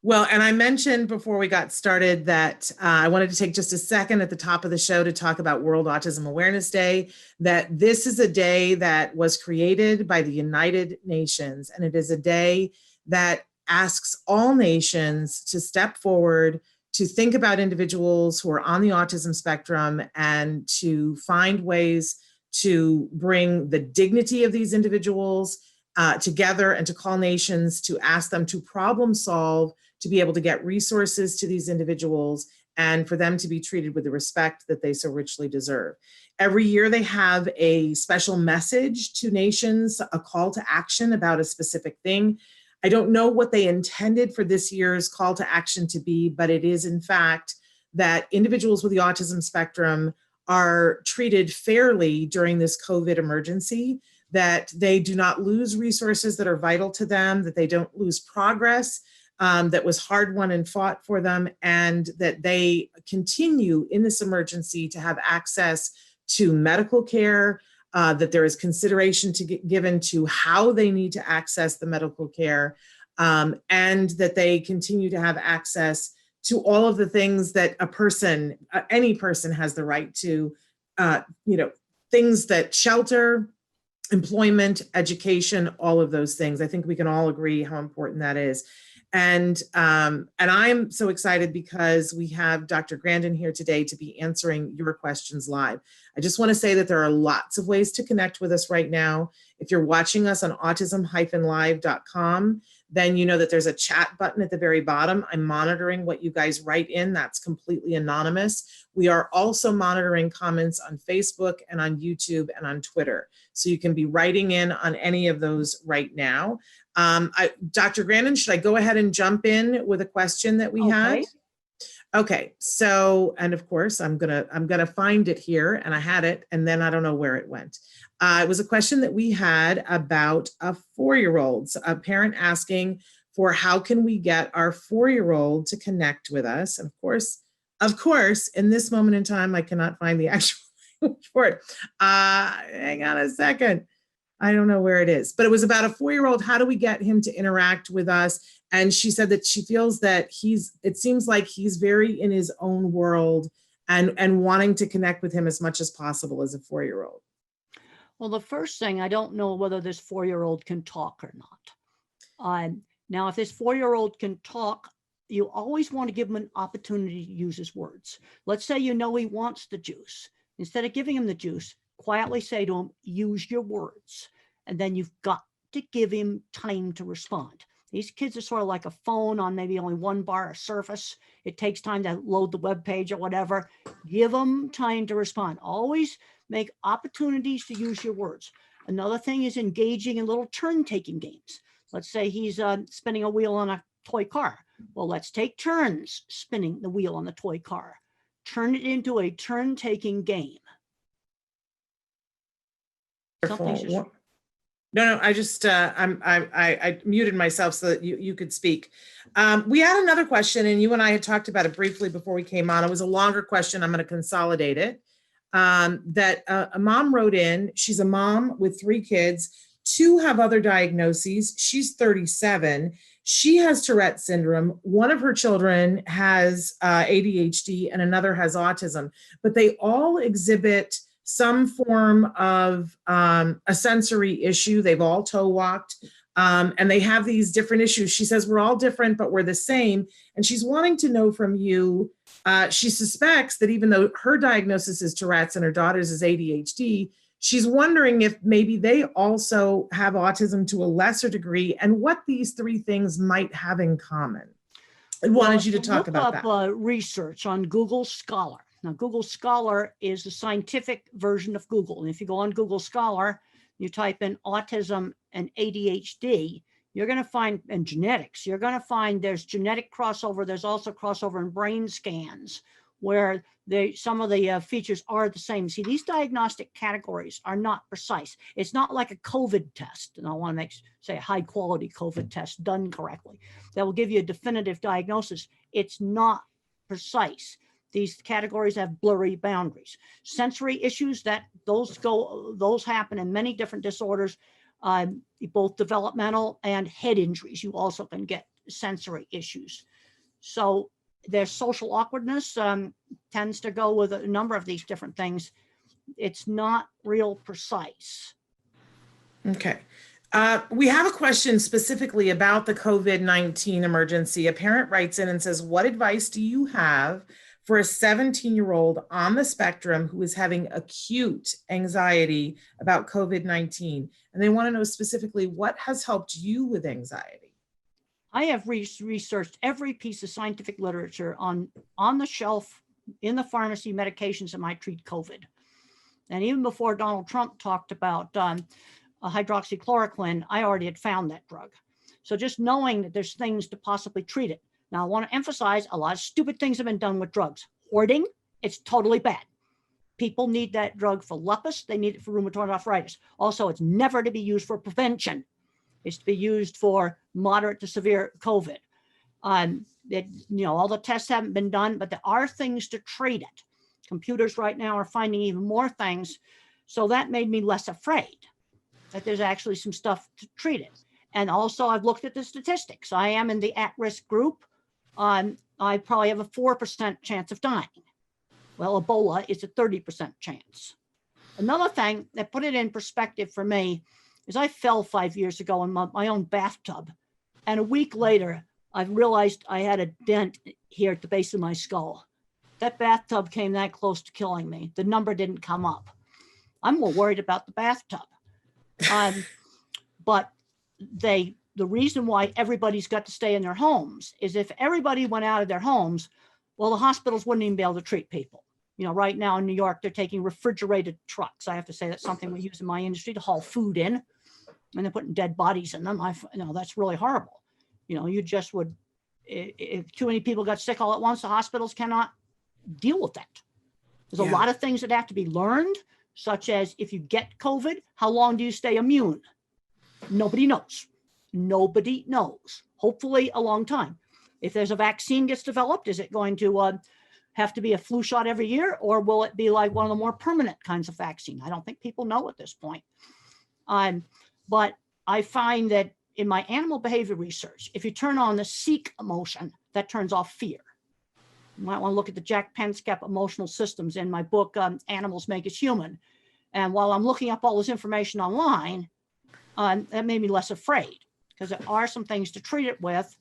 Well, and I mentioned before we got started that I wanted to take just a second at the top of the show to talk about World Autism Awareness Day, that this is a day that was created by the United Nations, and it is a day that asks all nations to step forward, to think about individuals who are on the autism spectrum and to find ways to bring the dignity of these individuals together and to call nations to ask them to problem solve, to be able to get resources to these individuals and for them to be treated with the respect that they so richly deserve. Every year they have a special message to nations, a call to action about a specific thing. I don't know what they intended for this year's call to action to be, but it is in fact that individuals with the autism spectrum are treated fairly during this COVID emergency, that they do not lose resources that are vital to them, that they don't lose progress that was hard won and fought for them, and that they continue in this emergency to have access to medical care, that there is consideration given to how they need to access the medical care, and that they continue to have access to all of the things that a person, any person has the right to, things that shelter, employment, education, all of those things. I think we can all agree how important that is. And I'm so excited because we have Dr. Grandin here today to be answering your questions live. I just want to say that there are lots of ways to connect with us right now. If you're watching us on autism-live.com, then you know that there's a chat button at the very bottom. I'm monitoring what you guys write in. That's completely anonymous. We are also monitoring comments on Facebook and on YouTube and on Twitter. So you can be writing in on any of those right now. Dr. Grandin, should I go ahead and jump in with a question that we had? Okay, so, and of course, I'm gonna find it here, and I had it, and then I don't know where it went. It was a question that we had about a 4-year-old, a parent asking for how can we get our 4-year-old to connect with us? And of course, in this moment in time, I cannot find the actual language for it. Hang on a second. I don't know where it is, but it was about a 4-year-old. How do we get him to interact with us? And she said that she feels that it seems like he's very in his own world and wanting to connect with him as much as possible as a 4-year-old. Well, the first thing, I don't know whether this 4-year-old can talk or not. Now, if this 4-year-old can talk, you always want to give him an opportunity to use his words. Let's say you know he wants the juice. Instead of giving him the juice, quietly say to him, use your words. And then you've got to give him time to respond. These kids are sort of like a phone on maybe only one bar of surface. It takes time to load the web page or whatever. Give them time to respond. Always make opportunities to use your words. Another thing is engaging in little turn-taking games. Let's say he's spinning a wheel on a toy car. Well, let's take turns spinning the wheel on the toy car. Turn it into a turn-taking game. No, I just, I muted myself so that you could speak. We had another question, and you and I had talked about it briefly before we came on. It was a longer question. I'm going to consolidate it. That a mom wrote in. She's a mom with 3 kids. 2 have other diagnoses. She's 37. She has Tourette syndrome. One of her children has ADHD and another has autism, but they all exhibit some form of a sensory issue. They've all toe walked, and they have these different issues. She says, we're all different, but we're the same. And she's wanting to know from you, she suspects that even though her diagnosis is Tourette's and her daughter's is ADHD, she's wondering if maybe they also have autism to a lesser degree and what these three things might have in common. I wanted you to talk about that. Look up research on Google Scholar. Now, Google Scholar is the scientific version of Google. And if you go on Google Scholar, you type in autism and ADHD, you're going to find, and genetics, you're going to find there's genetic crossover. There's also crossover in brain scans where some of the features are the same. See, these diagnostic categories are not precise. It's not like a COVID test. And I want to say a high quality COVID test done correctly that will give you a definitive diagnosis. It's not precise. These categories have blurry boundaries. Sensory issues, those happen in many different disorders, both developmental and head injuries. You also can get sensory issues. So their social awkwardness tends to go with a number of these different things. It's not real precise. Okay. We have a question specifically about the COVID-19 emergency. A parent writes in and says, what advice do you have for a 17-year-old on the spectrum who is having acute anxiety about COVID-19? And they want to know specifically what has helped you with anxiety. I have researched every piece of scientific literature on the shelf in the pharmacy medications that might treat COVID. And even before Donald Trump talked about hydroxychloroquine, I already had found that drug. So just knowing that there's things to possibly treat it. Now, I want to emphasize a lot of stupid things have been done with drugs. Hoarding, it's totally bad. People need that drug for lupus. They need it for rheumatoid arthritis. Also, it's never to be used for prevention. It's to be used for moderate to severe COVID. All the tests haven't been done, but there are things to treat it. Computers right now are finding even more things. So that made me less afraid that there's actually some stuff to treat it. And also I've looked at the statistics. I am in the at-risk group. I probably have a 4% chance of dying. Well, Ebola is a 30% chance. Another thing that put it in perspective for me is I fell 5 years ago in my own bathtub. And a week later, I realized I had a dent here at the base of my skull. That bathtub came that close to killing me. The number didn't come up. I'm more worried about the bathtub. But the reason why everybody's got to stay in their homes is if everybody went out of their homes, well, the hospitals wouldn't even be able to treat people. Right now in New York, they're taking refrigerated trucks. I have to say that's something we use in my industry to haul food in, and they're putting dead bodies in them. That's really horrible. You just would, if too many people got sick all at once, the hospitals cannot deal with that. There's a lot of things that have to be learned, such as if you get COVID, how long do you stay immune? Nobody knows. Nobody knows. Hopefully a long time. If there's a vaccine gets developed, is it going to have to be a flu shot every year, or will it be like one of the more permanent kinds of vaccine? I don't think people know at this point. But I find that in my animal behavior research, if you turn on the seek emotion, that turns off fear. You might want to look at the Jack Penskep emotional systems in my book, Animals Make Us Human. And while I'm looking up all this information online, that made me less afraid, because there are some things to treat it with,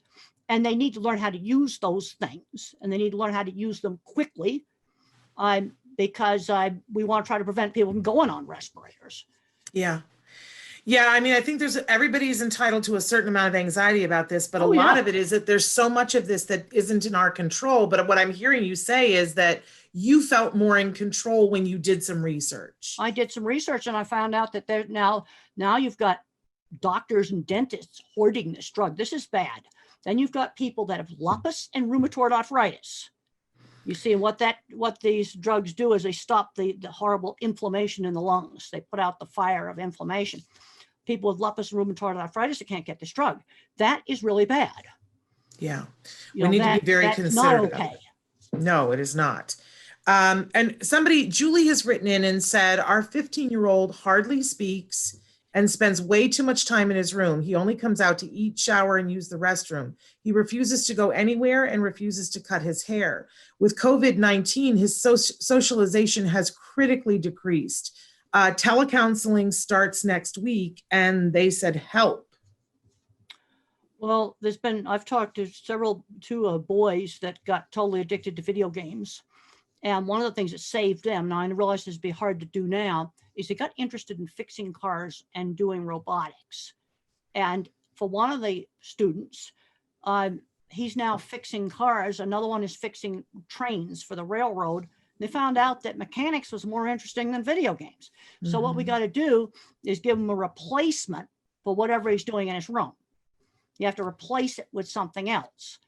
and they need to learn how to use those things, and they need to learn how to use them quickly, because we want to try to prevent people from going on respirators. Yeah. I mean, I think everybody's entitled to a certain amount of anxiety about this, but a lot of it is that there's so much of this that isn't in our control. But what I'm hearing you say is that you felt more in control when you did some research. I did some research and I found out that now you've got doctors and dentists hoarding this drug. This is bad. Then you've got people that have lupus and rheumatoid arthritis. You see, what these drugs do is they stop the horrible inflammation in the lungs. They put out the fire of inflammation. People with lupus and rheumatoid arthritis that can't get this drug. That is really bad. Yeah. We need to be very considerate. Not okay. No, it is not. And Julie has written in and said, our 15-year-old hardly speaks and spends way too much time in his room. He only comes out to eat, shower, and use the restroom. He refuses to go anywhere and refuses to cut his hair. With COVID-19, his socialization has critically decreased. Telecounseling starts next week, and they said help. Well, I've talked to two boys that got totally addicted to video games. And one of the things that saved them, now I realize this would be hard to do now, is they got interested in fixing cars and doing robotics. And for one of the students, he's now fixing cars. Another one is fixing trains for the railroad. They found out that mechanics was more interesting than video games. So what we got to do is give him a replacement for whatever he's doing in his room. You have to replace it with something else.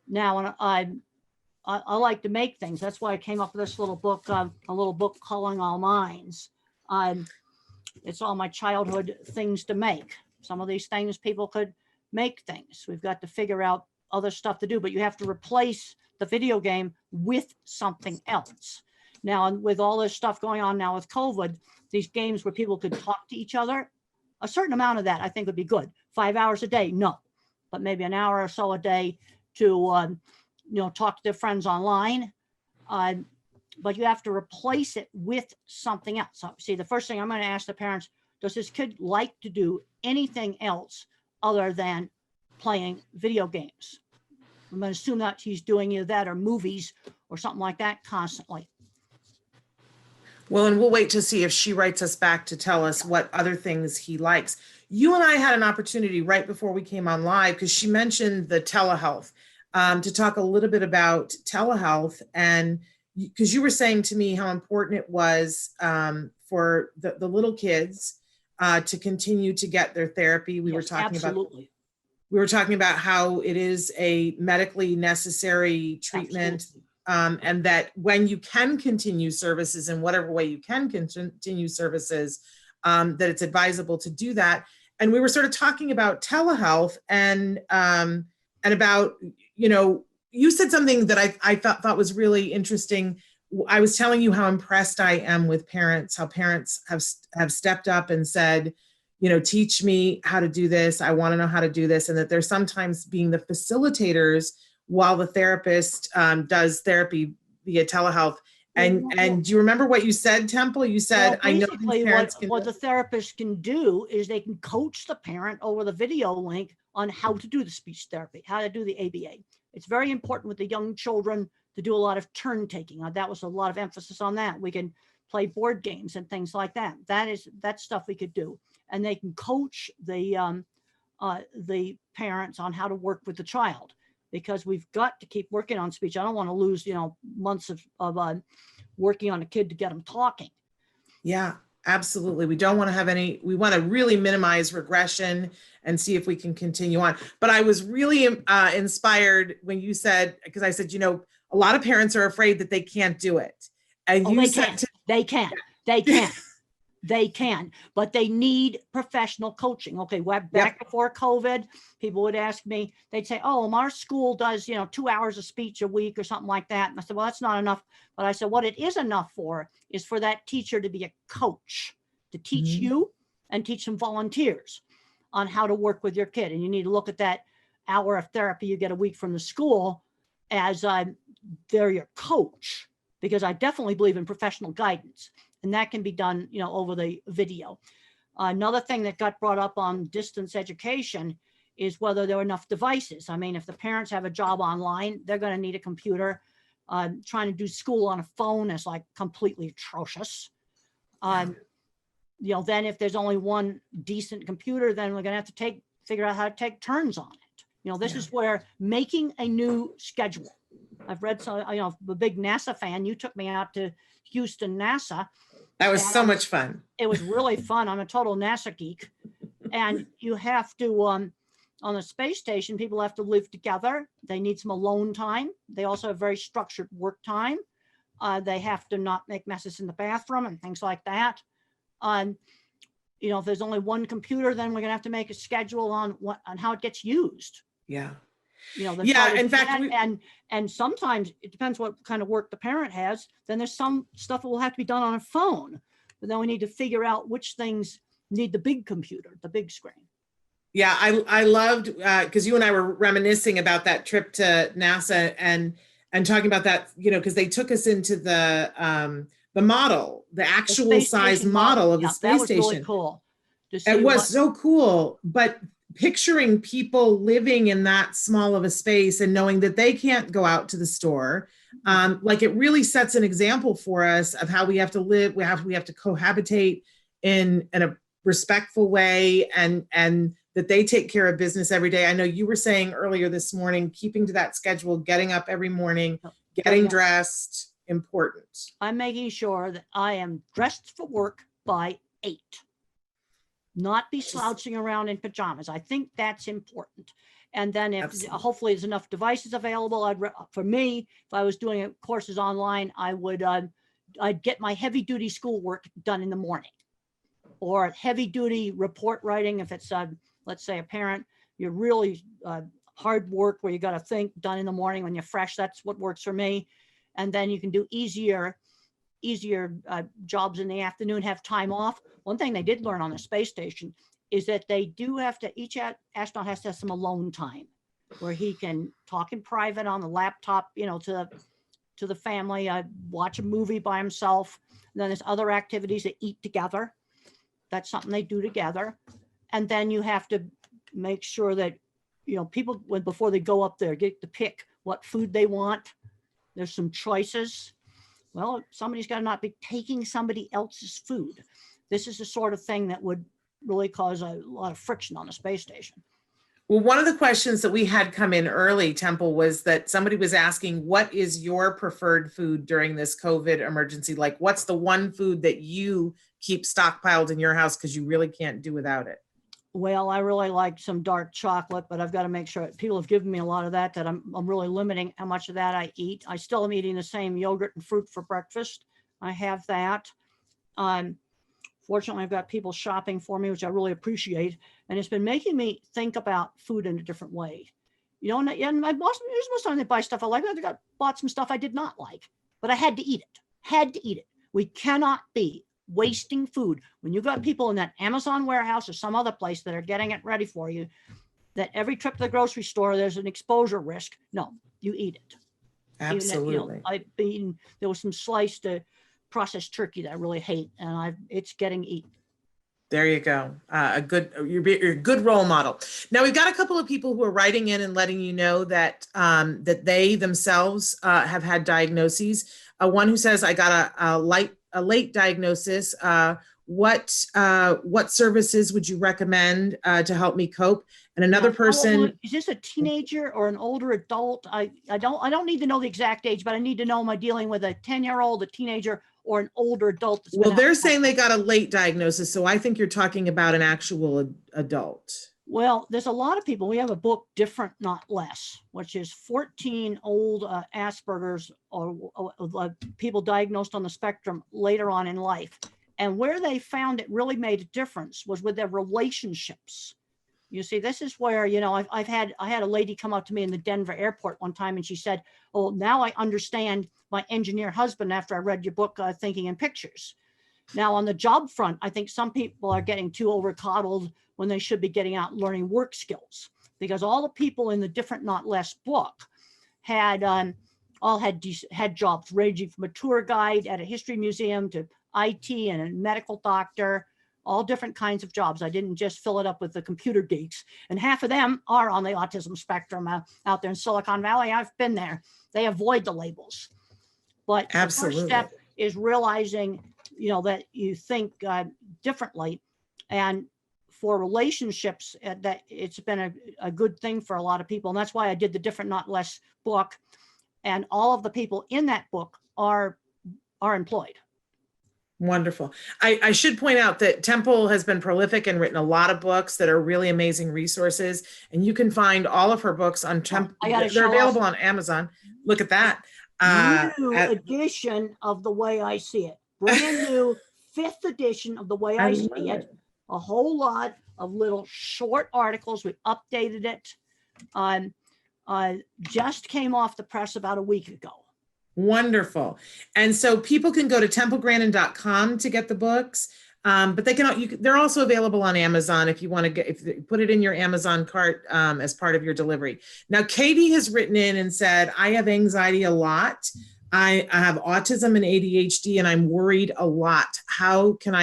Now, I like to make things. That's why I came up with this little book, a little book, Calling All Minds. It's all my childhood things to make. Some of these things people could make things. We've got to figure out other stuff to do, but you have to replace the video game with something else. Now, with all this stuff going on now with COVID, these games where people could talk to each other, a certain amount of that I think would be good. 5 hours a day, no, but maybe an hour or so a day to talk to their friends online. But you have to replace it with something else. So, see, the first thing I'm going to ask the parents, does this kid like to do anything else other than playing video games? I'm going to assume that he's doing either that or movies or something like that constantly. Well, and we'll wait to see if she writes us back to tell us what other things he likes. You and I had an opportunity right before we came on live, because she mentioned the telehealth, to talk a little bit about telehealth. And because you were saying to me how important it was for the little kids to continue to get their therapy. We were talking about how it is a medically necessary treatment. And that when you can continue services in whatever way you can continue services, that it's advisable to do that. And we were sort of talking about telehealth and about, you said something that I thought was really interesting. I was telling you how impressed I am with parents, how parents have stepped up and said, teach me how to do this. I want to know how to do this. And that they're sometimes being the facilitators while the therapist does therapy via telehealth. And do you remember what you said, Temple? You said, I know these parents what the therapist can do is they can coach the parent over the video link on how to do the speech therapy, how to do the ABA. It's very important with the young children to do a lot of turn taking. That was a lot of emphasis on that. We can play board games and things like that. That's stuff we could do. And they can coach the parents on how to work with the child, because we've got to keep working on speech. I don't want to lose, months of working on a kid to get them talking. Yeah, absolutely. We don't want to have we want to really minimize regression and see if we can continue on. But I was really inspired when you said, because I said, a lot of parents are afraid that they can't do it. And you said they can, but they need professional coaching. Okay, back before COVID, people would ask me, they'd say, oh, our school does, 2 hours of speech a week or something like that. And I said, well, that's not enough. But I said, what it is enough for is for that teacher to be a coach, to teach you and teach some volunteers on how to work with your kid. And you need to look at that hour of therapy you get a week from the school as they're your coach, because I definitely believe in professional guidance. And that can be done, over the video. Another thing that got brought up on distance education is whether there are enough devices. I mean, if the parents have a job online, they're going to need a computer. Trying to do school on a phone is like completely atrocious. Then if there's only one decent computer, then we're going to have to figure out how to take turns on it. This is where making a new schedule. I've read some, I'm a big NASA fan. You took me out to Houston, NASA. That was so much fun. It was really fun. I'm a total NASA geek. And you have to, on the space station, people have to live together. They need some alone time. They also have very structured work time. They have to not make messes in the bathroom and things like that. If there's only one computer, then we're going to have to make a schedule on how it gets used. Yeah. In fact, and sometimes it depends what kind of work the parent has. Then there's some stuff that will have to be done on a phone, but then we need to figure out which things need the big computer, the big screen. Yeah, I loved, because you and I were reminiscing about that trip to NASA and talking about that, because they took us into the model, the actual space size station model of the Yeah, space that was station. really cool to see It was what- so cool, but picturing people living in that small of a space and knowing that they can't go out to the store, like it really sets an example for us of how we have to live. We have to cohabitate in a respectful way, and that they take care of business every day. I know you were saying earlier this morning, keeping to that schedule, getting up every morning, getting dressed, important. I'm making sure that I am dressed for work by 8. Not be slouching around in pajamas. I think that's important. And then if Absolutely. hopefully there's enough devices available, for me, if I was doing courses online, I'd get my heavy duty schoolwork done in the morning, or heavy duty report writing. If it's let's say a parent, you're really hard work where you got to think, done in the morning when you're fresh. That's what works for me. And then you can do easier jobs in the afternoon, have time off. One thing they did learn on the space station is that they do have to, each astronaut has to have some alone time where he can talk in private on the laptop, to the family, watch a movie by himself. And then there's other activities that eat together. That's something they do together. And then you have to make sure that, people, before they go up there, get to pick what food they want. There's some choices. Well, somebody's got to not be taking somebody else's food. This is the sort of thing that would really cause a lot of friction on the space station. Well, one of the questions that we had come in early, Temple, was that somebody was asking, what is your preferred food during this COVID emergency? Like, what's the one food that you keep stockpiled in your house because you really can't do without it? Well, I really like some dark chocolate, but I've got to make sure people have given me a lot of that I'm really limiting how much of that I eat. I still am eating the same yogurt and fruit for breakfast. I have that. Fortunately, I've got people shopping for me, which I really appreciate. And it's been making me think about food in a different way. And my boss, most of the time they buy stuff I like. I bought some stuff I did not like, but I had to eat it. We cannot be wasting food. When you've got people in that Amazon warehouse or some other place that are getting it ready for you, that every trip to the grocery store, there's an exposure risk. No, you eat it. Absolutely. There was some sliced processed turkey that I really hate, and it's getting eaten. There you go. You're a good role model. Now we've got a couple of people who are writing in and letting you know that that they themselves have had diagnoses. One who says, I got a late diagnosis. What services would you recommend to help me cope? And another person. Is this a teenager or an older adult? I don't need to know the exact age, but I need to know, am I dealing with a 10-year-old, a teenager, or an older adult? Well, they're saying they got a late diagnosis. So I think you're talking about an actual adult. Well, there's a lot of people. We have a book, Different Not Less, which is 14 old Asperger's or people diagnosed on the spectrum later on in life. And where they found it really made a difference was with their relationships. You see, this is where, I had a lady come up to me in the Denver airport one time, and she said, oh, now I understand my engineer husband after I read your book, Thinking in Pictures. Now, on the job front, I think some people are getting too overcoddled when they should be getting out and learning work skills, because all the people in the Different Not Less book had jobs ranging from a tour guide at a history museum to IT and a medical doctor, all different kinds of jobs. I didn't just fill it up with the computer geeks. And half of them are on the autism spectrum out there in Silicon Valley. I've been there. They avoid the labels. But Absolutely. the first step is realizing, that you think differently. And for relationships, that it's been a good thing for a lot of people. And that's why I did the Different Not Less book. And all of the people in that book are employed. Wonderful. I should point out that Temple has been prolific and written a lot of books that are really amazing resources. And you can find all of her books on Temple. They're available on Amazon. Look at that. New edition of The Way I See It. Brand new 5th edition of The Way I See It. A whole lot of little short articles. We updated it. Just came off the press about a week ago. Wonderful. And so people can go to templegrandin.com to get the books. But they're also available on Amazon if you want to put it in your Amazon cart as part of your delivery. Now, Katie has written in and said, I have anxiety a lot. I have autism and ADHD, and I'm worried a lot. How can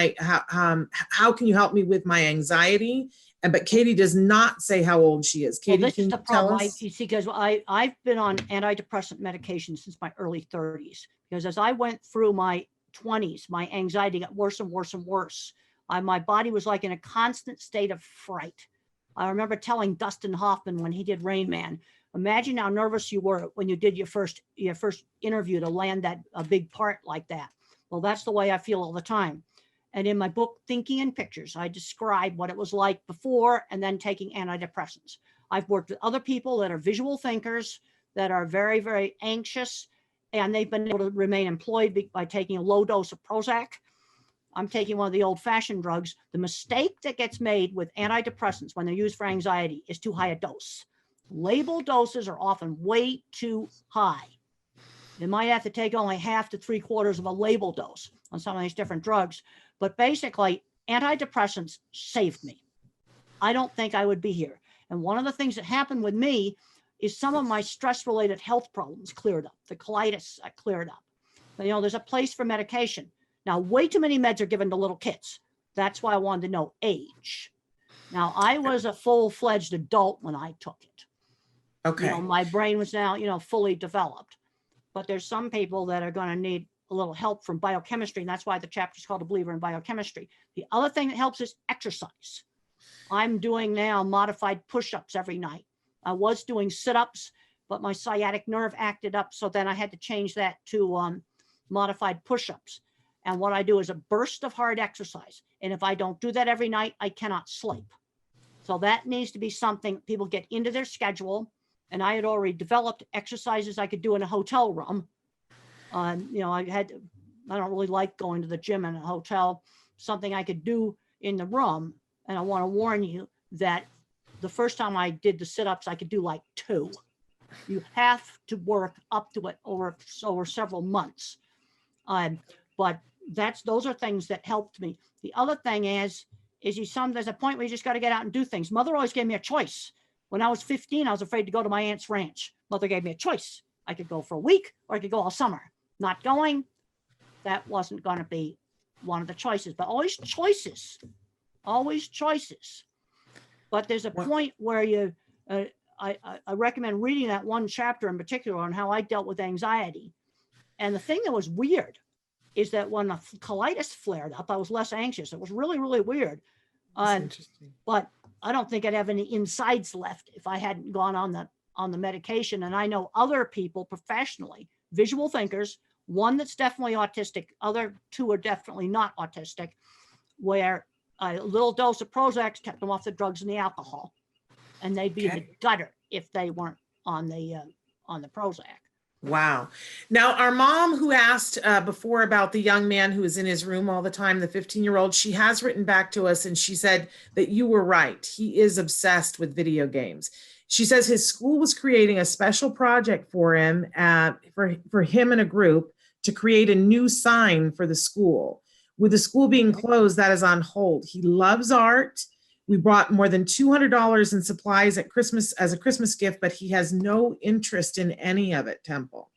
you help me with my anxiety? But Katie does not say how old she is. Katie, Well, this can is you the tell problem. us? You see, because I've been on antidepressant medication since my early 30s. Because as I went through my 20s, my anxiety got worse and worse and worse. My body was like in a constant state of fright. I remember telling Dustin Hoffman when he did Rain Man, imagine how nervous you were when you did your first interview to land a big part like that. Well, that's the way I feel all the time. And in my book, Thinking in Pictures, I describe what it was like before and then taking antidepressants. I've worked with other people that are visual thinkers, that are very, very anxious, and they've been able to remain employed by taking a low dose of Prozac. I'm taking one of the old-fashioned drugs. The mistake that gets made with antidepressants when they're used for anxiety is too high a dose. Label doses are often way too high. You might have to take only half to 3/4 of a label dose on some of these different drugs. But basically, antidepressants saved me. I don't think I would be here. And one of the things that happened with me is some of my stress-related health problems cleared up. The colitis cleared up. But, there's a place for medication. Now, way too many meds are given to little kids. That's why I wanted to know age. Now, I was a full-fledged adult when I took it. Okay. My brain was now, fully developed. But there's some people that are going to need a little help from biochemistry, and that's why the chapter is called A Believer in Biochemistry. The other thing that helps is exercise. I'm doing now modified push-ups every night. I was doing sit-ups, but my sciatic nerve acted up, so then I had to change that to modified push-ups. And what I do is a burst of hard exercise. And if I don't do that every night, I cannot sleep. So that needs to be something people get into their schedule. And I had already developed exercises I could do in a hotel room. I don't really like going to the gym in a hotel, something I could do in the room. And I want to warn you that the first time I did the sit-ups, I could do like 2. You have to work up to it over several months. But those are things that helped me. The other thing is there's a point where you just got to get out and do things. Mother always gave me a choice. When I was 15, I was afraid to go to my aunt's ranch. Mother gave me a choice. I could go for a week or I could go all summer. Not going, that wasn't going to be one of the choices, but always choices. But there's a point where I recommend reading that one chapter in particular on how I dealt with anxiety. And the thing that was weird is that when the colitis flared up, I was less anxious. It was really, really weird. That's interesting. But I don't think I'd have any insides left if I hadn't gone on the medication. And I know other people professionally, visual thinkers, one that's definitely autistic, other 2 are definitely not autistic, where a little dose of Prozac kept them off the drugs and the alcohol. And they'd be in the gutter if they weren't on the Prozac. Wow. Now, our mom who asked before about the young man who is in his room all the time, the 15-year-old, she has written back to us and she said that you were right. He is obsessed with video games. She says his school was creating a special project for him, for him and a group to create a new sign for the school. With the school being closed, that is on hold. He loves art. We brought more than $200 in supplies at Christmas as a Christmas gift, but he has no interest in any of it, Temple.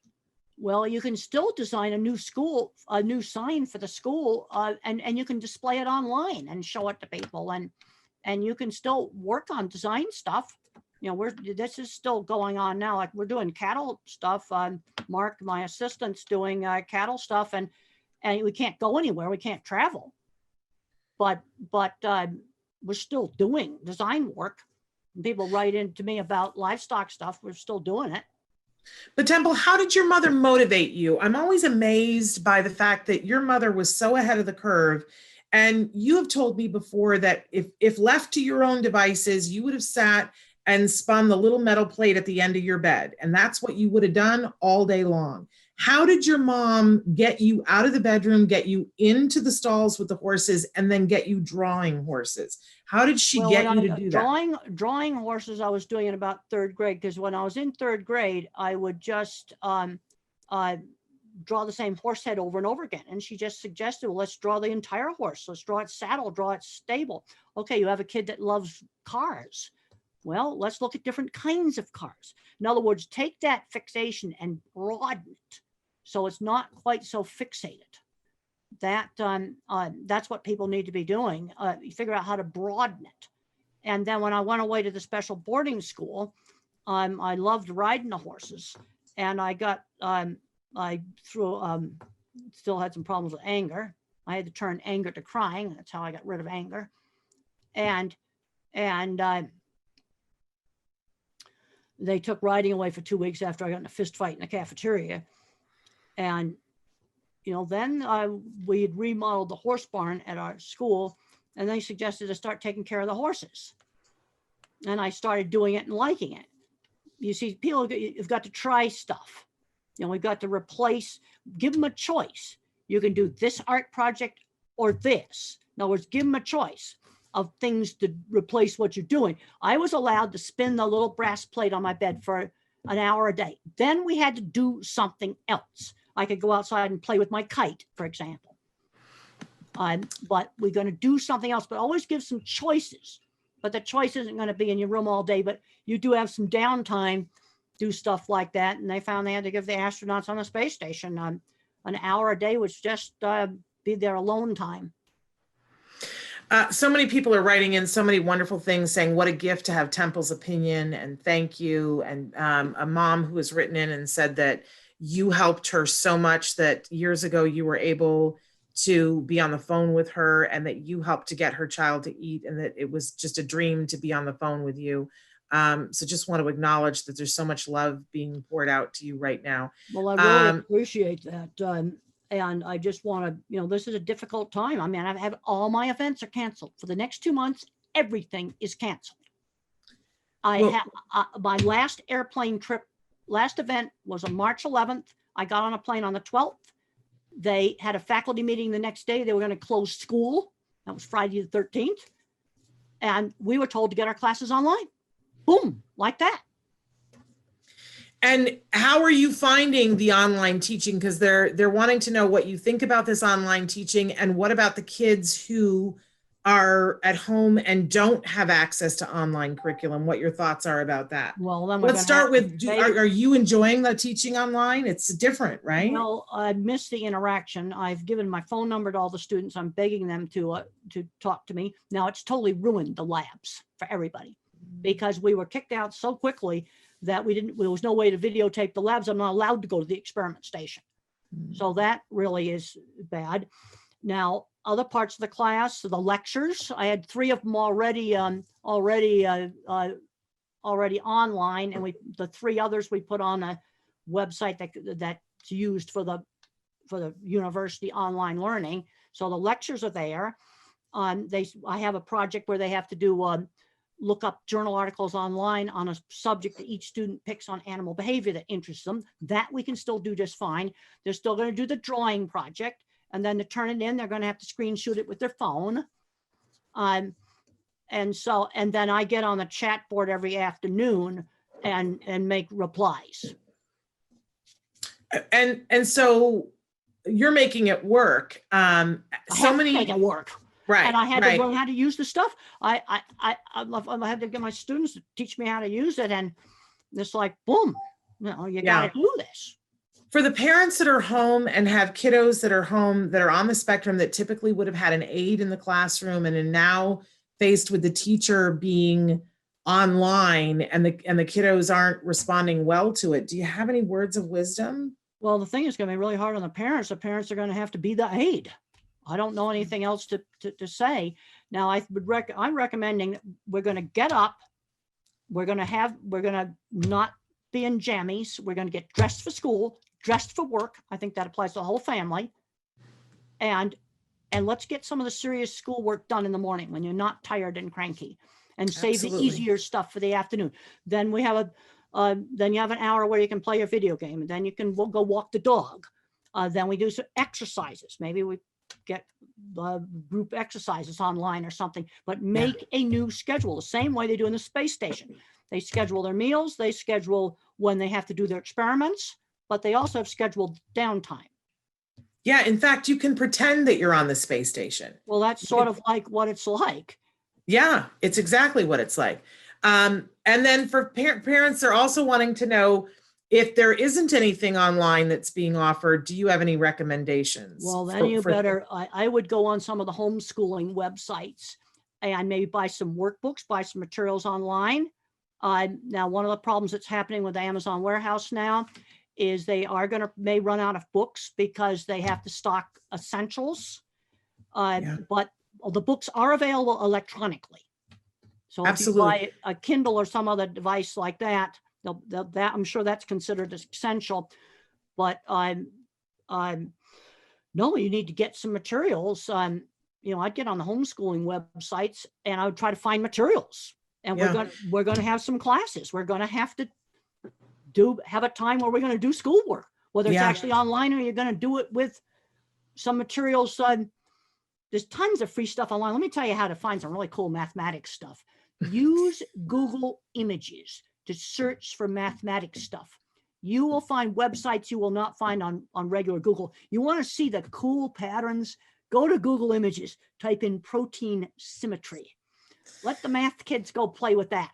Well, you can still design a new sign for the school, and you can display it online and show it to people, and you can still work on design stuff. This is still going on now. Like we're doing cattle stuff. Mark, my assistant's doing cattle stuff, and we can't go anywhere. We can't travel, but we're still doing design work. People write into me about livestock stuff. We're still doing it. But Temple, how did your mother motivate you? I'm always amazed by the fact that your mother was so ahead of the curve. And you have told me before that if left to your own devices, you would have sat and spun the little metal plate at the end of your bed. And that's what you would have done all day long. How did your mom get you out of the bedroom, get you into the stalls with the horses, and then get you drawing horses? How did she get you to do that? Drawing horses, I was doing in about 3rd grade, because when I was in 3rd grade, I would just draw the same horse head over and over again. And she just suggested, well, let's draw the entire horse. Let's draw its saddle, draw its stable. Okay, you have a kid that loves cars. Well, let's look at different kinds of cars. In other words, take that fixation and broaden it so it's not quite so fixated. That's what people need to be doing. Figure out how to broaden it. And then when I went away to the special boarding school, I loved riding the horses, and I got still had some problems with anger. I had to turn anger to crying. That's how I got rid of anger. And they took riding away for 2 weeks after I got in a fist fight in the cafeteria. And, then we had remodeled the horse barn at our school, and they suggested to start taking care of the horses. And I started doing it and liking it. You see, people have got to try stuff. We've got to give them a choice. You can do this art project or this. In other words, give them a choice of things to replace what you're doing. I was allowed to spin the little brass plate on my bed for an hour a day. Then we had to do something else. I could go outside and play with my kite, for example. But we're going to do something else, but always give some choices. But the choice isn't going to be in your room all day, but you do have some downtime, do stuff like that. And they found they had to give the astronauts on the space station an hour a day, was just be their alone time. So many people are writing in so many wonderful things saying what a gift to have Temple's opinion and thank you. And a mom who has written in and said that you helped her so much that years ago you were able to be on the phone with her and that you helped to get her child to eat and that it was just a dream to be on the phone with you. So just want to acknowledge that there's so much love being poured out to you right now. Well, I really appreciate that. And I just want to, this is a difficult time. I mean, I've had all my events are canceled for the next 2 months. Everything is canceled. My last airplane trip, last event was on March 11th. I got on a plane on the 12th. They had a faculty meeting the next day. They were going to close school. That was Friday the 13th. And we were told to get our classes online. Boom, like that. And how are you finding the online teaching? Because they're wanting to know what you think about this online teaching and what about the kids who are at home and don't have access to online curriculum, what your thoughts are about that. Well, then let's start with, are you enjoying the teaching online? It's different, right? Well, I miss the interaction. I've given my phone number to all the students. I'm begging them to talk to me. Now it's totally ruined the labs for everybody because we were kicked out so quickly that there was no way to videotape the labs. I'm not allowed to go to the experiment station. So that really is bad. Now, other parts of the class, the lectures, I had 3 of them already online, and the 3 others we put on a website that's used for the university online learning. So the lectures are there. I have a project where they have to do look up journal articles online on a subject that each student picks on animal behavior that interests them. That we can still do just fine. They're still going to do the drawing project. And then to turn it in, they're going to have to screenshot it with their phone. And then I get on the chat board every afternoon and make replies. And so you're making it work. Make it work. Right. And I had to learn how to use the stuff. I had to get my students to teach me how to use it. And it's like, boom, you got to do this. For the parents that are home and have kiddos that are home that are on the spectrum that typically would have had an aide in the classroom and are now faced with the teacher being online and the kiddos aren't responding well to it, do you have any words of wisdom? Well, the thing is going to be really hard on the parents. The parents are going to have to be the aide. I don't know anything else to say. Now, I'm recommending that we're going to get up. We're going to not be in jammies. We're going to get dressed for school, dressed for work. I think that applies to the whole family. And let's get some of the serious schoolwork done in the morning when you're not tired and cranky, and save Absolutely. the easier stuff for the afternoon. Then we have then you have an hour where you can play your video game, and then you can go walk the dog. Then we do some exercises. Maybe we get group exercises online or something, but make a new schedule the same way they do in the space station. They schedule their meals, they schedule when they have to do their experiments, but they also have scheduled downtime. Yeah, in fact, you can pretend that you're on the space station. Well, that's sort of like what it's like. Yeah, it's exactly what it's like. And then for parents, they're also wanting to know if there isn't anything online that's being offered, do you have any recommendations? Well, then you better, I would go on some of the homeschooling websites and maybe buy some workbooks, buy some materials online. Now, one of the problems that's happening with Amazon Warehouse now is they are may run out of books because they have to stock essentials. But the books are available electronically. So Absolutely. if you buy a Kindle or some other device like that, that I'm sure that's considered essential. But no, you need to get some materials. You know, I'd get on the homeschooling websites and I would try to find materials. And we're going to have some classes. We're going to have to have a time where we're going to do schoolwork, whether it's actually online or you're going to do it with some materials. There's tons of free stuff online. Let me tell you how to find some really cool mathematics stuff. Use Google Images to search for mathematics stuff. You will find websites you will not find on regular Google. You want to see the cool patterns? Go to Google Images, type in protein symmetry. Let the math kids go play with that.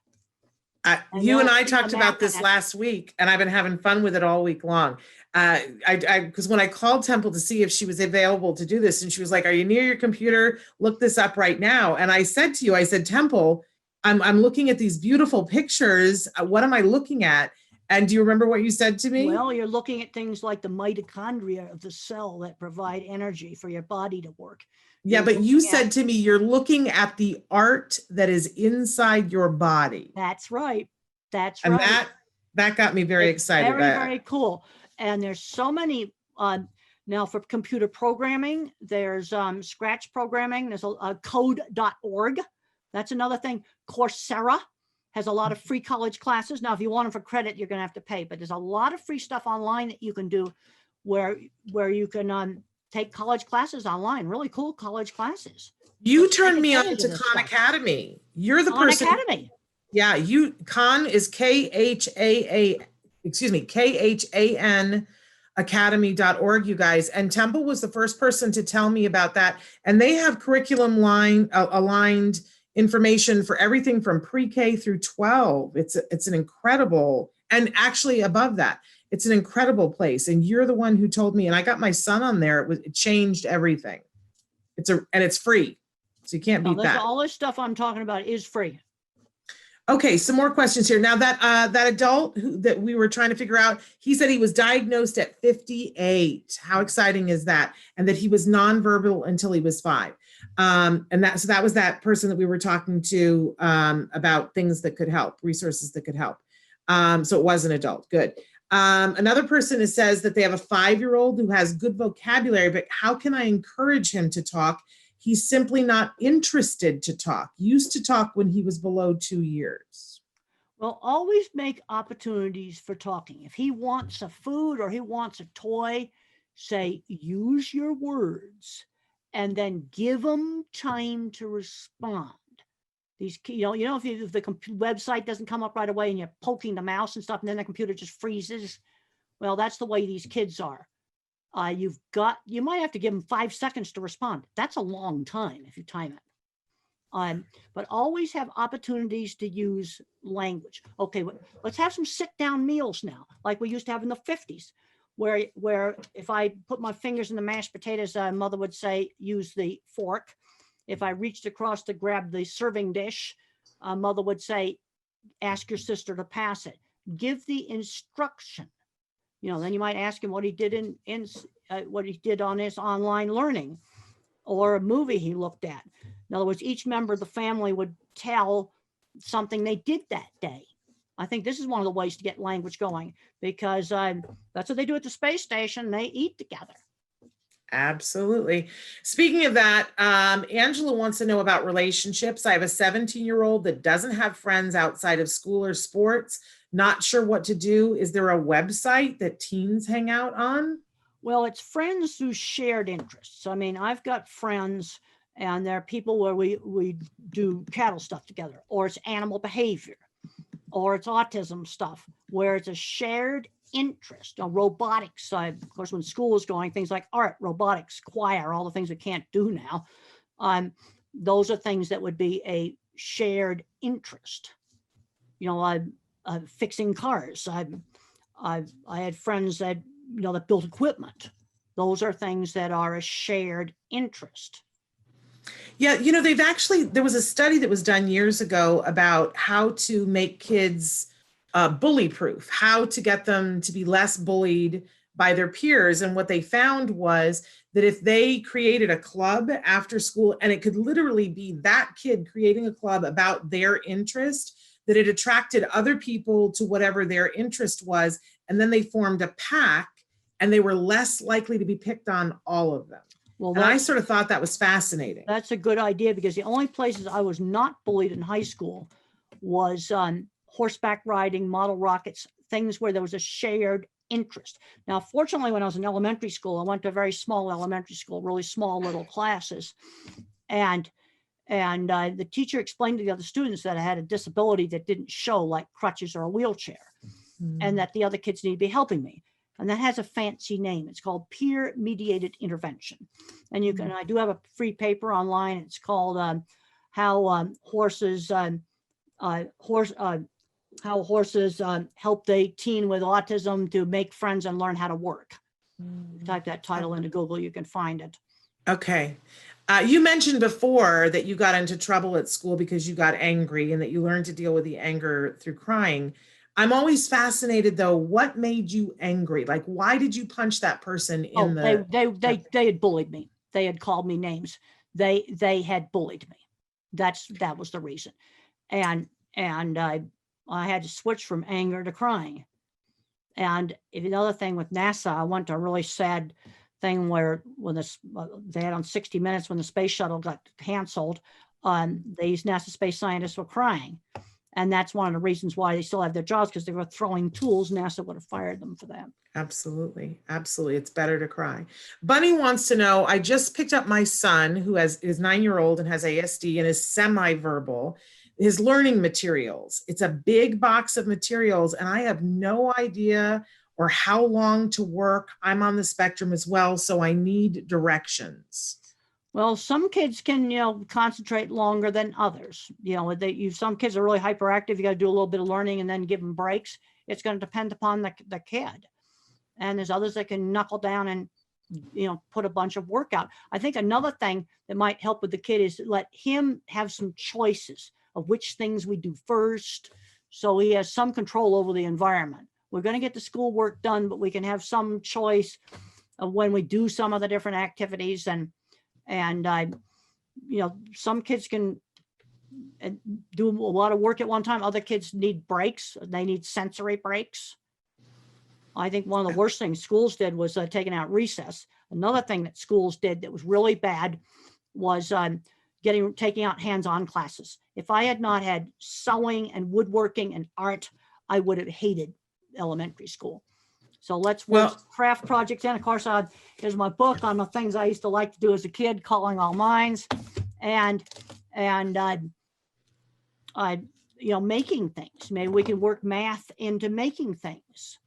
You and I talked about this last week, and I've been having fun with it all week long. Because when I called Temple to see if she was available to do this, and she was like, "Are you near your computer? Look this up right now." And I said to you, I said, "Temple, I'm looking at these beautiful pictures. What am I looking at?" And do you remember what you said to me? Well, you're looking at things like the mitochondria of the cell that provide energy for your body to work. Yeah, but you said to me, you're looking at the art that is inside your body. That's right. That's and right. And that got me very excited. Very cool. And there's so many, now for computer programming, there's Scratch programming, there's a code.org. That's another thing. Coursera has a lot of free college classes. Now, if you want them for credit, you're going to have to pay, but there's a lot of free stuff online that you can do where you can take college classes online, really cool college classes. You turned me on to Khan Academy. You're the person. Khan Academy. Yeah, Khan is KHAN academy.org, you guys. And Temple was the first person to tell me about that. And they have curriculum aligned information for everything from pre-K through 12. It's an incredible, and actually above that, it's an incredible place. And you're the one who told me, and I got my son on there. It changed everything. And it's free. So you can't beat that. All this stuff I'm talking about is free. Okay, some more questions here. Now that adult that we were trying to figure out, he said he was diagnosed at 58. How exciting is that? And that he was nonverbal until he was 5. And that was that person that we were talking to about things that could help, resources that could help. So it was an adult. Good. Another person says that they have a 5-year-old who has good vocabulary, but how can I encourage him to talk? He's simply not interested to talk. Used to talk when he was below 2 years. Well, always make opportunities for talking. If he wants a food or he wants a toy, say, use your words, and then give him time to respond. These, if the website doesn't come up right away and you're poking the mouse and stuff, and then the computer just freezes, well, that's the way these kids are. You might have to give them 5 seconds to respond. That's a long time if you time it. But always have opportunities to use language. Okay, let's have some sit-down meals now, like we used to have in the 50s, where if I put my fingers in the mashed potatoes, mother would say, use the fork. If I reached across to grab the serving dish, mother would say, ask your sister to pass it. Give the instruction. Then you might ask him what he did what he did on his online learning, or a movie he looked at. In other words, each member of the family would tell something they did that day. I think this is one of the ways to get language going, because that's what they do at the space station. They eat together. Absolutely. Speaking of that, Angela wants to know about relationships. I have a 17-year-old that doesn't have friends outside of school or sports. Not sure what to do. Is there a website that teens hang out on? Well, it's friends through shared interests. I mean, I've got friends, and there are people where we do cattle stuff together, or it's animal behavior, or it's autism stuff, where it's a shared interest. Robotics, of course, when school is going, things like art, robotics, choir, all the things we can't do now. Those are things that would be a shared interest. Fixing cars. I had friends that, that built equipment. Those are things that are a shared interest. Yeah, there was a study that was done years ago about how to make kids bully proof, how to get them to be less bullied by their peers. And what they found was that if they created a club after school, and it could literally be that kid creating a club about their interest, that it attracted other people to whatever their interest was. And then they formed a pack and they were less likely to be picked on, all of them. Well, and I sort of thought that was fascinating. That's a good idea, because the only places I was not bullied in high school was horseback riding, model rockets, things where there was a shared interest. Now, fortunately, when I was in elementary school, I went to a very small elementary school, really small little classes. And the teacher explained to the other students that I had a disability that didn't show, like crutches or a wheelchair, and that the other kids need to be helping me. And that has a fancy name. It's called peer-mediated intervention. And I do have a free paper online. It's called how horses help a teen with autism to make friends and learn how to work. Type that title into Google, you can find it. Okay. You mentioned before that you got into trouble at school because you got angry and that you learned to deal with the anger through crying. I'm always fascinated, though, what made you angry? Like, why did you punch that person in they had bullied me. They had called me names. They had bullied me. That was the reason. And I had to switch from anger to crying. And another thing with NASA, I went to a really sad thing where when they had on 60 Minutes, when the space shuttle got canceled, these NASA space scientists were crying. And that's one of the reasons why they still have their jobs, because they were throwing tools. NASA would have fired them for that. Absolutely. Absolutely. It's better to cry. Bunny wants to know, I just picked up my son who is 9-year-old and has ASD and is semi-verbal, his learning materials. It's a big box of materials and I have no idea or how long to work. I'm on the spectrum as well, so I need directions. Well, some kids can, concentrate longer than others. Some kids are really hyperactive. You got to do a little bit of learning and then give them breaks. It's going to depend upon the kid. And there's others that can knuckle down and, put a bunch of work out. I think another thing that might help with the kid is let him have some choices of which things we do first, so he has some control over the environment. We're going to get the schoolwork done, but we can have some choice of when we do some of the different activities. And some kids can do a lot of work at one time. Other kids need breaks. They need sensory breaks. I think one of the worst things schools did was taking out recess. Another thing that schools did that was really bad was taking out hands-on classes. If I had not had sewing and woodworking and art, I would have hated elementary school. So let's work craft projects. And of course, here's my book on the things I used to like to do as a kid, Calling All Minds, and making things. Maybe we can work math into making things.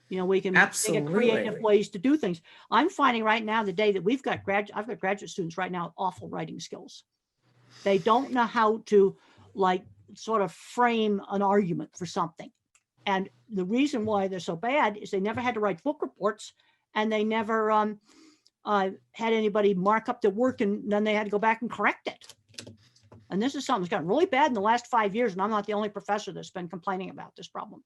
We can think of creative ways to do things. I'm finding right now, the day that I've got graduate students right now with awful writing skills. They don't know how to sort of frame an argument for something. And the reason why they're so bad is they never had to write book reports, and they never had anybody mark up their work, and then they had to go back and correct it. And this is something that's gotten really bad in the last 5 years, and I'm not the only professor that's been complaining about this problem.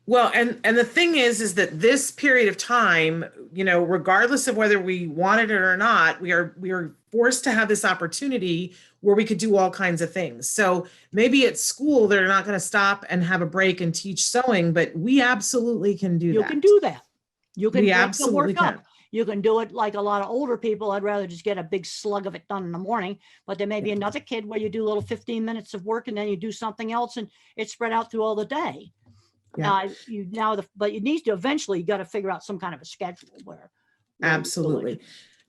Well, and the thing is that this period of time, regardless of whether we wanted it or not, we are forced to have this opportunity where we could do all kinds of things. So maybe at school, they're not going to stop and have a break and teach sewing, but we absolutely can do that. You can do that. You can we break absolutely the work can. up. You can do it like a lot of older people. I'd rather just get a big slug of it done in the morning, but there may be another kid where you do a little 15 minutes of work and then you do something else and it's spread out through all the day. Yeah. But you need to eventually, you got to figure out some kind of a schedule where Absolutely.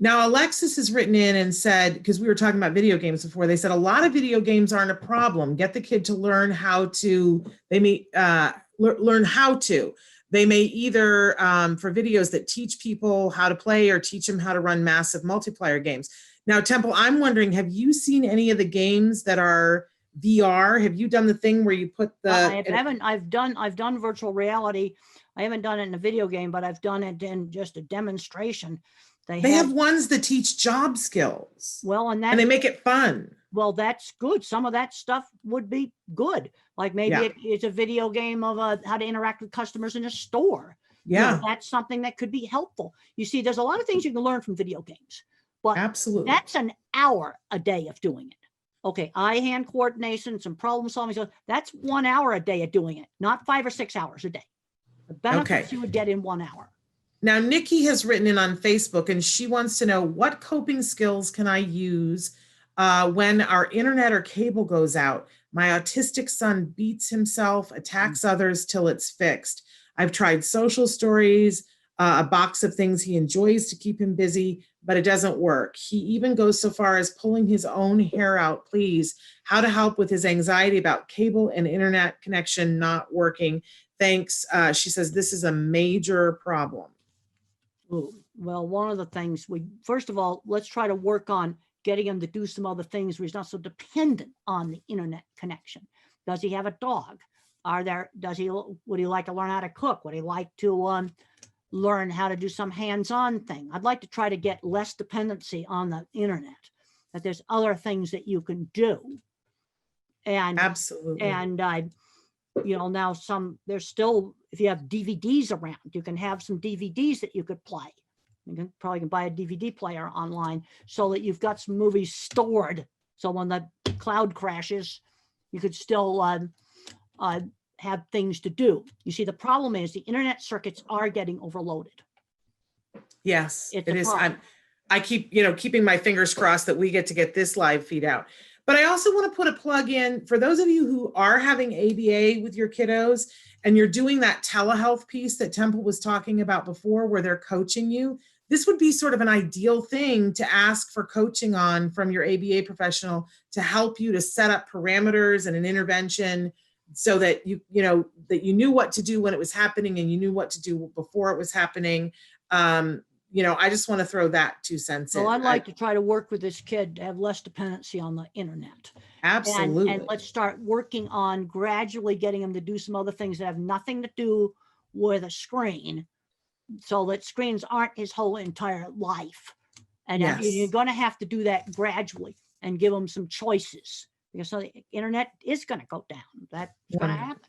Now, Alexis has written in and said, because we were talking about video games before, they said a lot of video games aren't a problem. Get the kid to learn how to, learn how to. They may either, for videos that teach people how to play or teach them how to run massive multiplayer games. Now, Temple, I'm wondering, have you seen any of the games that are VR? Have you done the thing where you put the? I haven't. I've done virtual reality. I haven't done it in a video game, but I've done it in just a demonstration. They have ones that teach job skills. Well, and they make it fun. Well, that's good. Some of that stuff would be good. Like maybe it's a video game of how to interact with customers in a store. Yeah. You know, that's something that could be helpful. You see, there's a lot of things you can learn from video games, but absolutely, that's an hour a day of doing it. Okay, eye-hand coordination, some problem solving. So that's 1 hour a day of doing it, not 5 or 6 hours a day. The benefits you would get in 1 hour. Now, Nikki has written in on Facebook and she wants to know, what coping skills can I use when our internet or cable goes out? My autistic son beats himself, attacks others till it's fixed. I've tried social stories, a box of things he enjoys to keep him busy, but it doesn't work. He even goes so far as pulling his own hair out. Please, how to help with his anxiety about cable and internet connection not working. Thanks. She says this is a major problem. Ooh, well, one of the things first of all, let's try to work on getting him to do some other things where he's not so dependent on the internet connection. Does he have a dog? Would he like to learn how to cook? Would he like to learn how to do some hands-on thing? I'd like to try to get less dependency on the internet, that there's other things that you can do. And absolutely. And now there's still, if you have DVDs around, you can have some DVDs that you could play. You probably can buy a DVD player online so that you've got some movies stored. So when the cloud crashes, you could still have things to do. You see, the problem is the internet circuits are getting overloaded. Yes, it is. I keep, keeping my fingers crossed that we get to get this live feed out. But I also want to put a plug in for those of you who are having ABA with your kiddos and you're doing that telehealth piece that Temple was talking about before, where they're coaching you. This would be sort of an ideal thing to ask for coaching on from your ABA professional to help you to set up parameters and an intervention so that you knew what to do when it was happening and you knew what to do before it was happening. I just want to throw that 2 cents in. Well, I'd like to try to work with this kid to have less dependency on the internet. Absolutely. And let's start working on gradually getting him to do some other things that have nothing to do with a screen, so that screens aren't his whole entire life. And you're going to have to do that gradually and give him some choices, because the internet is going to go down. That's going to happen.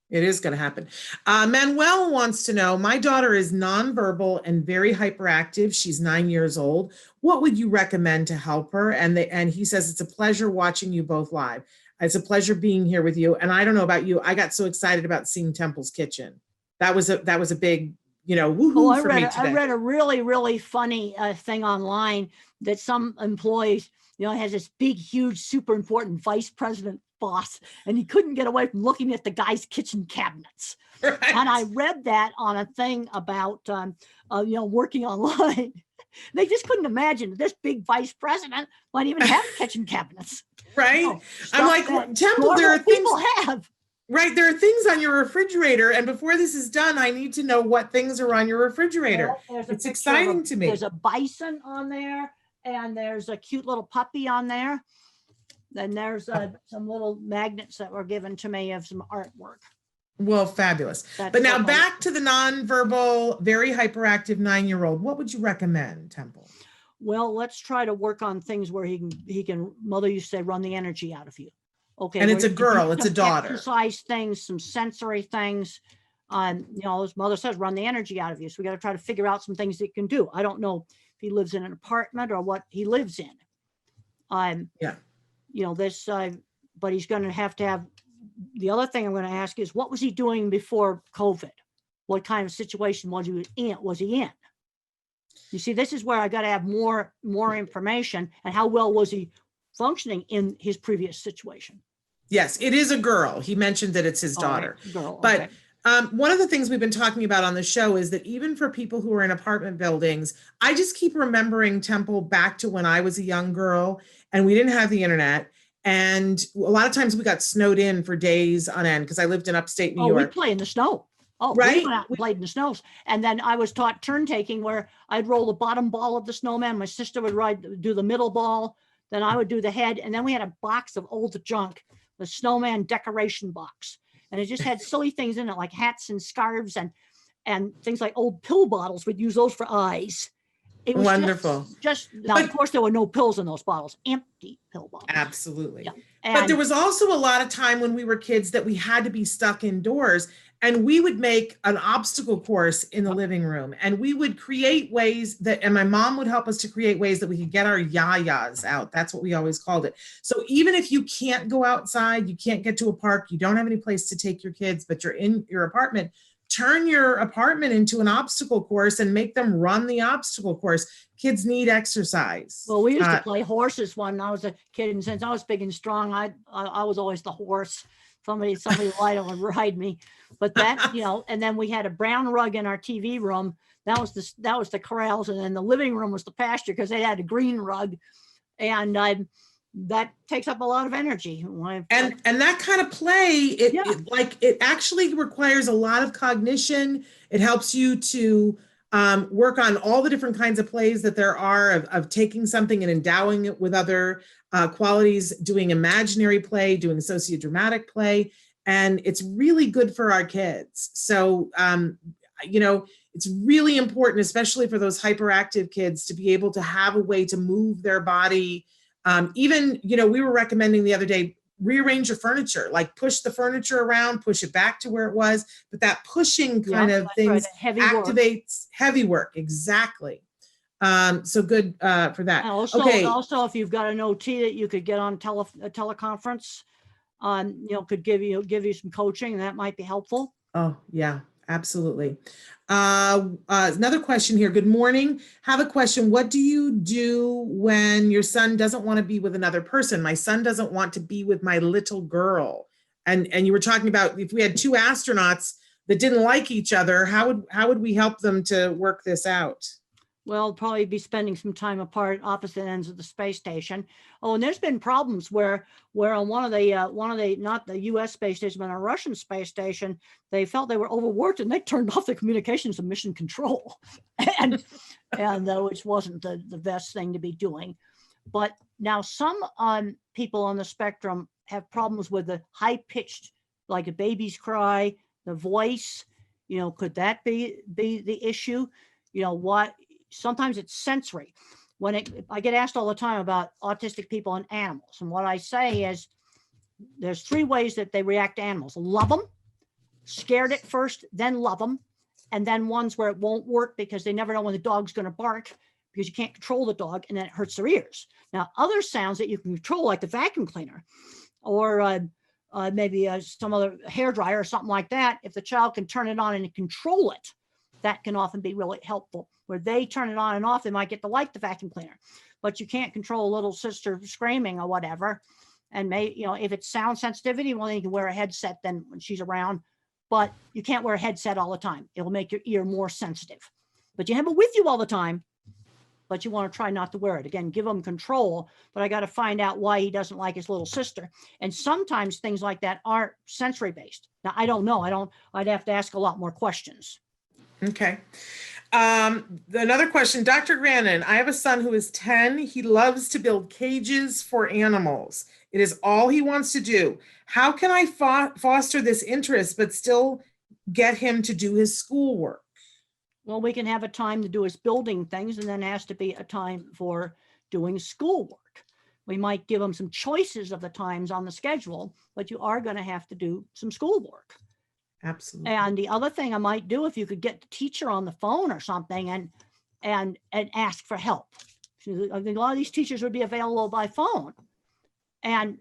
It is going to happen. Manuel wants to know, my daughter is nonverbal and very hyperactive. She's 9 years old. What would you recommend to help her? And he says, it's a pleasure watching you both live. It's a pleasure being here with you. And I don't know about you, I got so excited about seeing Temple's Kitchen. That was a big, woohoo for me today. I read a really, really funny thing online that some employees, has this big, huge, super important vice president boss, and he couldn't get away from looking at the guy's kitchen cabinets. Right. And I read that on a thing about, working online. They just couldn't imagine that this big vice president might even have kitchen cabinets. Right. I'm like, Temple, there are things have. Right. There are things on your refrigerator. And before this is done, I need to know what things are on your refrigerator. Well, it's exciting to me. There's a bison on there, and there's a cute little puppy on there. Then there's some little magnets that were given to me of some artwork. Well, fabulous. But now back to the nonverbal, very hyperactive 9-year-old. What would you recommend, Temple? Well, let's try to work on things where he can, mother used to say, run the energy out of you. Okay. And it's a girl, it's a daughter. Exercise things, some sensory things. His mother says, run the energy out of you. So we got to try to figure out some things that he can do. I don't know if he lives in an apartment or what he lives in. But he's going to have, the other thing I'm going to ask is, what was he doing before COVID? What kind of situation was he in? You see, this is where I got to have more information, and how well was he functioning in his previous situation? Yes, it is a girl. He mentioned that it's his daughter. Right, girl, but okay. One of the things we've been talking about on the show is that even for people who are in apartment buildings, I just keep remembering, Temple, back to when I was a young girl and we didn't have the internet. And a lot of times we got snowed in for days on end because I lived in upstate New York. We play in the snow. Oh, we Right? went out and played in the snows. And then I was taught turn taking where I'd roll the bottom ball of the snowman. My sister would do the middle ball. Then I would do the head. And then we had a box of old junk, the snowman decoration box. And it just had silly things in it like hats and scarves and things like old pill bottles. We'd use those for eyes. It was Wonderful. just now, of course, there were no pills in those bottles, empty pill bottles. Absolutely. Yeah. But there And was also a lot of time when we were kids that we had to be stuck indoors, and we would make an obstacle course in the living room, and we would create ways that, and my mom would help us to create ways that we could get our yayas out. That's what we always called it. So even if you can't go outside, you can't get to a park, you don't have any place to take your kids, but you're in your apartment, turn your apartment into an obstacle course and make them run the obstacle course. Kids need exercise. well, we used to play horses when I was a kid, and since I was big and strong, I was always the horse. Somebody light on and ride me. But that, and then we had a brown rug in our TV room. That was the corrals, and then the living room was the pasture because they had a green rug, and that takes up a lot of energy. And that kind of play, it actually requires a lot of cognition. It helps you to work on all the different kinds of plays that there are of taking something and endowing it with other qualities, doing imaginary play, doing sociodramatic play. And it's really good for our kids. So, it's really important, especially for those hyperactive kids, to be able to have a way to move their body. Even, we were recommending the other day, rearrange your furniture, like push the furniture around, push it back to where it was. But that pushing kind of things activates heavy work. Exactly. So good for that. Also, if you've got an OT that you could get on a teleconference, could give you some coaching, that might be helpful. Oh, yeah, absolutely. Another question here. Good morning. Have a question. What do you do when your son doesn't want to be with another person? My son doesn't want to be with my little girl. And you were talking about if we had two astronauts that didn't like each other, how would we help them to work this out? Well, probably be spending some time apart, opposite ends of the space station. Oh, and there's been problems where on one of the not the U.S. space station, but a Russian space station, they felt they were overworked and they turned off the communications of mission control, and which wasn't the best thing to be doing. But now some people on the spectrum have problems with the high pitched, like a baby's cry, the voice. Could that be the issue? What? Sometimes it's sensory. I get asked all the time about autistic people and animals. And what I say is there's three ways that they react to animals: love them, scared at first, then love them, and then ones where it won't work because they never know when the dog's going to bark because you can't control the dog, and then it hurts their ears. Now, other sounds that you can control, like the vacuum cleaner or maybe some other hair dryer or something like that, if the child can turn it on and control it, that can often be really helpful. Where they turn it on and off, they might get to like the vacuum cleaner, but you can't control a little sister screaming or whatever. And if it's sound sensitivity, well, then you can wear a headset then when she's around, but you can't wear a headset all the time. It'll make your ear more sensitive, but you have it with you all the time, but you want to try not to wear it. Again, give him control, but I got to find out why he doesn't like his little sister. And sometimes things like that are sensory based. Now, I don't know. I'd have to ask a lot more questions. Okay. Another question, Dr. Grandin, I have a son who is 10. He loves to build cages for animals. It is all he wants to do. How can I foster this interest, but still get him to do his schoolwork? Well, we can have a time to do his building things, and then has to be a time for doing schoolwork. We might give him some choices of the times on the schedule, but you are going to have to do some schoolwork. Absolutely. And the other thing I might do, if you could get the teacher on the phone or something and ask for help. I think a lot of these teachers would be available by phone, and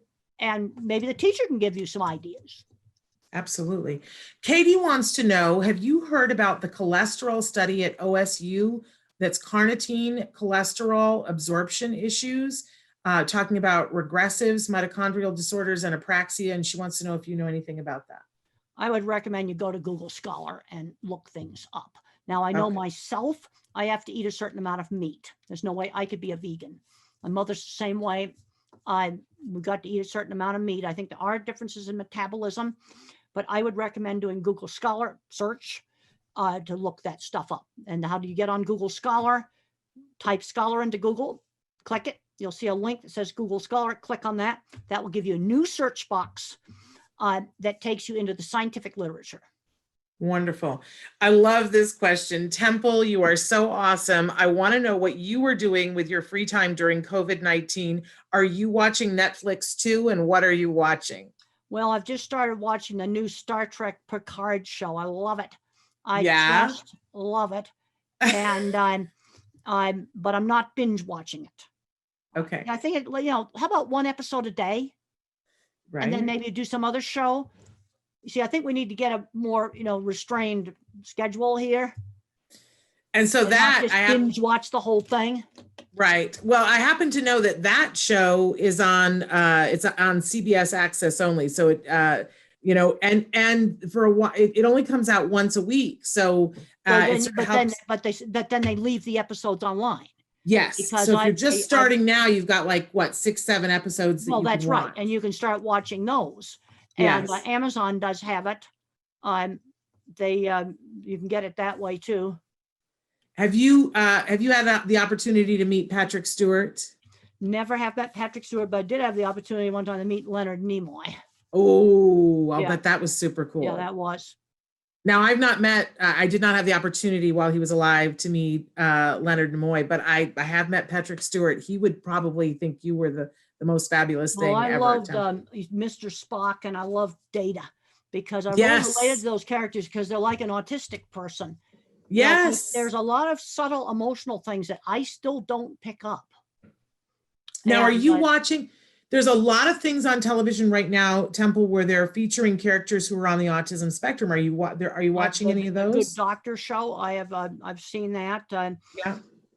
maybe the teacher can give you some ideas. Absolutely. Katie wants to know, have you heard about the cholesterol study at OSU that's carnitine cholesterol absorption issues, talking about regressives, mitochondrial disorders, and apraxia? And she wants to know if you know anything about that. I would recommend you go to Google Scholar and look things up. Now, I know myself, I have to eat a certain amount of meat. There's no way I could be a vegan. My mother's the same way. We got to eat a certain amount of meat. I think there are differences in metabolism, but I would recommend doing Google Scholar search to look that stuff up. And how do you get on Google Scholar? Type Scholar into Google, click it. You'll see a link that says Google Scholar. Click on that. That will give you a new search box that takes you into the scientific literature. Wonderful. I love this question. Temple, you are so awesome. I want to know what you were doing with your free time during COVID-19. Are you watching Netflix too? And what are you watching? Well, I've just started watching the new Star Trek Picard show. I love it. I Yeah? just love it. And but I'm not binge watching it. Okay. I think how about one episode a day? Right. And then maybe do some other show. You see, I think we need to get a more, restrained schedule here. And so And that not just binge watch the whole thing. right. Well, I happen to know that show is on it's on CBS Access only. So it and for a while it only comes out once a week. So but then they leave the episodes online. Yes. Because so if you're just starting now, you've got like what 6, 7 episodes. That's right, and you can start watching those. Yes. And Amazon does have it. You can get it that way too. Have you had the opportunity to meet Patrick Stewart? Never have met Patrick Stewart, but I did have the opportunity one time to meet Leonard Nimoy. Oh, I'll bet that was super cool. Yeah, that was. Now I did not have the opportunity while he was alive to meet Leonard Nimoy, but I have met Patrick Stewart. He would probably think you were the most fabulous thing I ever. loved Mr. Spock, and I loved Data, because I really related to those characters because they're like an autistic person. Yes. There's a lot of subtle emotional things that I still don't pick up. Now, are you watching? There's a lot of things on television right now, Temple, where they're featuring characters who are on the autism spectrum. Are you watching any of those? Good Doctor show. I've seen that. Yeah.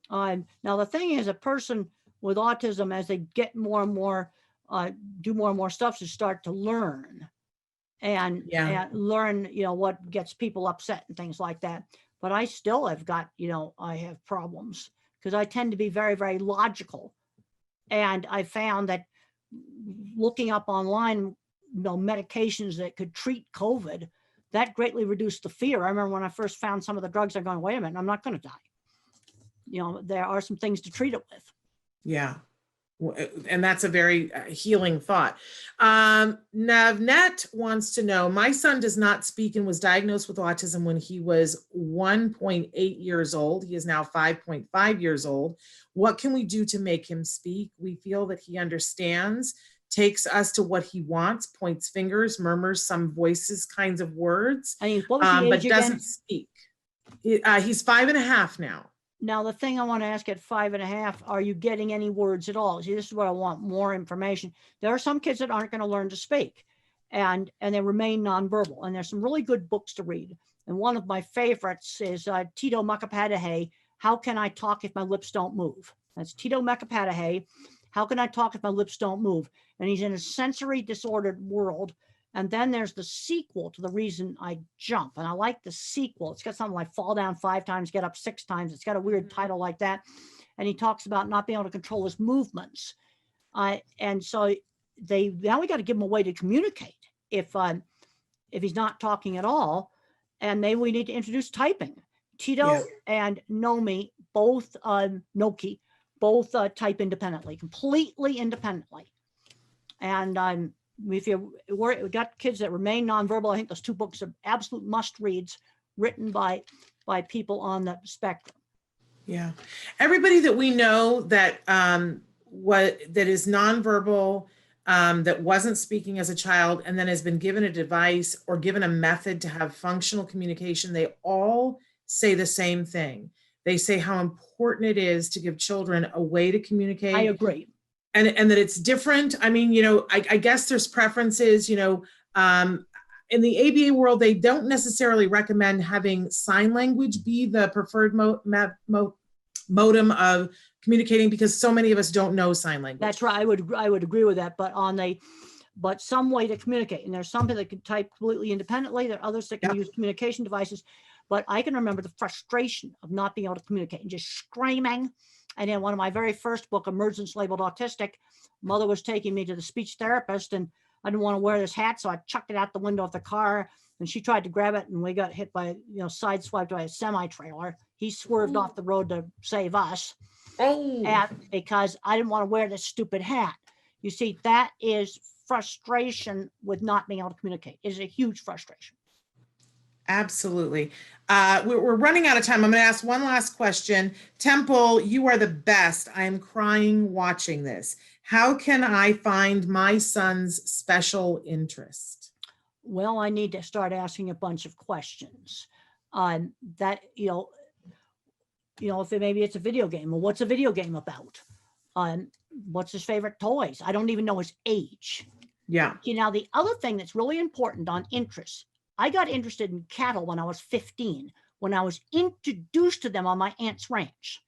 Now the thing is, a person with autism, as they get more and more, do more and more stuff, to start to learn, and learn, what gets people upset and things like that. But I still have got, I have problems because I tend to be very, very logical, and I found that looking up online, medications that could treat COVID, that greatly reduced the fear. I remember when I first found some of the drugs, I'm going, wait a minute, I'm not going to die. There are some things to treat it with. Yeah. And that's a very healing thought. Navnet wants to know, my son does not speak and was diagnosed with autism when he was 1.8 years old. He is now 5.5 years old. What can we do to make him speak? We feel that he understands, takes us to what he wants, points fingers, murmurs some voices, kinds of words, what was the age but again? doesn't speak. He's 5.5 now. Now, the thing I want to ask at 5.5, are you getting any words at all? See, this is where I want more information. There are some kids that aren't going to learn to speak, and they remain nonverbal. And there's some really good books to read. And one of my favorites is Tito Mukapadahay, How Can I Talk If My Lips Don't Move? That's Tito Mukapadahay, How Can I Talk If My Lips Don't Move? And he's in a sensory disordered world. And then there's the sequel to The Reason I Jump. And I like the sequel. It's got something like fall down 5 times, get up 6 times. It's got a weird title like that. And he talks about not being able to control his movements. And so now we got to give him a way to communicate if he's not talking at all. And maybe we need to introduce typing. Tito and Noki both type independently, completely independently. And if we've got kids that remain nonverbal, I think those 2 books are absolute must reads, written by people on the spectrum. Yeah, everybody that we know that that is nonverbal, that wasn't speaking as a child, and then has been given a device or given a method to have functional communication, they all say the same thing. They say how important it is to give children a way to communicate. I agree. And that it's different. I mean, I guess there's preferences, in the ABA world, they don't necessarily recommend having sign language be the preferred modem of communicating, because so many of us don't know sign language. That's right. I would agree with that, but some way to communicate. And there's some that can type completely independently. There are others that can use communication devices. But I can remember the frustration of not being able to communicate and just screaming. And in one of my very first book, Emergence Labeled Autistic, mother was taking me to the speech therapist, and I didn't want to wear this hat, so I chucked it out the window of the car. And she tried to grab it, and we got hit by, sideswiped by a semi-trailer. He swerved off the road to save us. Because I didn't want to wear this stupid hat. You see, that is frustration with not being able to communicate. It is a huge frustration. Absolutely. We're running out of time. I'm going to ask one last question. Temple, you are the best. I am crying watching this. How can I find my son's special interest? Well, I need to start asking a bunch of questions. That, if maybe it's a video game, well, what's a video game about? What's his favorite toys? I don't even know his age. Yeah. Now, the other thing that's really important on interests, I got interested in cattle when I was 15, when I was introduced to them on my aunt's ranch.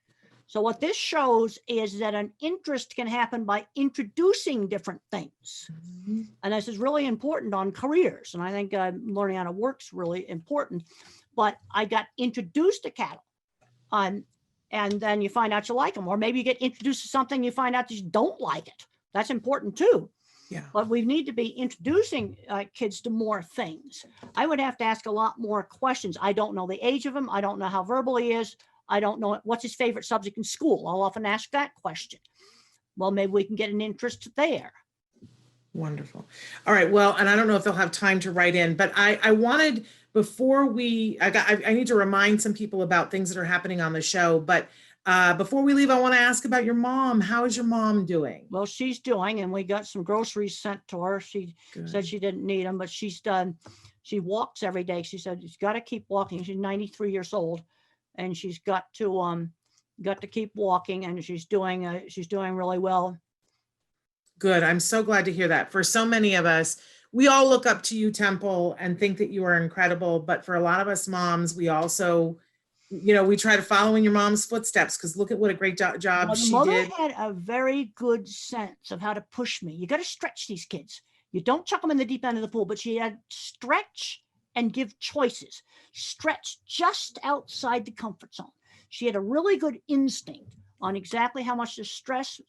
So what this shows is that an interest can happen by introducing different things. Mm-hmm. And this is really important on careers. And I think learning how to work's really important. But I got introduced to cattle. And then you find out you like them. Or maybe you get introduced to something, you find out that you don't like it. That's important too. Yeah. But we need to be introducing kids to more things. I would have to ask a lot more questions. I don't know the age of him. I don't know how verbal he is. I don't know what's his favorite subject in school. I'll often ask that question. Well, maybe we can get an interest there. Wonderful. All right. Well, and I don't know if they'll have time to write in, but I wanted, before I need to remind some people about things that are happening on the show, but before we leave, I want to ask about your mom. How is your mom doing? Well, she's doing, and we got some groceries sent to her. She said she didn't need them, but she's done. She walks every day. She said she's got to keep walking. She's 93 years old, and she's got to keep walking, and she's doing really well. Good. I'm so glad to hear that. For so many of us, we all look up to you, Temple, and think that you are incredible. But for a lot of us moms, we also, we try to follow in your mom's footsteps, because look at what a great job she Mother did. Had a very good sense of how to push me. You got to stretch these kids. You don't chuck them in the deep end of the pool, but she had stretch and give choices. Stretch just outside the comfort zone. She had a really good instinct on exactly how much to stretch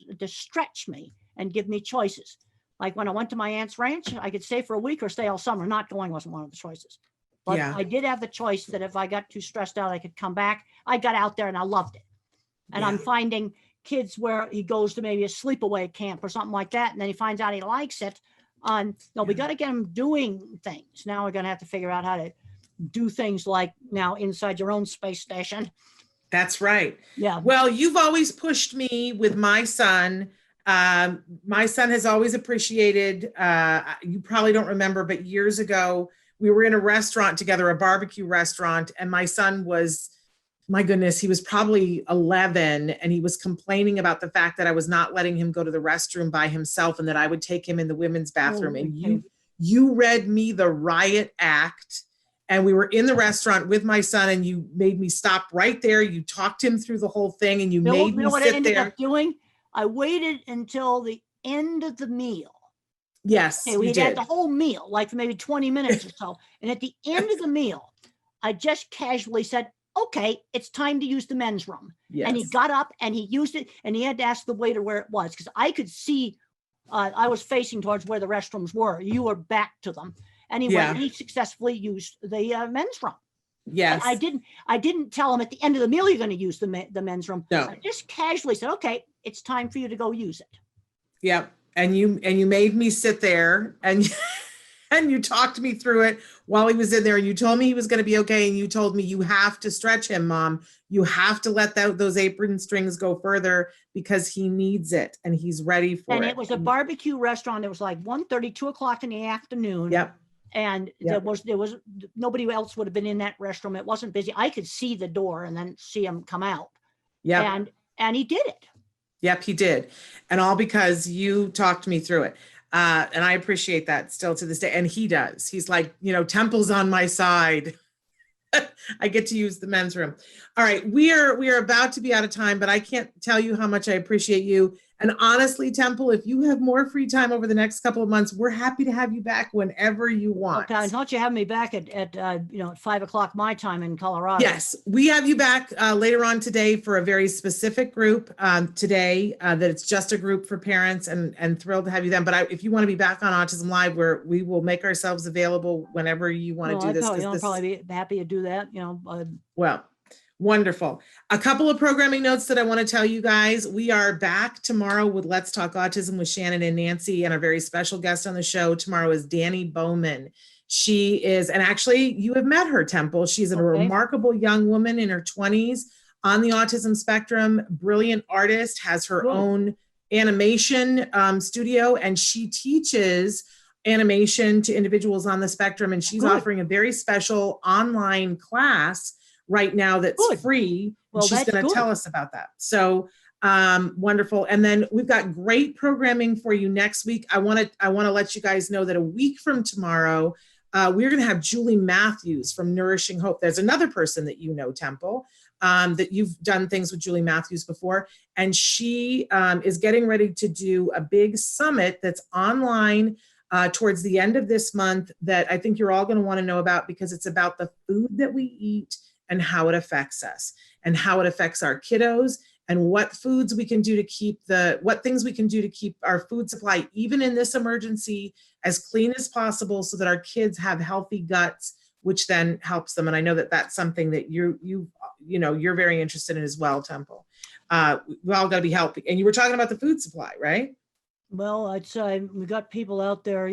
me and give me choices. Like when I went to my aunt's ranch, I could stay for a week or stay all summer. Not going wasn't one of the choices. But yeah. I did have the choice that if I got too stressed out, I could come back. I got out there and I loved it. And I'm finding kids where he goes to maybe a sleepaway camp or something like that, and then he finds out he likes it. We got to get him doing things. Now we're going to have to figure out how to do things like now inside your own space station. That's right. Yeah. Well, you've always pushed me with my son. My son has always appreciated, you probably don't remember, but years ago, we were in a restaurant together, a barbecue restaurant, and my son was, my goodness, he was probably 11, and he was complaining about the fact that I was not letting him go to the restroom by himself and that I would take him in the women's bathroom. And you read me the riot act, and we were in the restaurant with my son, and you made me stop right there. You talked him through the whole thing, and you made me sit there. What I ended up doing? I waited until the end of the meal. Yes, we had the whole meal, like for maybe 20 minutes or so. And at the end of the meal, I just casually said, okay, it's time to use the men's room. Yes. And he got up and he used it, and he had to ask the waiter where it was, because I could see I was facing towards where the restrooms were. You were back to them. And he went, and he successfully used the men's room. Yes. And I didn't tell him at the end of the meal, you're going to use the men's room. No. I just casually said, okay, it's time for you to go use it. Yep. And you made me sit there, and you talked me through it while he was in there, and you told me he was going to be okay. And you told me, you have to stretch him, Mom. You have to let those apron strings go further, because he needs it and he's ready for it. And it was a barbecue restaurant. It was like 1:30, 2 o'clock in the afternoon. Yep. And there was nobody else would have been in that restroom. It wasn't busy. I could see the door and then see him come out. Yeah. And he did it. Yep, he did. And all because you talked me through it. And I appreciate that still to this day. And he does. He's like, Temple's on my side. I get to use the men's room. All right. We are about to be out of time, but I can't tell you how much I appreciate you. And honestly, Temple, if you have more free time over the next couple of months, we're happy to have you back whenever you want. Okay, as long as you have me back at 5 o'clock my time in Colorado. Yes, we have you back later on today for a very specific group today that it's just a group for parents, and thrilled to have you then. But if you want to be back on Autism Live, we will make ourselves available whenever you want to do this. I'll probably be happy to do that. Well, wonderful. A couple of programming notes that I want to tell you guys. We are back tomorrow with Let's Talk Autism with Shannon and Nancy, and our very special guest on the show tomorrow is Danny Bowman. She is, and actually you have met her, Temple. She's a remarkable young woman in her 20s on the autism spectrum, brilliant artist, has her own animation studio, and she teaches animation to individuals on the spectrum. And she's offering a very special online class right now that's free. Well, she's going to tell us about that. So wonderful. And then we've got great programming for you next week. I want to let you guys know that a week from tomorrow, we're going to have Julie Matthews from Nourishing Hope. There's another person that you know, Temple, that you've done things with Julie Matthews before. And she is getting ready to do a big summit that's online towards the end of this month that I think you're all going to want to know about, because it's about the food that we eat and how it affects us and how it affects our kiddos, and what foods we can do to keep what things we can do to keep our food supply, even in this emergency, as clean as possible so that our kids have healthy guts, which then helps them. And I know that that's something that you're very interested in as well, Temple. We all got to be healthy. And you were talking about the food supply, right? Well, we've got people out there,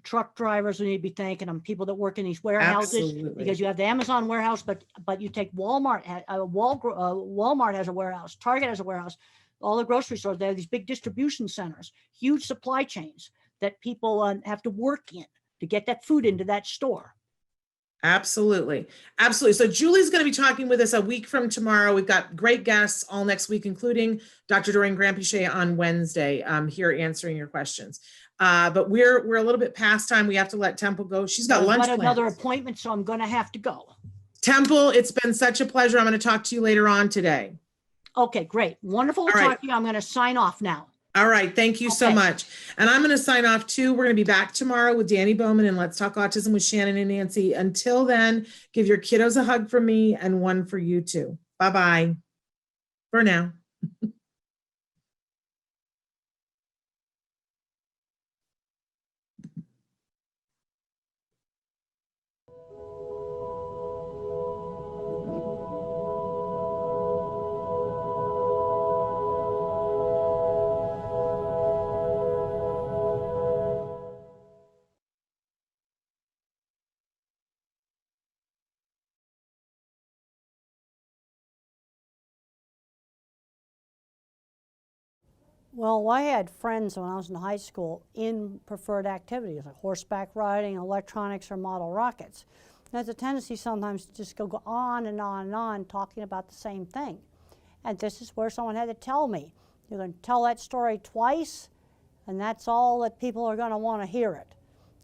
truck drivers, we need to be thanking them, people that work in these warehouses. Absolutely. Because you have the Amazon warehouse, but you take Walmart, Walmart has a warehouse, Target has a warehouse, all the grocery stores, they have these big distribution centers, huge supply chains that people have to work in to get that food into that store. Absolutely. Absolutely. So Julie's going to be talking with us a week from tomorrow. We've got great guests all next week, including Dr. Doreen Granpichet on Wednesday, here answering your questions. But we're a little bit past time. We have to let Temple go. She's got lunch plans. Another appointment, so I'm going to have to go. Temple, it's been such a pleasure. I'm going to talk to you later on today. Okay, great. Wonderful to talk to you. I'm going to sign off now. All right. Thank you so much. And I'm going to sign off too. We're going to be back tomorrow with Danny Bowman and Let's Talk Autism with Shannon and Nancy. Until then, give your kiddos a hug from me and one for you too. Bye-bye for now. Well, I had friends when I was in high school in preferred activities like horseback riding, electronics, or model rockets. There's a tendency sometimes to just go on and on and on talking about the same thing. And this is where someone had to tell me, you're going to tell that story twice, and that's all that people are going to want to hear it.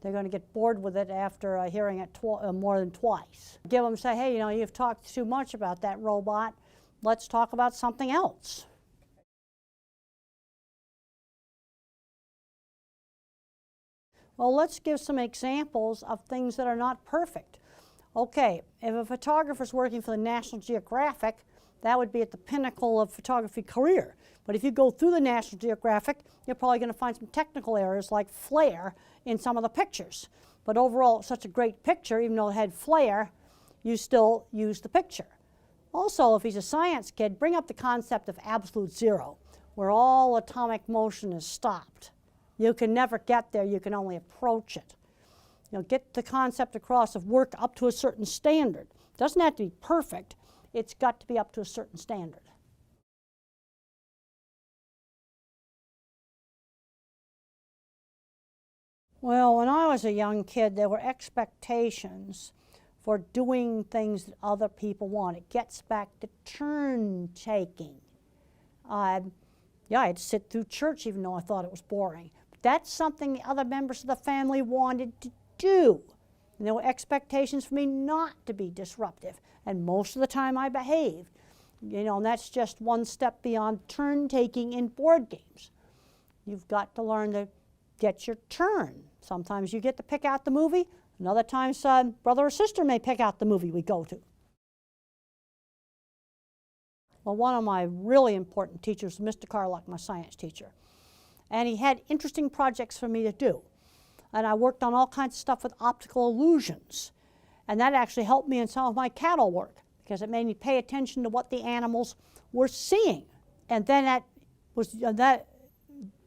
They're going to get bored with it after hearing it more than twice. Give them, say, hey, you've talked too much about that robot. Let's talk about something else. Well, let's give some examples of things that are not perfect. Okay, if a photographer's working for the National Geographic, that would be at the pinnacle of photography career. But if you go through the National Geographic, you're probably going to find some technical errors like flare in some of the pictures. But overall, such a great picture, even though it had flare, you still use the picture. Also, if he's a science kid, bring up the concept of absolute zero, where all atomic motion is stopped. You can never get there, you can only approach it. Get the concept across of work up to a certain standard. It doesn't have to be perfect, it's got to be up to a certain standard. Well, when I was a young kid, there were expectations for doing things that other people want. It gets back to turn taking. I had to sit through church even though I thought it was boring. That's something the other members of the family wanted to do. And there were expectations for me not to be disruptive. And most of the time I behaved. And that's just one step beyond turn-taking in board games. You've got to learn to get your turn. Sometimes you get to pick out the movie, and other times brother or sister may pick out the movie we go to. Well, one of my really important teachers was Mr. Carlock, my science teacher. And he had interesting projects for me to do. And I worked on all kinds of stuff with optical illusions. And that actually helped me in some of my cattle work, because it made me pay attention to what the animals were seeing. And then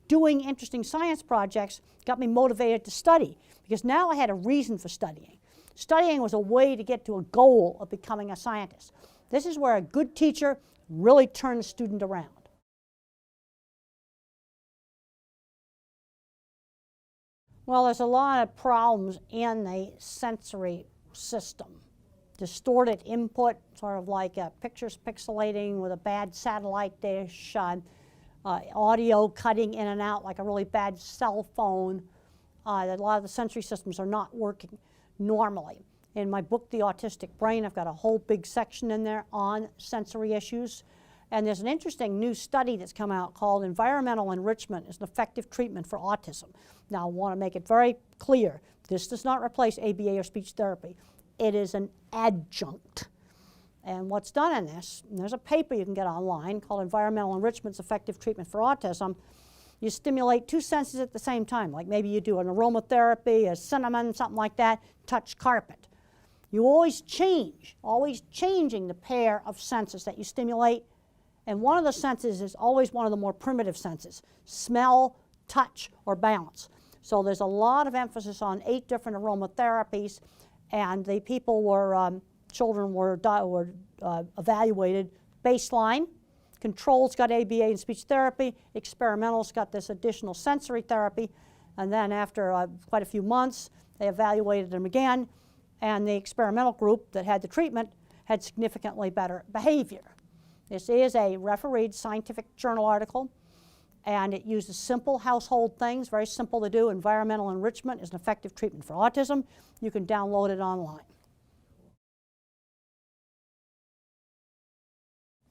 doing interesting science projects got me motivated to study, because now I had a reason for studying. Studying was a way to get to a goal of becoming a scientist. This is where a good teacher really turns a student around. Well, there's a lot of problems in the sensory system. Distorted input, sort of like pictures pixelating with a bad satellite dish, audio cutting in and out like a really bad cell phone. A lot of the sensory systems are not working normally. In my book, The Autistic Brain, I've got a whole big section in there on sensory issues. And there's an interesting new study that's come out called Environmental Enrichment is an Effective Treatment for Autism. Now, I want to make it very clear. This does not replace ABA or speech therapy. It is an adjunct. And what's done in this, and there's a paper you can get online called Environmental Enrichment's Effective Treatment for Autism. You stimulate two senses at the same time, like maybe you do an aromatherapy, a cinnamon, something like that, touch carpet. You always changing the pair of senses that you stimulate. And one of the senses is always one of the more primitive senses, smell, touch, or balance. So there's a lot of emphasis on 8 different aromatherapies, and the people were, children were evaluated baseline. Controls got ABA and speech therapy. Experimentals got this additional sensory therapy. And then after quite a few months, they evaluated them again, and the experimental group that had the treatment had significantly better behavior. This is a refereed scientific journal article, and it uses simple household things, very simple to do. Environmental enrichment is an effective treatment for autism. You can download it online.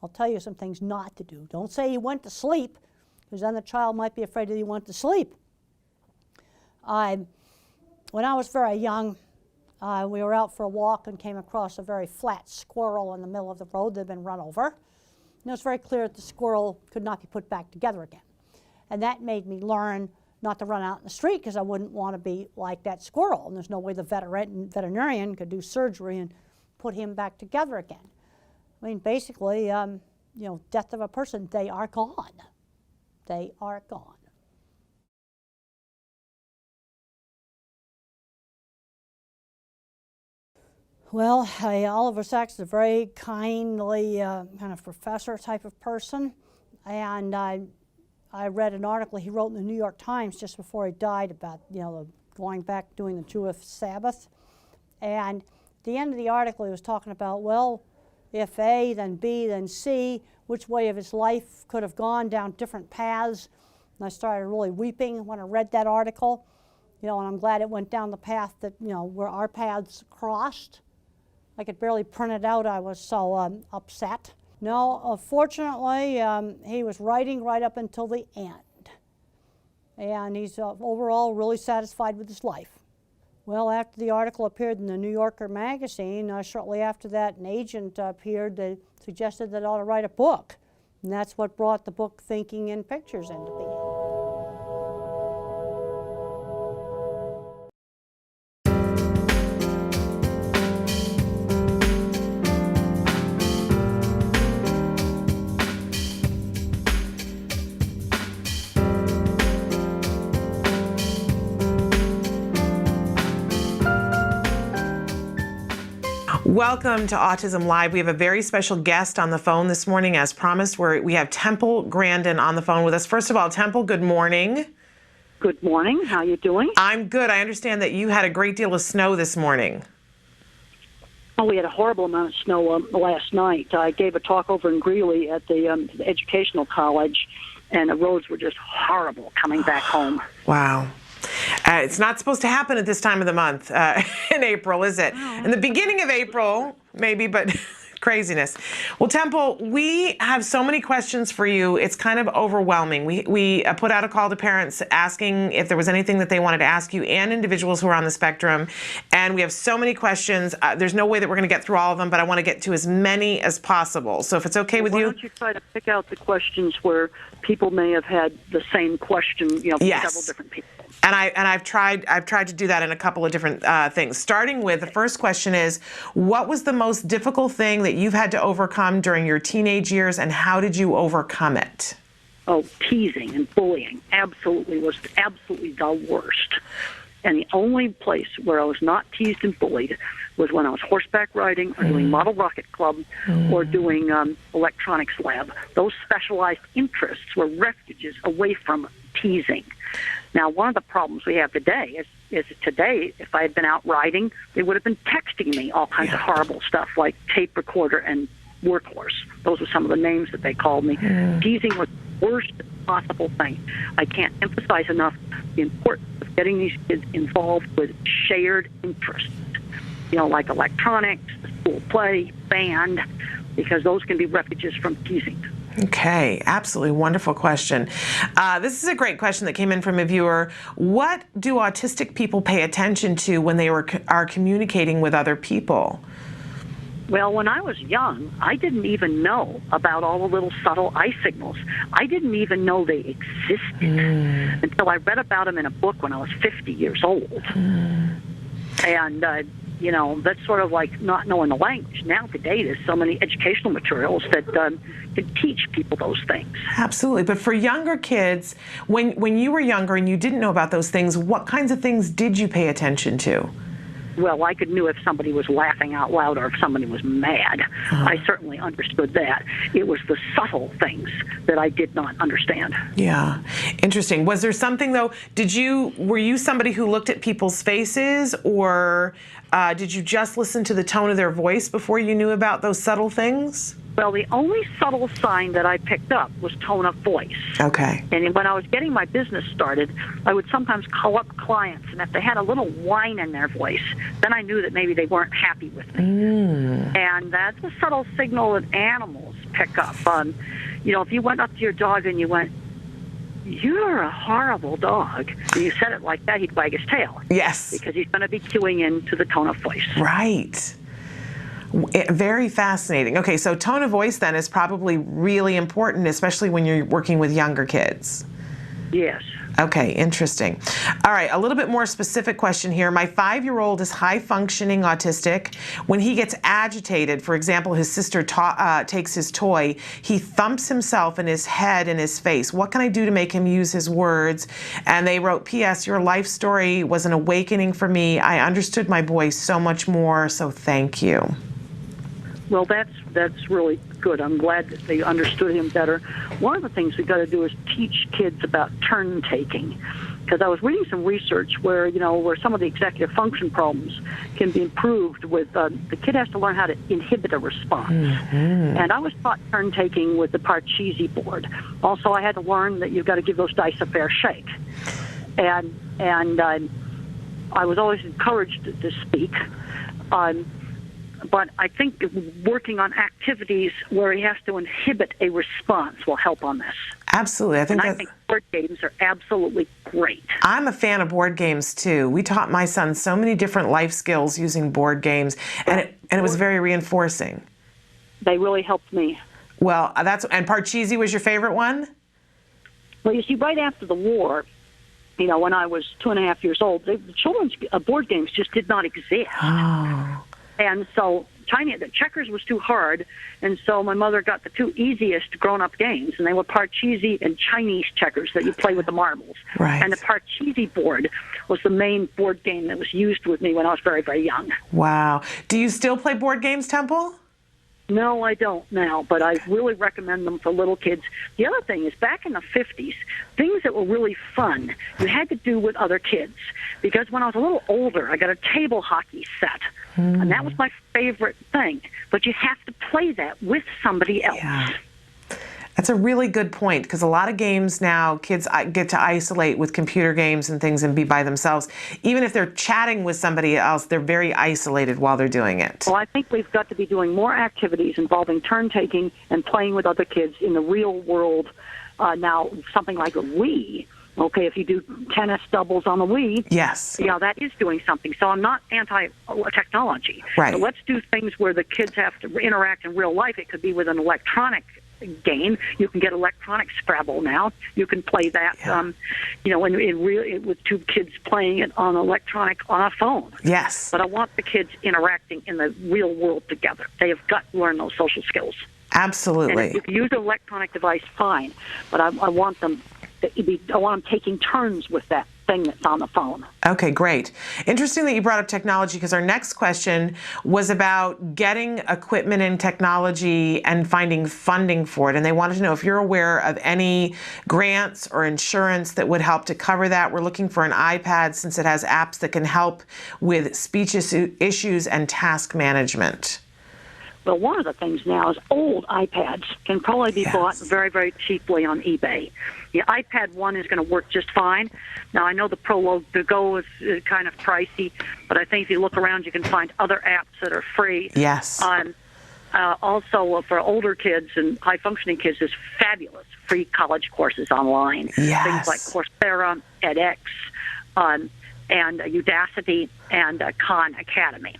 I'll tell you some things not to do. Don't say you went to sleep, because then the child might be afraid that you went to sleep. When I was very young, we were out for a walk and came across a very flat squirrel in the middle of the road that had been run over. And it was very clear that the squirrel could not be put back together again. And that made me learn not to run out in the street, because I wouldn't want to be like that squirrel. And there's no way the veterinarian could do surgery and put him back together again. I mean, basically, death of a person, they are gone. They are gone. Well, Oliver Sacks is a very kindly kind of professor type of person, and I read an article he wrote in the New York Times just before he died about going back doing the Jewish Sabbath, and at the end of the article he was talking about, well, if A, then B, then C, which way of his life could have gone down different paths, and I started really weeping when I read that article, and I'm glad it went down the path that where our paths crossed. I could barely print it out, I was so upset. No, fortunately, he was writing right up until the end. And he's overall really satisfied with his life. Well, after the article appeared in the New Yorker magazine, shortly after that, an agent appeared that suggested that I ought to write a book. And that's what brought the book Thinking in Pictures into being. Welcome to Autism Live. We have a very special guest on the phone this morning, as promised. We have Temple Grandin on the phone with us. First of all, Temple, good morning. Good morning. How you doing? I'm good. I understand that you had a great deal of snow this morning. Oh, we had a horrible amount of snow last night. I gave a talk over in Greeley at the educational college, and the roads were just horrible coming back home. Wow. It's not supposed to happen at this time of the month in April, is it? In the beginning of April, maybe, but Craziness. Well, Temple, we have so many questions for you. It's kind of overwhelming. We put out a call to parents asking if there was anything that they wanted to ask you and individuals who are on the spectrum. And we have so many questions. There's no way that we're going to get through all of them, but I want to get to as many as possible. So if it's okay with you. Why don't you try to pick out the questions where people may have had the same question, from several different people. And I've tried to do that in a couple of different things. Starting with the first question is, what was the most difficult thing that you've had to overcome during your teenage years, and how did you overcome it? Oh, teasing and bullying was absolutely the worst. And the only place where I was not teased and bullied was when I was horseback riding or doing Model Rocket Club or doing electronics lab. Those specialized interests were refuges away from teasing. Now, one of the problems we have today is today, if I had been out riding, they would have been texting me all kinds of horrible stuff like tape recorder and workhorse. Those were some of the names that they called me. Teasing was the worst possible thing. I can't emphasize enough the importance of getting these kids involved with shared interests, like electronics, school play, band, because those can be refuges from teasing. Okay, absolutely wonderful question. This is a great question that came in from a viewer. What do autistic people pay attention to when they are communicating with other people? Well, when I was young, I didn't even know about all the little subtle eye signals. I didn't even know they existed until I read about them in a book when I was 50 years old. And that's sort of like not knowing the language. Now today, there's so many educational materials that can teach people those things. Absolutely. But for younger kids, when you were younger and you didn't know about those things, what kinds of things did you pay attention to? Well, I could knew if somebody was laughing out loud or if somebody was mad. I certainly understood that. It was the subtle things that I did not understand. Yeah. Interesting. Was there something, though, were you somebody who looked at people's faces, or did you just listen to the tone of their voice before you knew about those subtle things? Well, the only subtle sign that I picked up was tone of voice. Okay. And when I was getting my business started, I would sometimes call up clients, and if they had a little whine in their voice, then I knew that maybe they weren't happy with me. And that's a subtle signal that animals pick up. If you went up to your dog and you went, "You're a horrible dog," and you said it like that, he'd wag his tail. Yes. Because he's going to be cueing into the tone of voice. Right. Very fascinating. Okay, so tone of voice then is probably really important, especially when you're working with younger kids. Yes. Okay, interesting. All right, a little bit more specific question here. My 5-year-old is high-functioning autistic. When he gets agitated, for example, his sister takes his toy, he thumps himself in his head and his face. What can I do to make him use his words? And they wrote, P.S. Your life story was an awakening for me. I understood my boy so much more, so thank you. Well, that's really good. I'm glad that they understood him better. One of the things we've got to do is teach kids about turn taking, because I was reading some research where some of the executive function problems can be improved with the kid has to learn how to inhibit a response. And I was taught turn taking with the Parcheesi board. Also, I had to learn that you've got to give those dice a fair shake. And I was always encouraged to speak. But I think working on activities where he has to inhibit a response will help on this. Absolutely. I think board games are absolutely great. I'm a fan of board games, too. We taught my son so many different life skills using board games, and it was very reinforcing. They really helped me. Well, and Parcheesi was your favorite one? Well, you see, right after the war, when I was 2.5 years old, the children's board games just did not exist. Oh. And so the checkers was too hard, and so my mother got the two easiest grown-up games, and they were Parcheesi and Chinese checkers that you play with the marbles. Right. And the Parcheesi board was the main board game that was used with me when I was very, very young. Wow. Do you still play board games, Temple? No, I don't now, but I really recommend them for little kids. The other thing is, back in the 50s, things that were really fun, you had to do with other kids. Because when I was a little older, I got a table hockey set, and that was my favorite thing. But you have to play that with somebody else. Yeah. That's a really good point, because a lot of games now, kids get to isolate with computer games and things and be by themselves. Even if they're chatting with somebody else, they're very isolated while they're doing it. Well, I think we've got to be doing more activities involving turn-taking and playing with other kids in the real world. Now, something like a Wii. Okay, if you do tennis doubles on the Wii, yes, that is doing something. So I'm not anti-technology. Right. So let's do things where the kids have to interact in real life. It could be with an electronic game. You can get electronic Scrabble now. You can play that, with two kids playing it on electronic on a phone. Yes. But I want the kids interacting in the real world together. They have got to learn those social skills. Absolutely. And if you can use an electronic device, fine. But I want them taking turns with that thing that's on the phone. Okay, great. Interesting that you brought up technology, because our next question was about getting equipment and technology and finding funding for it. And they wanted to know if you're aware of any grants or insurance that would help to cover that. We're looking for an iPad, since it has apps that can help with speech issues and task management. Well, one of the things now is old iPads can probably be bought very, very cheaply on eBay. The iPad 1 is going to work just fine. Now, I know the Go is kind of pricey, but I think if you look around, you can find other apps that are free. Yes. Also, for older kids and high-functioning kids, there's fabulous free college courses online. Yes. Things like Coursera, edX, and Udacity, and Khan Academy.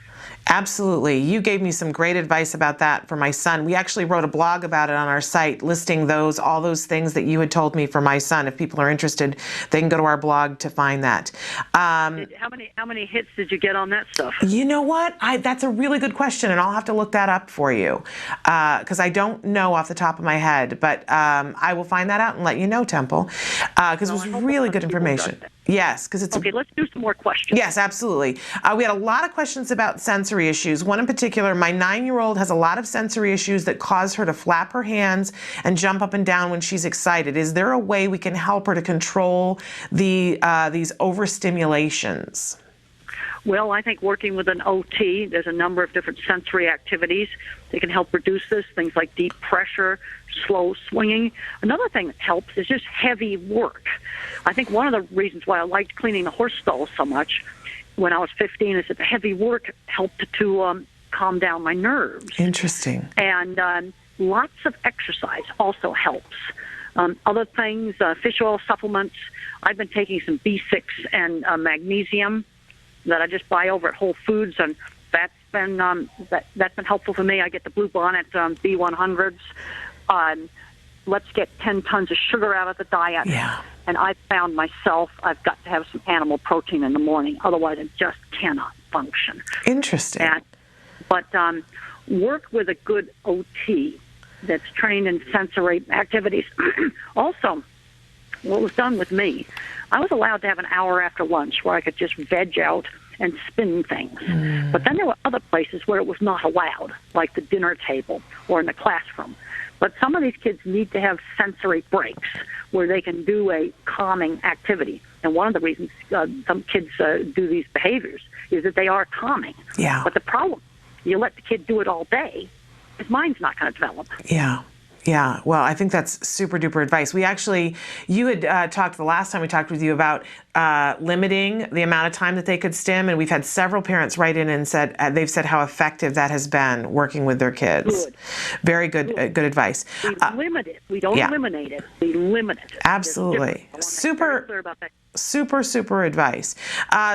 Absolutely. You gave me some great advice about that for my son. We actually wrote a blog about it on our site, listing all those things that you had told me for my son. If people are interested, they can go to our blog to find that. How many hits did you get on that stuff? You know what? That's a really good question, and I'll have to look that up for you, because I don't know off the top of my head. But I will find that out and let you know, Temple, because it was really good information. Yes, because it's... Okay, let's do some more questions. Yes, absolutely. We had a lot of questions about sensory issues. One in particular, my 9-year-old has a lot of sensory issues that cause her to flap her hands and jump up and down when she's excited. Is there a way we can help her to control these overstimulations? Well, I think working with an OT, there's a number of different sensory activities that can help reduce this, things like deep pressure, slow swinging. Another thing that helps is just heavy work. I think one of the reasons why I liked cleaning the horse stalls so much when I was 15 is that the heavy work helped to calm down my nerves. Interesting. And lots of exercise also helps. Other things, fish oil supplements. I've been taking some B6 and magnesium that I just buy over at Whole Foods, and that's been helpful for me. I get the Blue Bonnet B100s. Let's get 10 tons of sugar out of the diet. Yeah. And I found myself, I've got to have some animal protein in the morning, otherwise I just cannot function. Interesting. But work with a good OT that's trained in sensory activities. Also, what was done with me, I was allowed to have an hour after lunch where I could just veg out and spin things. But then there were other places where it was not allowed, like the dinner table or in the classroom. But some of these kids need to have sensory breaks where they can do a calming activity. And one of the reasons some kids do these behaviors is that they are calming. Yeah. But the problem, you let the kid do it all day, his mind's not going to develop. Yeah. Yeah, well, I think that's super duper advice. You had talked the last time we talked with you about limiting the amount of time that they could stim, and we've had several parents write in and said they've said how effective that has been working with their kids. Good. Very good, good advice. We limit it. We don't eliminate it. We limit it. Absolutely. Super advice.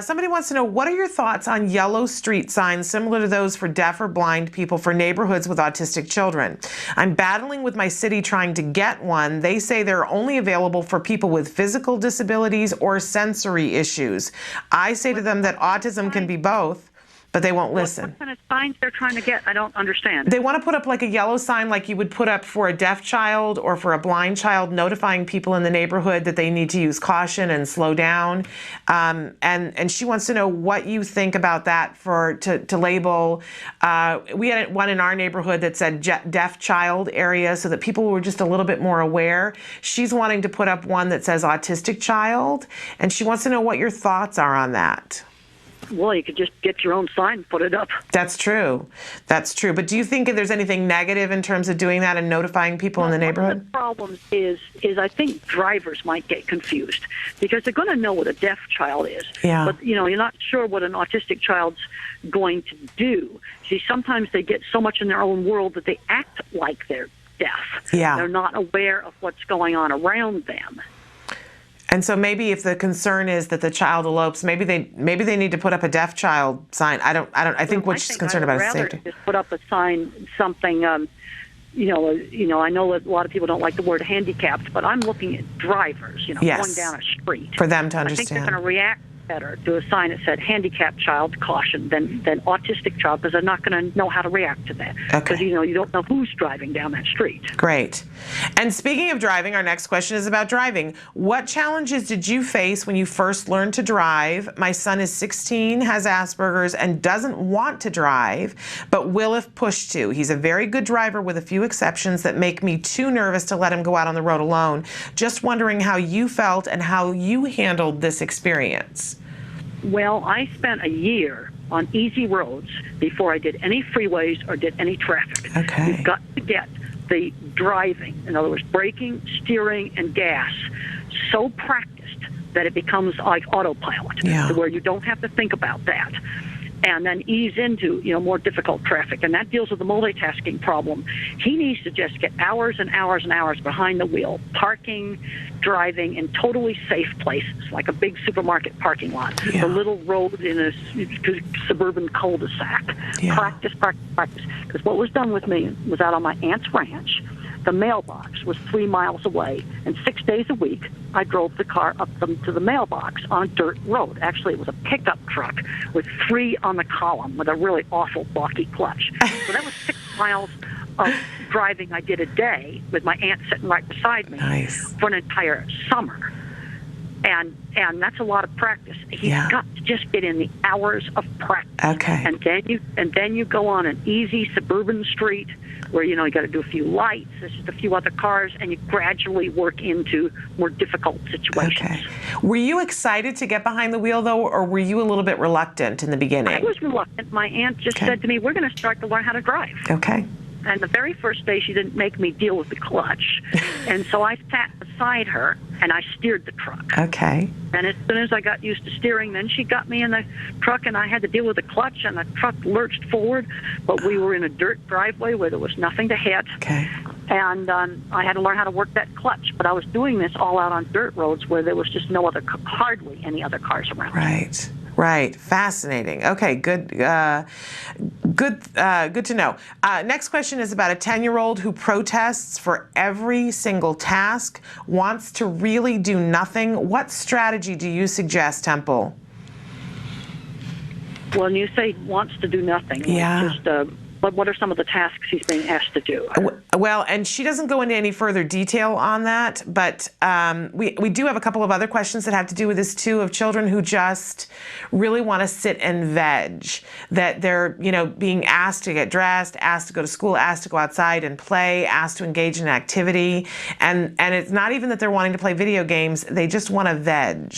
Somebody wants to know, what are your thoughts on yellow street signs similar to those for deaf or blind people for neighborhoods with autistic children? I'm battling with my city trying to get one. They say they're only available for people with physical disabilities or sensory issues. I say to them that autism can be both, but they won't listen. What kind of signs they're trying to get? I don't understand. They want to put up like a yellow sign like you would put up for a deaf child or for a blind child, notifying people in the neighborhood that they need to use caution and slow down. And she wants to know what you think about that to label. We had one in our neighborhood that said deaf child area so that people were just a little bit more aware. She's wanting to put up one that says autistic child, and she wants to know what your thoughts are on that. Well, you could just get your own sign and put it up. That's true. That's true. But do you think there's anything negative in terms of doing that and notifying people in the neighborhood? One of the problems is I think drivers might get confused because they're going to know what a deaf child is. Yeah. But, you're not sure what an autistic child's going to do. See, sometimes they get so much in their own world that they act like they're deaf. Yeah. They're not aware of what's going on around them. And so maybe if the concern is that the child elopes, maybe they need to put up a deaf child sign. I think what she's concerned about is safety. Just put up a sign, something, I know that a lot of people don't like the word handicapped, but I'm looking at drivers, Yes. going down a street. For them to I think they're understand. going to react better to a sign that said handicapped child, caution, than autistic child, because they're not going to know how to react to that. Okay. Because, you don't know who's driving down that street. Great. And speaking of driving, our next question is about driving. What challenges did you face when you first learned to drive? My son is 16, has Asperger's, and doesn't want to drive, but will if pushed to. He's a very good driver with a few exceptions that make me too nervous to let him go out on the road alone. Just wondering how you felt and how you handled this experience. Well, I spent a year on easy roads before I did any freeways or did any traffic. Okay. You've got to get the driving, in other words, braking, steering, and gas, so practiced that it becomes like autopilot, Yeah. to where you don't have to think about that. And then ease into, more difficult traffic. And that deals with the multitasking problem. He needs to just get hours and hours and hours behind the wheel, parking, driving in totally safe places, like a big supermarket parking lot, Yeah. the little road in a suburban cul-de-sac. Yeah. Practice. Because what was done with me was out on my aunt's ranch. The mailbox was 3 miles away, and 6 days a week, I drove the car up to the mailbox on dirt road. Actually, it was a pickup truck with 3 on the column with a really awful balky clutch. So that was 6 miles of driving I did a day with my aunt sitting right beside me. Nice. For an entire summer. And that's a lot of practice. He's got to just get in the hours of practice. Okay. And then you go on an easy suburban street where you got to do a few lights, there's just a few other cars, and you gradually work into more difficult situations. Okay. Were you excited to get behind the wheel though, or were you a little bit reluctant in the beginning? I was reluctant. My aunt just said to me, "We're going to start to learn how to drive." Okay. And the very first day, she didn't make me deal with the clutch. And so I sat beside her, and I steered the truck. Okay. And as soon as I got used to steering, then she got me in the truck, and I had to deal with the clutch, and the truck lurched forward. But we were in a dirt driveway where there was nothing to hit. Okay. And I had to learn how to work that clutch. But I was doing this all out on dirt roads where there was just hardly any other cars around. Right. Right. Fascinating. Okay. Good. Good to know. Next question is about a 10-year-old who protests for every single task, wants to really do nothing. What strategy do you suggest, Temple? Well, you say wants to do nothing. Yeah. Just, but what are some of the tasks he's being asked to do? Well, and she doesn't go into any further detail on that, but we do have a couple of other questions that have to do with this too, of children who just really want to sit and veg, that they're, being asked to get dressed, asked to go to school, asked to go outside and play, asked to engage in an activity, and it's not even that they're wanting to play video games, they just want to veg.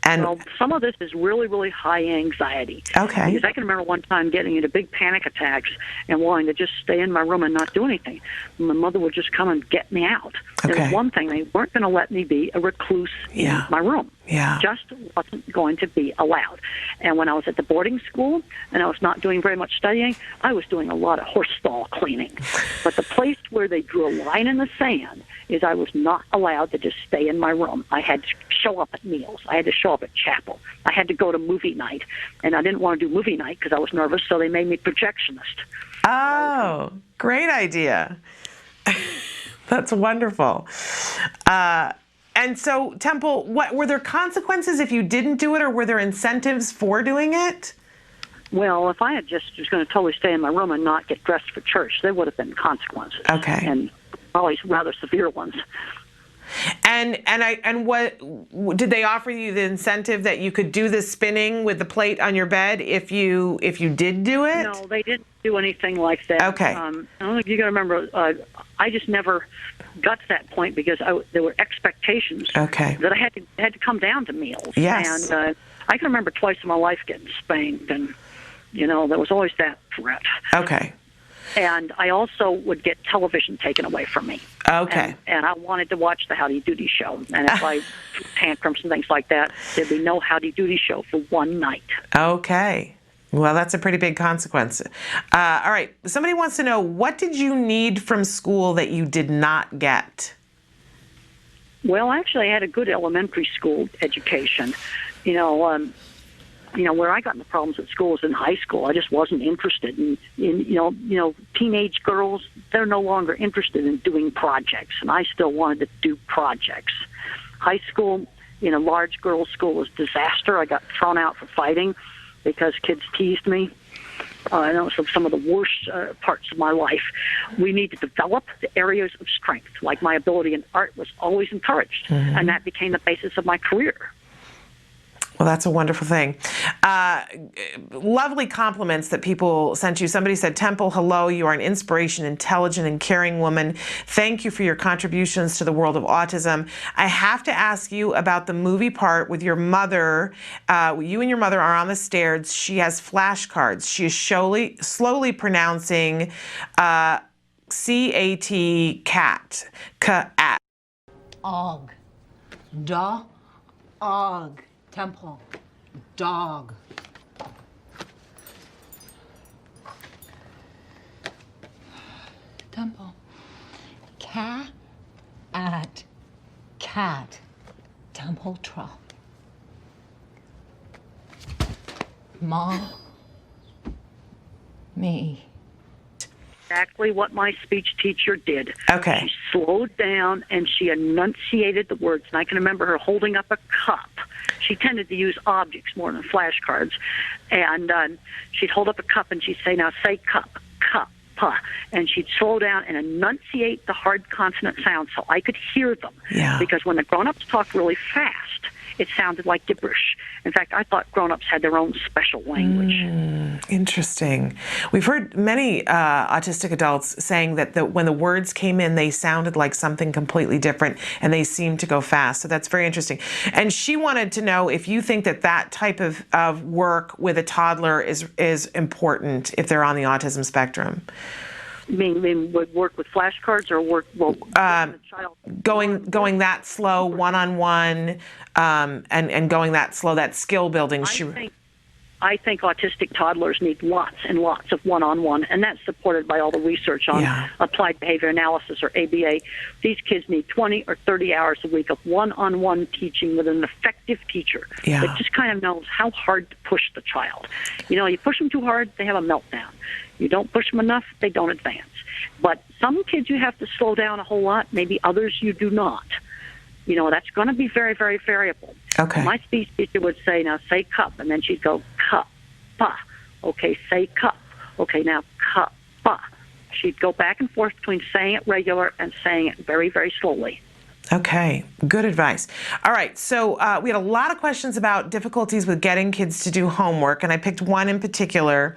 And well, some of this is really, really high anxiety. Okay. Because I can remember one time getting into big panic attacks and wanting to just stay in my room and not do anything. My mother would just come and get me out. Okay. There was one thing, they weren't going to let me be a recluse in my room. Yeah. Just wasn't going to be allowed. And when I was at the boarding school and I was not doing very much studying, I was doing a lot of horse stall cleaning. But the place where they drew a line in the sand is I was not allowed to just stay in my room. I had to show up at meals. I had to show up at chapel. I had to go to movie night. And I didn't want to do movie night because I was nervous, so they made me projectionist. Oh, great idea. That's wonderful. And so, Temple, what were there consequences if you didn't do it, or were there incentives for doing it? Well, if I had just was going to totally stay in my room and not get dressed for church, there would have been consequences. Okay. And always rather severe ones. And what did they offer you the incentive that you could do the spinning with the plate on your bed if you did do it? No, they didn't do anything like that. Okay. I don't know if you got to remember. I just never got to that point because there were expectations Okay. that I had to come down to meals. Yes. And I can remember twice in my life getting spanked, and there was always that threat. Okay. And I also would get television taken away from me. Okay. And I wanted to watch the Howdy Doody show. And if I threw tantrums and things like that, there'd be no Howdy Doody show for one night. Okay. Well, that's a pretty big consequence. All right. Somebody wants to know, what did you need from school that you did not get? Well, actually, I had a good elementary school education. Where I got into problems at school was in high school. I just wasn't interested in teenage girls. They're no longer interested in doing projects, and I still wanted to do projects. High school, large girls' school was a disaster. I got thrown out for fighting because kids teased me. Some of the worst parts of my life. We need to develop the areas of strength. Like my ability in art was always encouraged, and that became the basis of my career. Well, that's a wonderful thing. Lovely compliments that people sent you. Somebody said, Temple, hello, you are an inspiration, intelligent, and caring woman. Thank you for your contributions to the world of autism. I have to ask you about the movie part with your mother. You and your mother are on the stairs. She has flashcards. She is slowly pronouncing C-A-T, cat. Cat. Og. Da. Og. Temple. Dog. Temple. Cat. At. Cat. Temple. Trump. Mom. Me. Exactly what my speech teacher did. Okay. She slowed down and she enunciated the words. And I can remember her holding up a cup. She tended to use objects more than flashcards. And she'd hold up a cup and she'd say, now say cup, cup, pa. And she'd slow down and enunciate the hard consonant sounds so I could hear them. Yeah. Because when the grown-ups talked really fast, it sounded like gibberish. In fact, I thought grown-ups had their own special language. Interesting. We've heard many autistic adults saying that when the words came in, they sounded like something completely different, and they seemed to go fast. So that's very interesting. And she wanted to know if you think that type of work with a toddler is important if they're on the autism spectrum. You mean would work with flashcards or work with the child? Going that slow, one-on-one, and going that slow, that skill building. I think autistic toddlers need lots and lots of one-on-one, and that's supported by all the research on applied behavior analysis, or ABA. These kids need 20 or 30 hours a week of one-on-one teaching with an effective teacher that just kind of knows how hard to push the child. You push them too hard, they have a meltdown. You don't push them enough, they don't advance. But some kids you have to slow down a whole lot, maybe others you do not. That's going to be very, very variable. Okay. My speech teacher would say, now say cup, and then she'd go, cup, pa. Okay, say cup. Okay, now cup, pa. She'd go back and forth between saying it regular and saying it very, very slowly. Okay, good advice. All right, so we had a lot of questions about difficulties with getting kids to do homework, and I picked one in particular.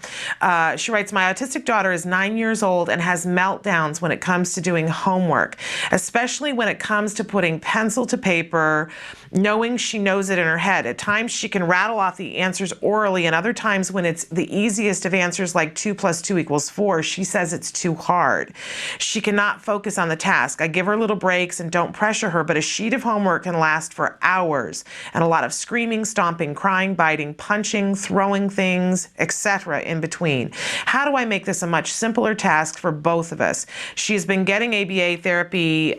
She writes, my autistic daughter is 9 years old and has meltdowns when it comes to doing homework, especially when it comes to putting pencil to paper, knowing she knows it in her head. At times she can rattle off the answers orally, and other times when it's the easiest of answers like 2 + 2 = 4, she says it's too hard. She cannot focus on the task. I give her little breaks and don't pressure her, but a sheet of homework can last for hours, and a lot of screaming, stomping, crying, biting, punching, throwing things, etc. in between. How do I make this a much simpler task for both of us? She's been getting ABA therapy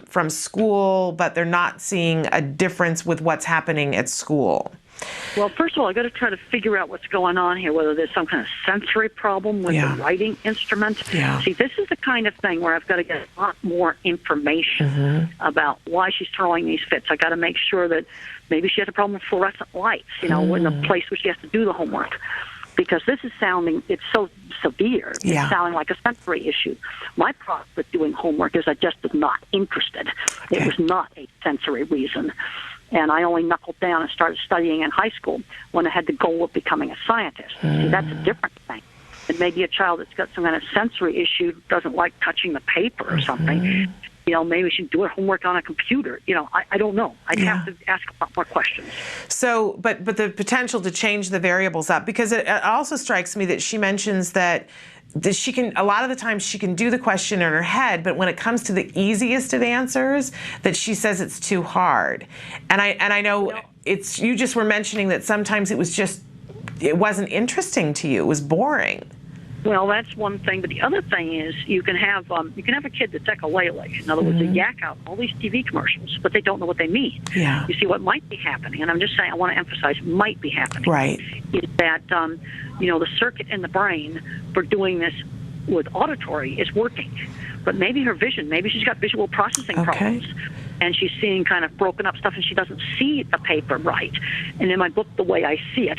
from school, but they're not seeing a difference with what's happening at school. Well, first of all, I've got to try to figure out what's going on here, whether there's some kind of sensory problem with the writing instrument. Yeah. See, this is the kind of thing where I've got to get a lot more information about why she's throwing these fits. I've got to make sure that maybe she has a problem with fluorescent lights, in the place where she has to do the homework. Because this is it's so severe. It's sounding like a sensory issue. My problem with doing homework is I just was not interested. Okay. It was not a sensory reason. And I only knuckled down and started studying in high school when I had the goal of becoming a scientist. See, that's a different thing. And maybe a child that's got some kind of sensory issue doesn't like touching the paper or something. Maybe she can do her homework on a computer. I don't know. I'd have to ask a lot more questions. So, but the potential to change the variables up, because it also strikes me that she mentions that she can, a lot of the times she can do the question in her head, but when it comes to the easiest of answers, that she says it's too hard. And I know you just were mentioning that sometimes it wasn't interesting to you. It was boring. Well, that's one thing, but the other thing is you can have a kid that's echolele. In other words, they yak out all these TV commercials, but they don't know what they mean. Yeah. You see, what might be happening, and I'm just saying, I want to emphasize, might be happening. Right. Is that the circuit in the brain for doing this with auditory is working, but maybe her vision, maybe she's got visual processing problems. And she's seeing kind of broken up stuff, and she doesn't see the paper right. And in my book, The Way I See It,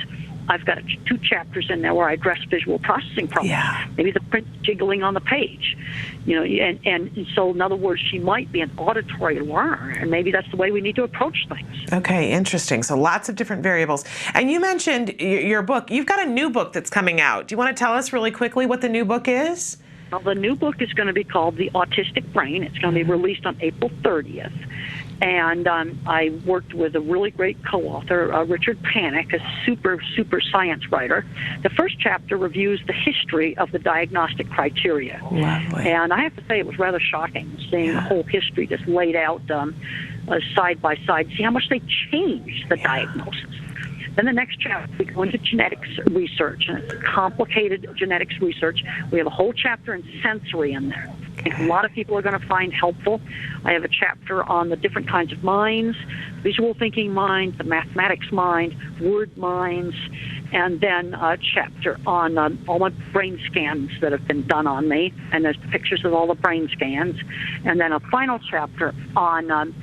I've got 2 chapters in there where I address visual processing problems. Yeah. Maybe the print jiggling on the page, and so in other words, she might be an auditory learner, and maybe that's the way we need to approach things. Okay, interesting. So lots of different variables. And you mentioned your book. You've got a new book that's coming out. Do you want to tell us really quickly what the new book is? Well, the new book is going to be called The Autistic Brain. It's going to be released on April 30th. And I worked with a really great co-author, Richard Panik, a super science writer. The first chapter reviews the history of the diagnostic criteria. Lovely. And I have to say it was rather shocking seeing the whole history just laid out side by side, see how much they changed the diagnosis. Then the next chapter, we go into genetics research, and it's complicated genetics research. We have a whole chapter in sensory in there. I think a lot of people are going to find helpful. I have a chapter on the different kinds of minds, visual thinking mind, the mathematics mind, word minds, and then a chapter on all my brain scans that have been done on me, and there's pictures of all the brain scans, and then a final chapter on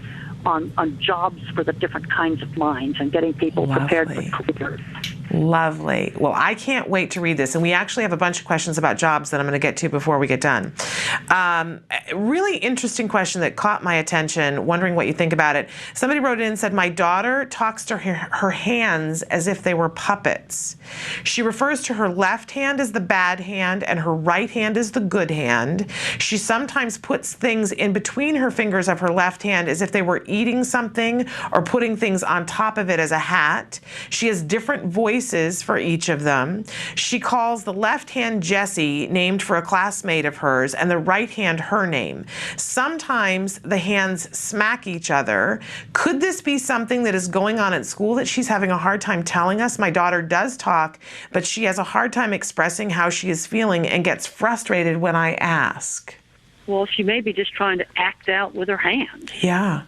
jobs for the different kinds of minds and getting people prepared for careers. Lovely. Well, I can't wait to read this. And we actually have a bunch of questions about jobs that I'm going to get to before we get done. Really interesting question that caught my attention, wondering what you think about it. Somebody wrote in and said, my daughter talks to her hands as if they were puppets. She refers to her left hand as the bad hand and her right hand as the good hand. She sometimes puts things in between her fingers of her left hand as if they were eating something or putting things on top of it as a hat. She has different voices for each of them. She calls the left hand Jessie, named for a classmate of hers, and the right hand her name. Sometimes the hands smack each other. Could this be something that is going on at school that she's having a hard time telling us? My daughter does talk, but she has a hard time expressing how she is feeling and gets frustrated when I ask. Well, she may be just trying to act out with her hands. Yeah.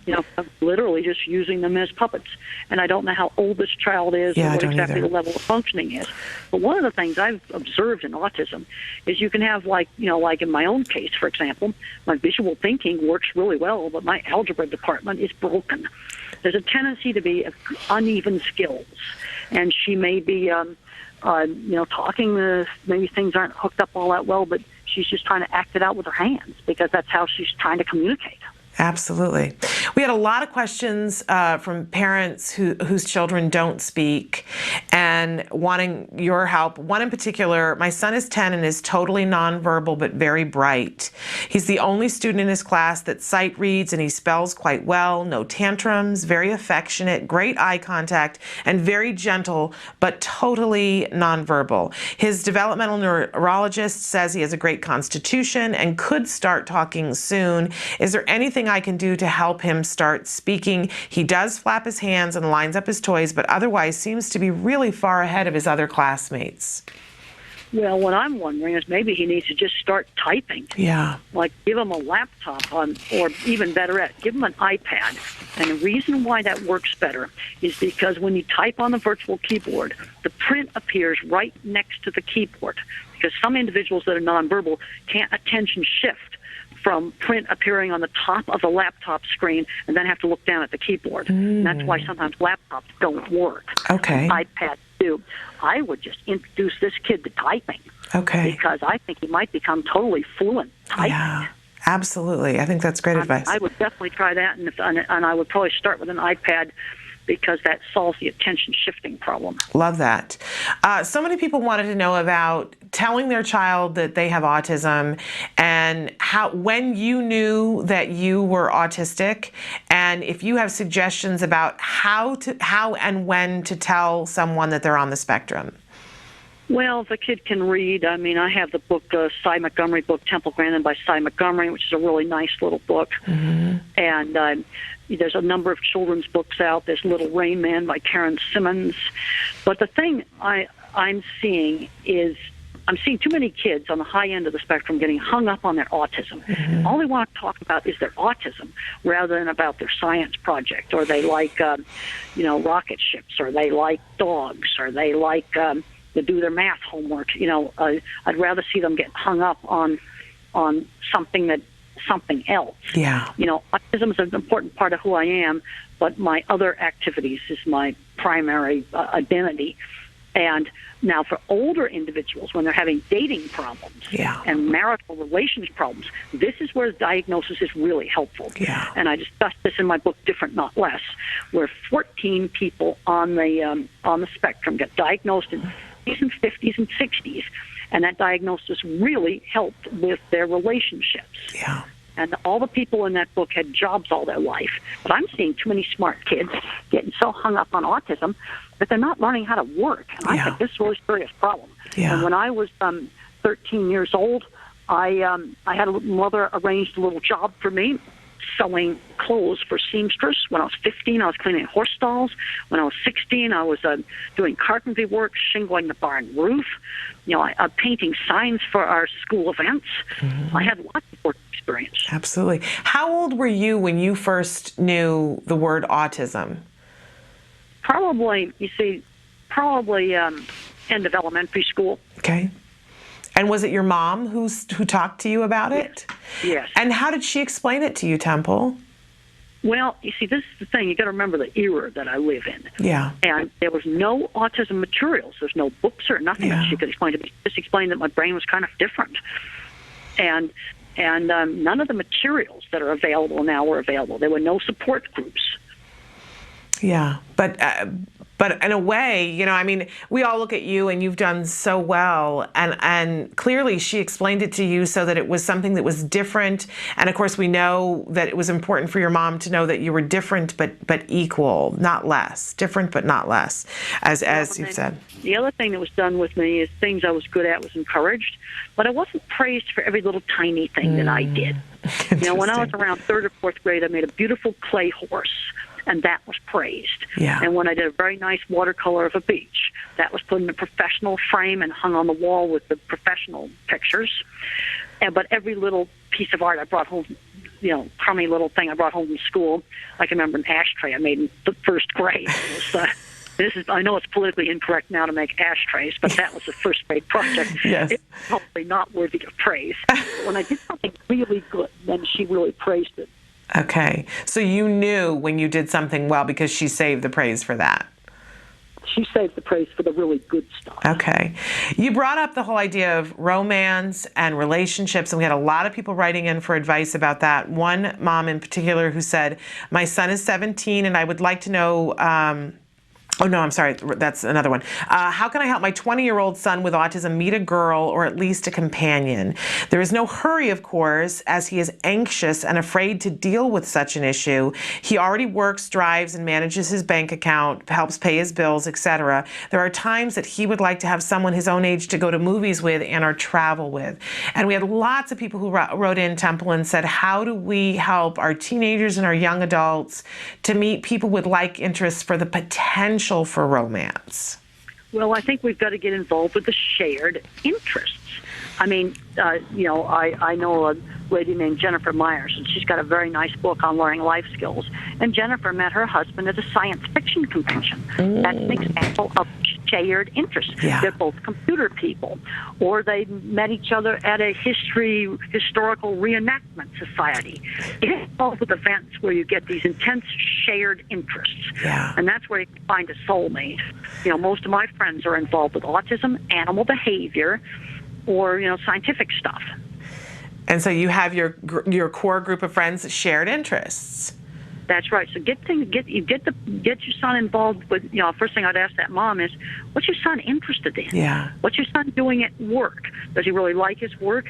Literally just using them as puppets. And I don't know how old this child is or what exactly the level of functioning is. But one of the things I've observed in autism is you can have, like in my own case, for example, my visual thinking works really well, but my algebra department is broken. There's a tendency to be uneven skills. And she may be, talking, maybe things aren't hooked up all that well, but she's just trying to act it out with her hands because that's how she's trying to communicate. Absolutely. We had a lot of questions from parents whose children don't speak and wanting your help. One in particular, my son is 10 and is totally nonverbal but very bright. He's the only student in his class that sight reads and he spells quite well, no tantrums, very affectionate, great eye contact, and very gentle but totally nonverbal. His developmental neurologist says he has a great constitution and could start talking soon. Is there anything I can do to help him start speaking? He does flap his hands and lines up his toys, but otherwise seems to be really far ahead of his other classmates. Well, what I'm wondering is maybe he needs to just start typing. Yeah. Like give him a laptop or even better yet, give him an iPad. And the reason why that works better is because when you type on the virtual keyboard, the print appears right next to the keyboard. Because some individuals that are nonverbal can't attention shift from print appearing on the top of the laptop screen and then have to look down at the keyboard. And that's why sometimes laptops don't work. Okay. iPads do. I would just introduce this kid to typing. Okay. Because I think he might become totally fluent typing. Yeah, absolutely. I think that's great advice. I would definitely try that, and I would probably start with an iPad because that solves the attention shifting problem. Love that. So many people wanted to know about telling their child that they have autism, and when you knew that you were autistic, and if you have suggestions about how and when to tell someone that they're on the spectrum. Well, the kid can read. I mean, I have the book, Cy Montgomery book, Temple Grandin by Cy Montgomery, which is a really nice little book. Mm-hmm. And there's a number of children's books out. There's Little Rain Man by Karen Simmons. But the thing I'm seeing is I'm seeing too many kids on the high end of the spectrum getting hung up on their autism. Mm-hmm. All they want to talk about is their autism rather than about their science project, or they like, rocket ships, or they like dogs, or they like to do their math homework. I'd rather see them get hung up on something else. Yeah. Autism is an important part of who I am, but my other activities is my primary identity. And now for older individuals, when they're having dating problems and marital relations problems, this is where the diagnosis is really helpful. Yeah. And I discussed this in my book, Different Not Less, where 14 people on the spectrum get diagnosed in 40s and 50s and 60s, and that diagnosis really helped with their relationships. Yeah. And all the people in that book had jobs all their life. But I'm seeing too many smart kids getting so hung up on autism that they're not learning how to work. And I think this is a really serious problem. Yeah. And when I was 13 years old, I had a mother arranged a little job for me, selling clothes for seamstress. When I was 15, I was cleaning horse stalls. When I was 16, I was doing carpentry work, shingling the barn roof, painting signs for our school events. Mm-hmm. I had lots of work experience. Absolutely. How old were you when you first knew the word autism? Probably end of elementary school. Okay. And was it your mom who talked to you about it? Yes. And how did she explain it to you, Temple? Well, you see, this is the thing. You got to remember the era that I live in. Yeah. And there was no autism materials. There's no books or nothing that she could explain to me. Just explained that my brain was kind of different. And none of the materials that are available now were available. There were no support groups. Yeah, but in a way, we all look at you and you've done so well, and clearly she explained it to you so that it was something that was different. And of course, we know that it was important for your mom to know that you were different but equal, not less. Different but not less, as you've said. The other thing that was done with me is things I was good at was encouraged, but I wasn't praised for every little tiny thing that I did. When I was around 3rd or 4th grade, I made a beautiful clay horse, and that was praised. Yeah. And when I did a very nice watercolor of a beach, that was put in a professional frame and hung on the wall with the professional pictures. But every little piece of art I brought home, crummy little thing I brought home from school, I can remember an ashtray I made in the 1st grade. It was, I know it's politically incorrect now to make ashtrays, but that was a 1st grade project. Yes. It's probably not worthy of praise. But when I did something really good, then she really praised it. Okay. So you knew when you did something well because she saved the praise for that. She saved the praise for the really good stuff. Okay. You brought up the whole idea of romance and relationships, and we had a lot of people writing in for advice about that. One mom in particular who said, my son is 17 and I would like to know... Oh, no, I'm sorry. That's another one. How can I help my 20-year-old son with autism meet a girl or at least a companion? There is no hurry, of course, as he is anxious and afraid to deal with such an issue. He already works, drives, and manages his bank account, helps pay his bills, etc. There are times that he would like to have someone his own age to go to movies with and or travel with. And we had lots of people who wrote in, Temple, and said, how do we help our teenagers and our young adults to meet people with like interests for the potential for romance? Well, I think we've got to get involved with the shared interests. I mean, I know a lady named Jennifer Myers, and she's got a very nice book on learning life skills. And Jennifer met her husband at a science fiction convention. That's an example of shared interests. Yeah. They're both computer people. Or they met each other at a historical reenactment society. Get involved with events where you get these intense shared interests. Yeah. And that's where you can find a soulmate. Most of my friends are involved with autism, animal behavior, or scientific stuff. And so you have your core group of friends that shared interests. That's right. So get your son involved with, first thing I'd ask that mom is, what's your son interested in? Yeah. What's your son doing at work? Does he really like his work?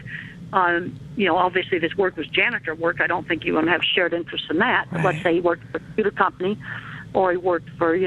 Obviously if his work was janitor work, I don't think you want to have shared interest in that. But let's say he worked for a computer company or he worked for,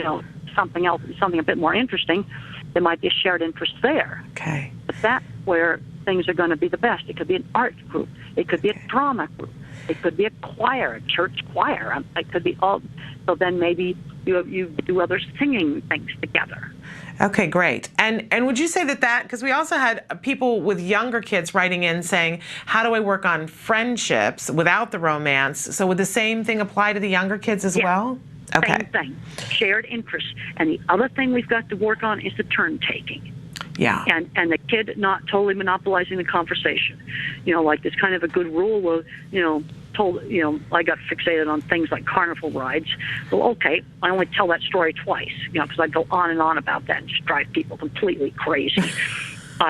something else, something a bit more interesting, there might be a shared interest there. Okay. But that's where things are going to be the best. It could be an art group. It could be a drama group. It could be a choir, a church choir. It could be all. So then maybe you do other singing things together. Okay, great. And would you say that because we also had people with younger kids writing in saying, how do I work on friendships without the romance? So would the same thing apply to the younger kids as well? Okay. Same thing. Shared interests. And the other thing we've got to work on is the turn taking. Yeah. And the kid not totally monopolizing the conversation. Like there's kind of a good rule of, I got fixated on things like carnival rides. Well, okay, I only tell that story twice, because I go on and on about that and just drive people completely crazy.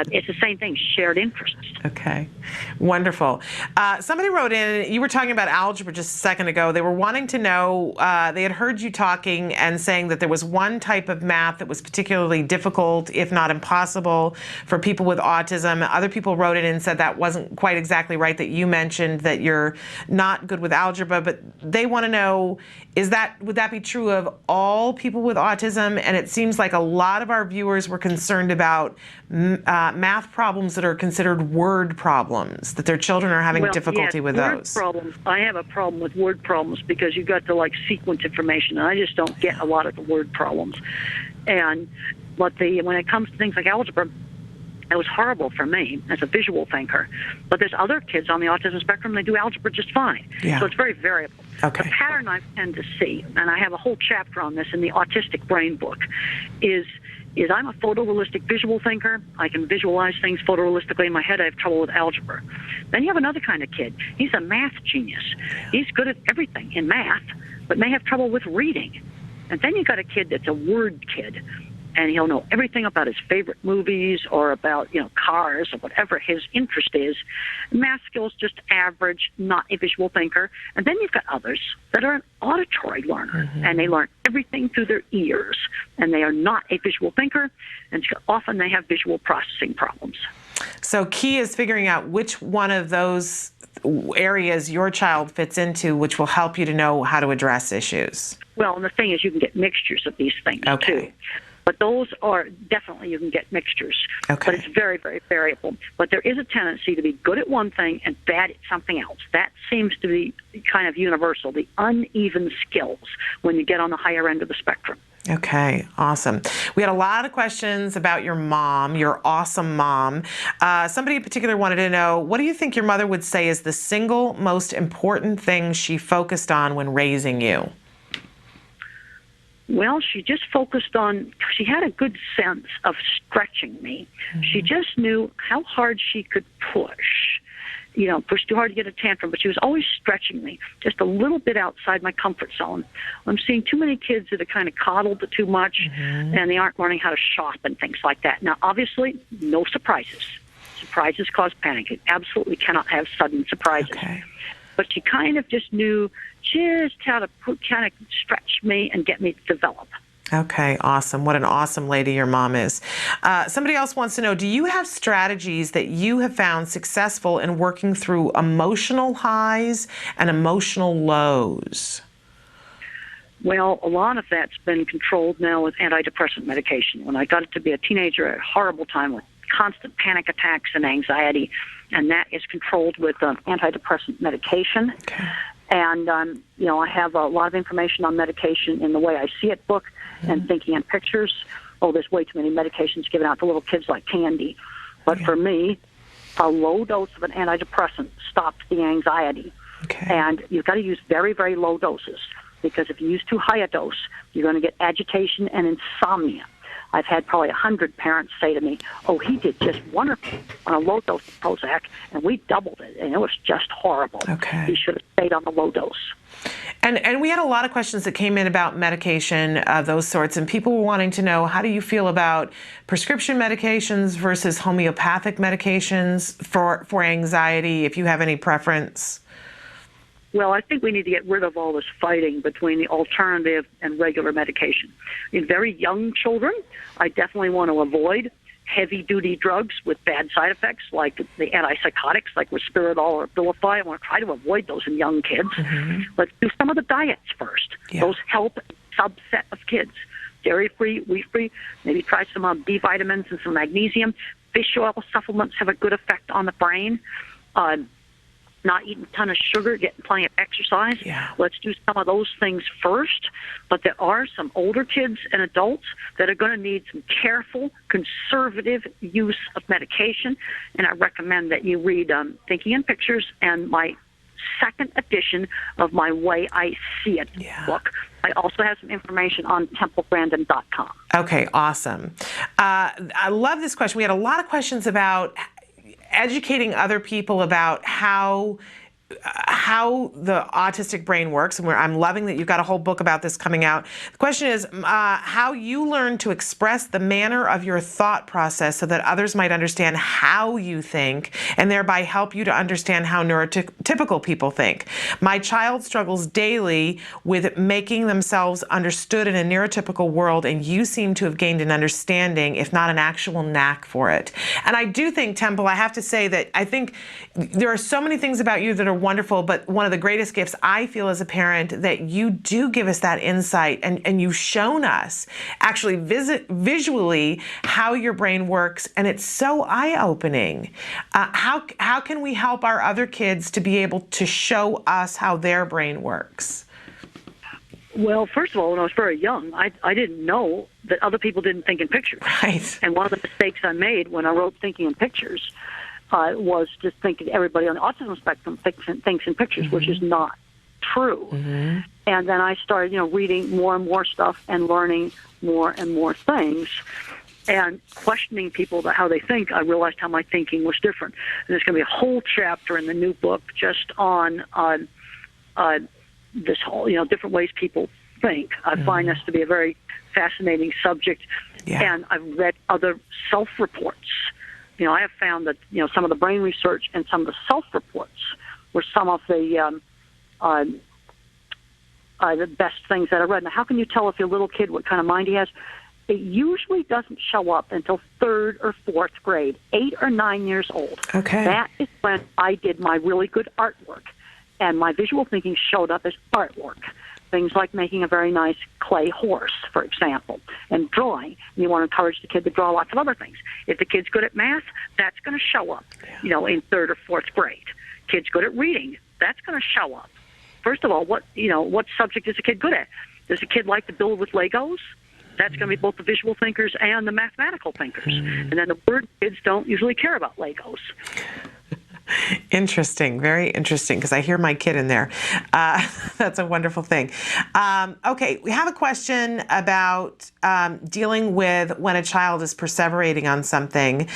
It's the same thing, shared interests. Okay, wonderful. Somebody wrote in, you were talking about algebra just a second ago. They were wanting to know, they had heard you talking and saying that there was one type of math that was particularly difficult, if not impossible, for people with autism. Other people wrote in and said that wasn't quite exactly right, that you mentioned that you're not good with algebra, but they want to know, would that be true of all people with autism? And it seems like a lot of our viewers were concerned about math problems that are considered word problems, that their children are having difficulty with those. Problems. I have a problem with word problems because you've got to sequence information, and I just don't get a lot of the word problems. But when it comes to things like algebra, it was horrible for me as a visual thinker. But there's other kids on the autism spectrum, they do algebra just fine. Yeah. So it's very variable. Okay. The pattern I tend to see, and I have a whole chapter on this in the Autistic Brain book, is I'm a photorealistic visual thinker. I can visualize things photorealistically in my head. I have trouble with algebra. Then you have another kind of kid. He's a math genius. He's good at everything in math, but may have trouble with reading. And then you got a kid that's a word kid, and he'll know everything about his favorite movies or about, cars or whatever his interest is. Math skills just average, not a visual thinker. And then you've got others that are an auditory learner, and they learn everything through their ears, and they are not a visual thinker, and so often they have visual processing problems. So key is figuring out which one of those areas your child fits into, which will help you to know how to address issues. Well, and the thing is you can get mixtures of these things, too. But those are definitely, you can get mixtures. Okay. But it's very, very variable. But there is a tendency to be good at one thing and bad at something else. That seems to be kind of universal, the uneven skills when you get on the higher end of the spectrum. Okay, awesome. We had a lot of questions about your mom, your awesome mom. Somebody in particular wanted to know, what do you think your mother would say is the single most important thing she focused on when raising you? Well, she just focused on, she had a good sense of stretching me. She just knew how hard she could push. Push too hard to get a tantrum, but she was always stretching me just a little bit outside my comfort zone. I'm seeing too many kids that are kind of coddled too much, and they aren't learning how to shop and things like that. Now, obviously, no surprises. Surprises cause panic. You absolutely cannot have sudden surprises. Okay. But she kind of just knew just how to kind of stretch me and get me to develop. Okay, awesome. What an awesome lady your mom is. Somebody else wants to know, do you have strategies that you have found successful in working through emotional highs and emotional lows? Well, a lot of that's been controlled now with antidepressant medication. When I got to be a teenager, I had a horrible time with constant panic attacks and anxiety, and that is controlled with antidepressant medication. Okay. And, I have a lot of information on medication in the Way I See It book and Thinking in Pictures. Oh, there's way too many medications given out to little kids like candy. But for me, a low dose of an antidepressant stops the anxiety. Okay. And you've got to use very, very low doses, because if you use too high a dose, you're going to get agitation and insomnia. I've had probably 100 parents say to me, oh, he did just wonderful on a low dose of Prozac, and we doubled it, and it was just horrible. Okay. He should have stayed on the low dose. And we had a lot of questions that came in about medication, those sorts, and people were wanting to know, how do you feel about prescription medications versus homeopathic medications for anxiety, if you have any preference? Well, I think we need to get rid of all this fighting between the alternative and regular medication. In very young children, I definitely want to avoid heavy-duty drugs with bad side effects, like the antipsychotics, like Risperdal or Abilify. I want to try to avoid those in young kids. Let's do some of the diets first. Those help a subset of kids. Dairy-free, wheat-free, maybe try some B vitamins and some magnesium. Fish oil supplements have a good effect on the brain. Not eating a ton of sugar, getting plenty of exercise. Let's do some of those things first. But there are some older kids and adults that are going to need some careful, conservative use of medication. And I recommend that you read Thinking in Pictures and my second edition of my Way I See It book. I also have some information on TempleGrandin.com. Okay, awesome. I love this question. We had a lot of questions about educating other people about how the autistic brain works, and I'm loving that you've got a whole book about this coming out. The question is how you learn to express the manner of your thought process so that others might understand how you think and thereby help you to understand how neurotypical people think. My child struggles daily with making themselves understood in a neurotypical world, and you seem to have gained an understanding, if not an actual knack for it. And I do think, Temple, I have to say that I think there are so many things about you that are wonderful, but one of the greatest gifts I feel as a parent that you do give us that insight, and you've shown us actually visually how your brain works, and it's so eye-opening. How can we help our other kids to be able to show us how their brain works? Well, first of all, when I was very young, I didn't know that other people didn't think in pictures. Right. And one of the mistakes I made when I wrote Thinking in Pictures was just thinking everybody on the autism spectrum thinks in pictures, which is not true. And then I started, reading more and more stuff and learning more and more things and questioning people about how they think. I realized how my thinking was different. And there's going to be a whole chapter in the new book just on this whole, different ways people think. I find this to be a very fascinating subject. And I've read other self-reports. I have found that, some of the brain research and some of the self-reports were some of the best things that I read. Now, how can you tell if your little kid what kind of mind he has? It usually doesn't show up until 3rd or 4th grade, 8 or 9 years old. Okay. That is when I did my really good artwork, and my visual thinking showed up as artwork. Things like making a very nice clay horse, for example, and drawing. And you want to encourage the kid to draw lots of other things. If the kid's good at math, that's going to show up, in 3rd or 4th grade. Kid's good at reading, that's going to show up. First of all, what subject is a kid good at? Does a kid like to build with Legos? That's going to be both the visual thinkers and the mathematical thinkers. And then the word kids don't usually care about Legos. Interesting, very interesting, because I hear my kid in there. That's a wonderful thing. Okay, we have a question about dealing with when a child is perseverating on something,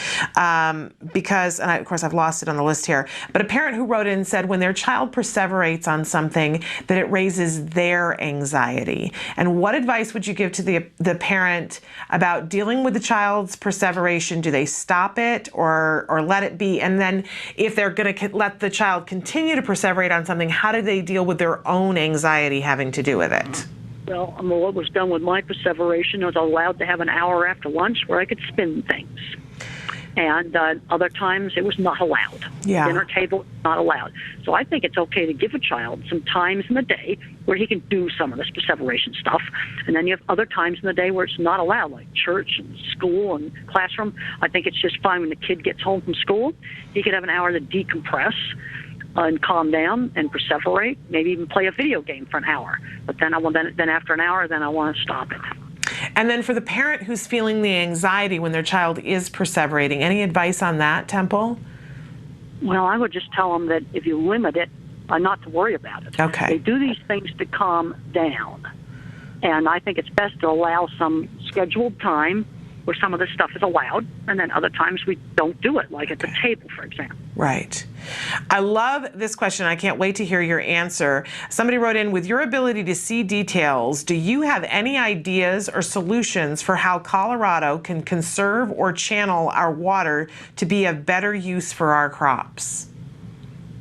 because, and of course I've lost it on the list here, but a parent who wrote in said when their child perseverates on something that it raises their anxiety. And what advice would you give to the parent about dealing with the child's perseveration? Do they stop it or let it be? And then if they're going to let the child continue to perseverate on something, how do they deal with their own anxiety having to do with it? Well, what was done with my perseveration was allowed to have an hour after lunch where I could spin things. And other times it was not allowed. Dinner table, not allowed. So I think it's okay to give a child some times in the day where he can do some of this perseveration stuff. And then you have other times in the day where it's not allowed, like church and school and classroom. I think it's just fine when the kid gets home from school. He could have an hour to decompress and calm down and perseverate, maybe even play a video game for an hour. But then then after an hour, then I want to stop it. And then for the parent who's feeling the anxiety when their child is perseverating, any advice on that, Temple? Well, I would just tell them that if you limit it, not to worry about it. Okay. They do these things to calm down. And I think it's best to allow some scheduled time where some of this stuff is allowed, and then other times we don't do it, like at the table, for example. Right. I love this question. I can't wait to hear your answer. Somebody wrote in, with your ability to see details, do you have any ideas or solutions for how Colorado can conserve or channel our water to be of better use for our crops?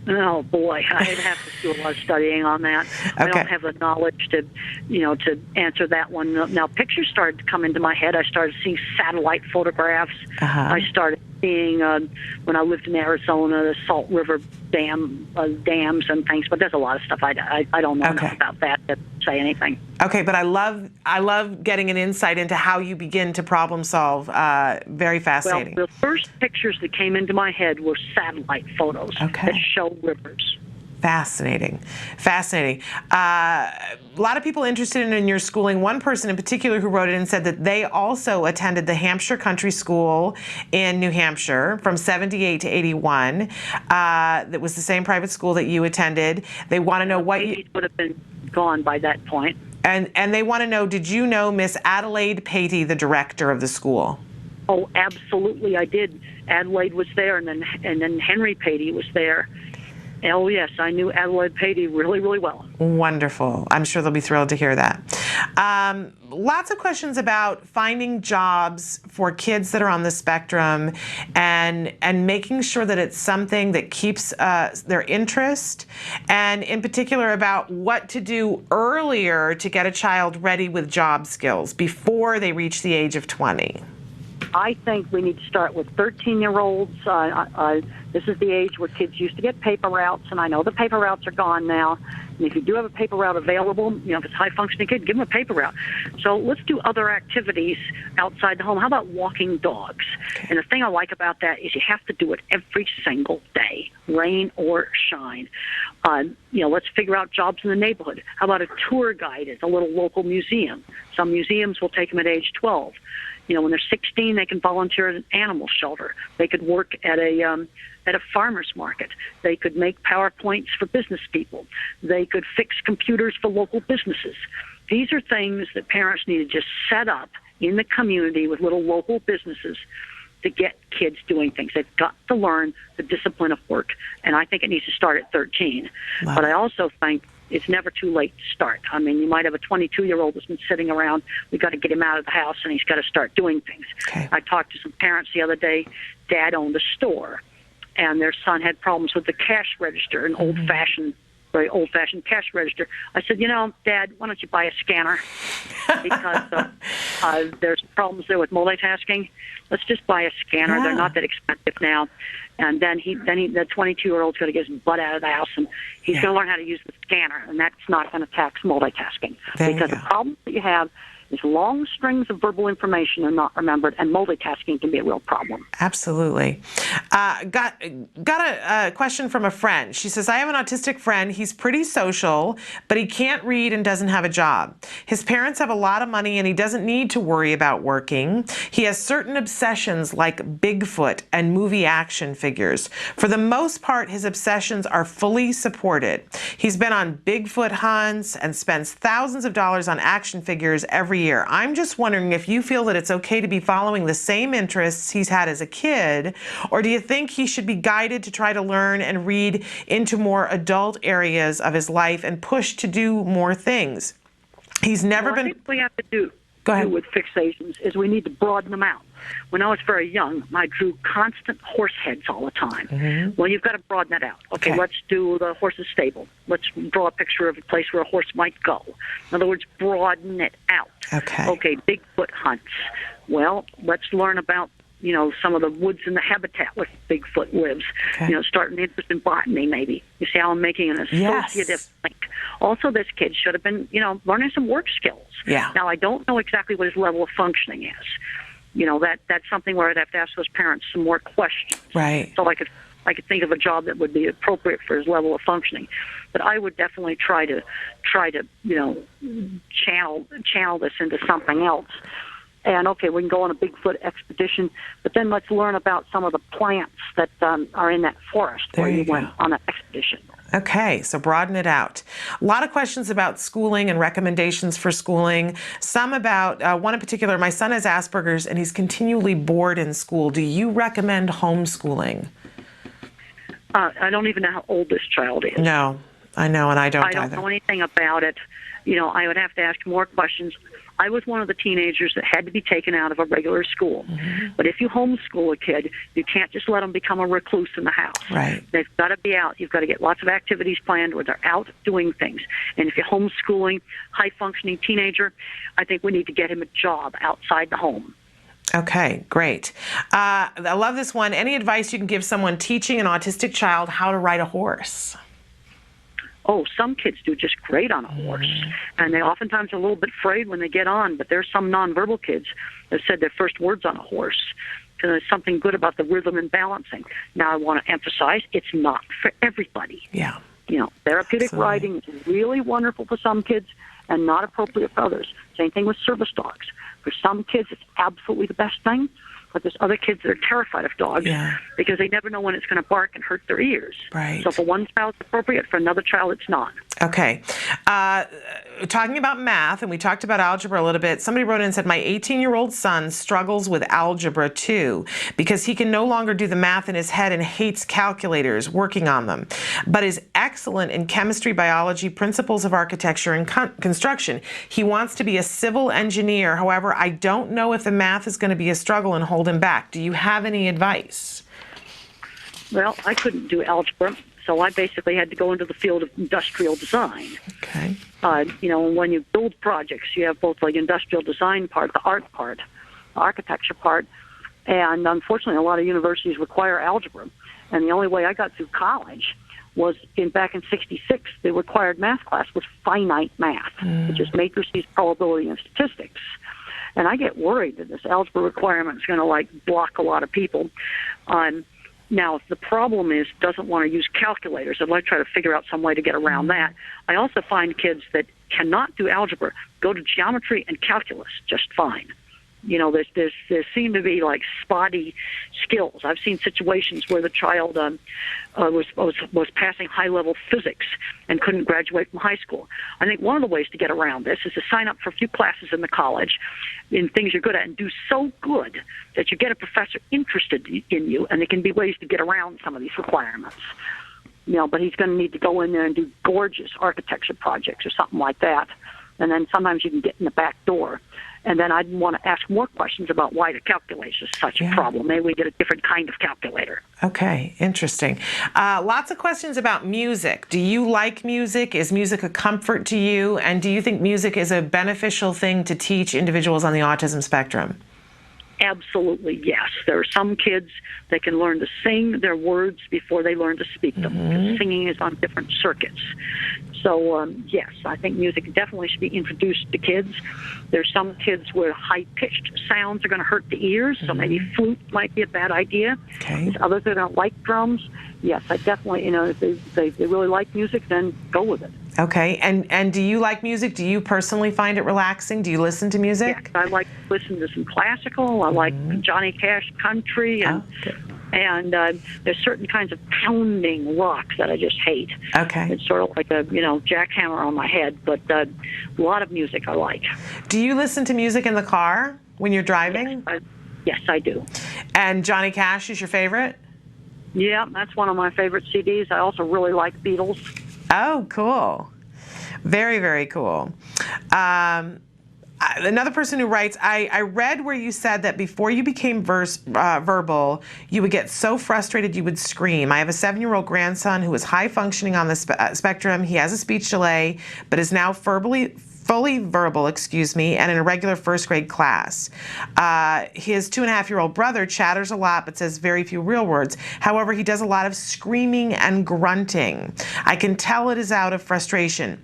Oh boy, I'd have to do a lot of studying on that. I Okay. don't have the knowledge to, to answer that one. Now, pictures started to come into my head. I started seeing satellite photographs. I started seeing, when I lived in Arizona, the Salt River dams and things. But there's a lot of stuff I don't know enough about that to say anything. Okay, but I love getting an insight into how you begin to problem solve. Very fascinating. Well, the first pictures that came into my head were satellite photos that show rivers. Fascinating. A lot of people interested in your schooling. One person in particular who wrote it and said that they also attended the Hampshire Country School in New Hampshire from 78 to 81. That was the same private school that you attended. They want to know what you would have been gone by that point. And they want to know, did you know Miss Adelaide Patey, the director of the school? Oh, absolutely, I did. Adelaide was there, and then Henry Patey was there. Oh, yes, I knew Adelaide Patey really, really well. Wonderful. I'm sure they'll be thrilled to hear that. Lots of questions about finding jobs for kids that are on the spectrum and making sure that it's something that keeps their interest, and in particular about what to do earlier to get a child ready with job skills before they reach the age of 20. I think we need to start with 13-year-olds. This is the age where kids used to get paper routes, and I know the paper routes are gone now. And if you do have a paper route available, if it's a high-functioning kid, give them a paper route. So let's do other activities outside the home. How about walking dogs? And the thing I like about that is you have to do it every single day, rain or shine. Let's figure out jobs in the neighborhood. How about a tour guide at a little local museum? Some museums will take them at age 12. When they're 16, they can volunteer at an animal shelter. They could work at a farmer's market. They could make PowerPoints for business people. They could fix computers for local businesses. These are things that parents need to just set up in the community with little local businesses to get kids doing things. They've got to learn the discipline of work, and I think it needs to start at 13. Wow. But I also think it's never too late to start. I mean, you might have a 22-year-old that's been sitting around. We've got to get him out of the house, and he's got to start doing things. I talked to some parents the other day. Dad owned a store, and their son had problems with the cash register, very old-fashioned cash register. I said, Dad, why don't you buy a scanner? Because there's problems there with multitasking. Let's just buy a scanner. They're not that expensive now. And then the 22-year-old's going to get his butt out of the house, and he's going to learn how to use the scanner, and that's not going to tax multitasking. Because the problem that you have is long strings of verbal information are not remembered, and multitasking can be a real problem. Absolutely. Got a question from a friend. She says, I have an autistic friend. He's pretty social, but he can't read and doesn't have a job. His parents have a lot of money, and he doesn't need to worry about working. He has certain obsessions like Bigfoot and movie action figures. For the most part, his obsessions are fully supported. He's been on Bigfoot hunts and spends thousands of dollars on action figures every year. I'm just wondering if you feel that it's okay to be following the same interests he's had as a kid, or do you think he should be guided to try to learn and read into more adult areas of his life and pushed to do more things? He's never been... I think we have to do with fixations is we need to broaden them out. When I was very young, I drew constant horse heads all the time. Well, you've got to broaden that out. Okay, let's do the horse's stable. Let's draw a picture of a place where a horse might go. In other words, broaden it out. Okay, Bigfoot hunts. Well, let's learn about some of the woods and the habitat where Bigfoot lives. Start an interest in botany, maybe. You see how I'm making an associative link. Also, this kid should have been, learning some work skills. Now, I don't know exactly what his level of functioning is. That's something where I'd have to ask those parents some more questions. So I could think of a job that would be appropriate for his level of functioning. But I would definitely try to channel this into something else. And okay, we can go on a Bigfoot expedition, but then let's learn about some of the plants that are in that forest where you went on that expedition. Okay, so broaden it out. A lot of questions about schooling and recommendations for schooling. Some about, one in particular, my son has Asperger's and he's continually bored in school. Do you recommend homeschooling? I don't even know how old this child is. No, I know, and I don't either. I don't know anything about it. I would have to ask more questions. I was one of the teenagers that had to be taken out of a regular school. But if you homeschool a kid, you can't just let them become a recluse in the house. Right. They've got to be out. You've got to get lots of activities planned where they're out doing things. And if you're homeschooling high-functioning teenager, I think we need to get him a job outside the home. Okay, great. I love this one. Any advice you can give someone teaching an autistic child how to ride a horse? Oh, some kids do just great on a horse, and they oftentimes are a little bit afraid when they get on, but there's some nonverbal kids that said their first words on a horse. So there's something good about the rhythm and balancing. Now, I want to emphasize it's not for everybody. Yeah. Therapeutic riding is really wonderful for some kids and not appropriate for others. Same thing with service dogs. For some kids, it's absolutely the best thing. But there's other kids that are terrified of dogs because they never know when it's going to bark and hurt their ears. Right. So for one child, it's appropriate. For another child, it's not. Okay. Talking about math, and we talked about algebra a little bit, somebody wrote in and said, my 18-year-old son struggles with algebra too because he can no longer do the math in his head and hates calculators, working on them, but is excellent in chemistry, biology, principles of architecture, and construction. He wants to be a civil engineer. However, I don't know if the math is going to be a struggle and hold him back. Do you have any advice? Well, I couldn't do algebra, so I basically had to go into the field of industrial design. Okay. When you build projects, you have both the industrial design part, the art part, the architecture part, and unfortunately, a lot of universities require algebra. And the only way I got through college was back in '66, the required math class was finite math, which is matrices, probability, and statistics. And I get worried that this algebra requirement is going to block a lot of people. Now, if the problem doesn't want to use calculators, I'd like to try to figure out some way to get around that. I also find kids that cannot do algebra go to geometry and calculus just fine. There seem to be spotty skills. I've seen situations where the child was passing high-level physics and couldn't graduate from high school. I think one of the ways to get around this is to sign up for a few classes in the college in things you're good at and do so good that you get a professor interested in you, and there can be ways to get around some of these requirements. But he's going to need to go in there and do gorgeous architecture projects or something like that, and then sometimes you can get in the back door. And then I'd want to ask more questions about why the calculus is such a problem. Maybe we get a different kind of calculator. Okay, interesting. Lots of questions about music. Do you like music? Is music a comfort to you? And do you think music is a beneficial thing to teach individuals on the autism spectrum? Absolutely, yes. There are some kids that can learn to sing their words before they learn to speak them, because singing is on different circuits. So, yes, I think music definitely should be introduced to kids. There's some kids where high-pitched sounds are going to hurt the ears, so maybe flute might be a bad idea. Okay. There's others that don't like drums. Yes, I definitely, if they really like music, then go with it. Okay, and do you like music? Do you personally find it relaxing? Do you listen to music? Yes, I like to listen to some classical. I like Johnny Cash country, and there's certain kinds of pounding rock that I just hate. Okay. It's sort of like a jackhammer on my head, but a lot of music I like. Do you listen to music in the car when you're driving? Yes, I do. And Johnny Cash is your favorite? Yeah, that's one of my favorite CDs. I also really like Beatles. Oh, cool. Very, very cool. Another person who writes, I read where you said that before you became verbal, you would get so frustrated you would scream. I have a 7-year-old grandson who is high functioning on the spectrum. He has a speech delay, but is now fully verbal, and in a regular first grade class. His 2.5-year-old brother chatters a lot but says very few real words. However, he does a lot of screaming and grunting. I can tell it is out of frustration.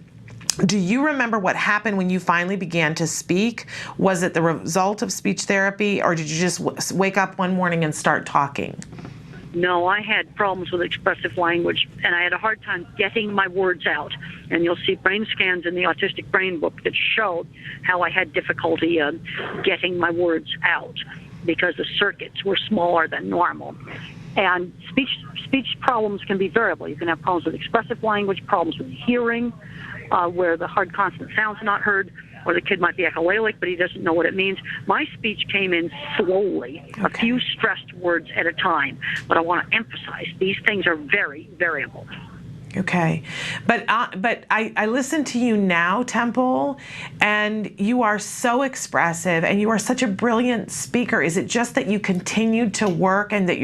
Do you remember what happened when you finally began to speak? Was it the result of speech therapy, or did you just wake up one morning and start talking? No, I had problems with expressive language, and I had a hard time getting my words out. And you'll see brain scans in the Autistic Brain book that show how I had difficulty getting my words out because the circuits were smaller than normal. And speech problems can be variable. You can have problems with expressive language, problems with hearing, where the hard consonant sounds are not heard, or the kid might be echolalic, but he doesn't know what it means. My speech came in slowly, a few stressed words at a time. But I want to emphasize, these things are very variable. Okay, but I listen to you now, Temple, and you are so expressive, and you are such a brilliant speaker. Is it just that you continued to work, and that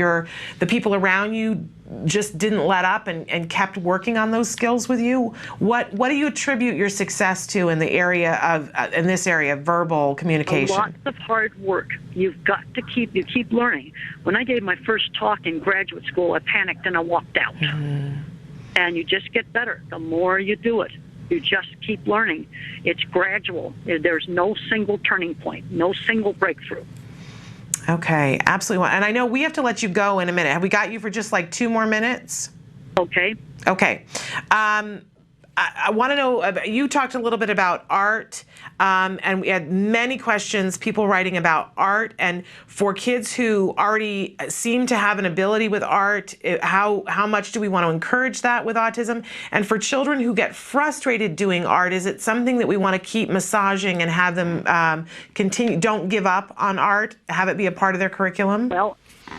the people around you just didn't let up and kept working on those skills with you? What do you attribute your success to in the area of in this area of verbal communication? Lots of hard work. You've got to keep learning. When I gave my first talk in graduate school, I panicked and I walked out. And you just get better the more you do it. You just keep learning. It's gradual. There's no single turning point, no single breakthrough. Okay, absolutely. And I know we have to let you go in a minute. Have we got you for just like 2 more minutes? Okay. Okay. I want to know, you talked a little bit about art, and we had many questions, people writing about art, and for kids who already seem to have an ability with art, how much do we want to encourage that with autism? And for children who get frustrated doing art, is it something that we want to keep massaging and have them continue, don't give up on art, have it be a part of their curriculum? Well,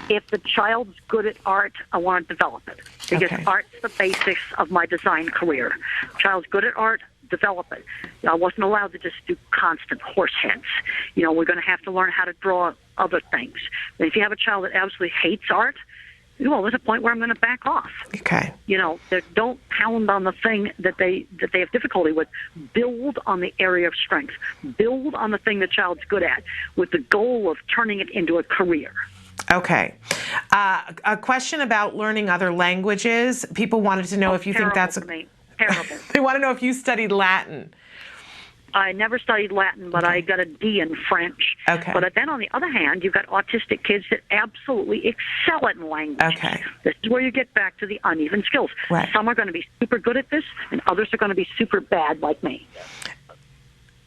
if the child's good at art, I want to develop it. Because art's the basics of my design career. Child's good at art, develop it. I wasn't allowed to just do constant horse heads. We're going to have to learn how to draw other things. And if you have a child that absolutely hates art, there's a point where I'm going to back off. Okay. Don't pound on the thing that they have difficulty with. Build on the area of strength. Build on the thing the child's good at with the goal of turning it into a career. Okay. A question about learning other languages. People wanted to know if you think that's terrible. They want to know if you studied Latin. I never studied Latin, but I got a D in French. Okay. But then on the other hand, you've got autistic kids that absolutely excel at language. Okay. This is where you get back to the uneven skills. Right. Some are going to be super good at this, and others are going to be super bad like me.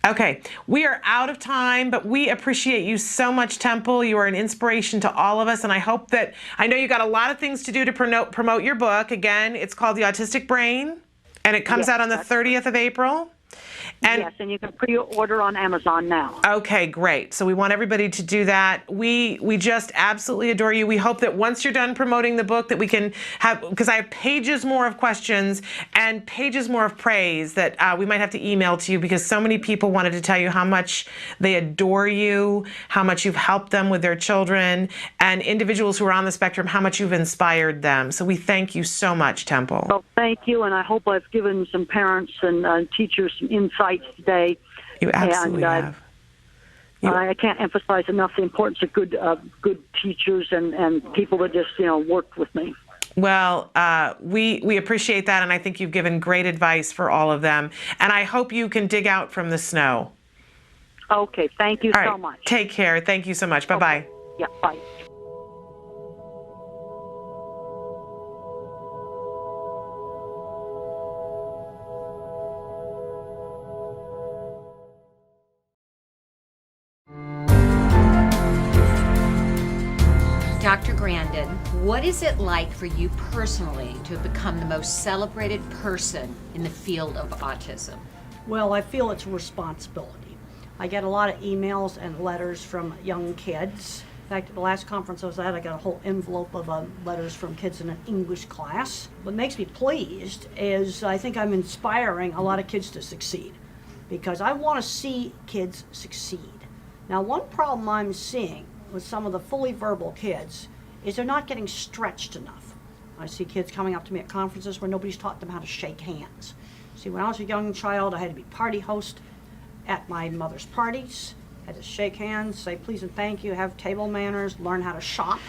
Okay, we are out of time, but we appreciate you so much, Temple. You are an inspiration to all of us, and I know you got a lot of things to do to promote your book. Again, it's called The Autistic Brain, and it comes out on the 30th of April. Yes, and you can pre-order on Amazon now. Okay, great. So we want everybody to do that. We just absolutely adore you. We hope that once you're done promoting the book that we can have, because I have pages more of questions and pages more of praise that we might have to email to you, because so many people wanted to tell you how much they adore you, how much you've helped them with their children, and individuals who are on the spectrum, how much you've inspired them. So we thank you so much, Temple. Well, thank you, and I hope I've given some parents and teachers some insights today. You absolutely have. I can't emphasize enough the importance of good teachers and people that just worked with me. Well, we appreciate that, and I think you've given great advice for all of them. And I hope you can dig out from the snow. Okay, thank you so much. Take care. Thank you so much. Bye-bye. Okay. Yeah, bye. Dr. Grandin, what is it like for you personally to have become the most celebrated person in the field of autism? Well, I feel it's a responsibility. I get a lot of emails and letters from young kids. In fact, at the last conference I was at, I got a whole envelope of letters from kids in an English class. What makes me pleased is I think I'm inspiring a lot of kids to succeed, because I want to see kids succeed. Now, one problem I'm seeing with some of the fully verbal kids is they're not getting stretched enough. I see kids coming up to me at conferences where nobody's taught them how to shake hands. See, when I was a young child, I had to be party host at my mother's parties. I had to shake hands, say please and thank you, have table manners, learn how to shop.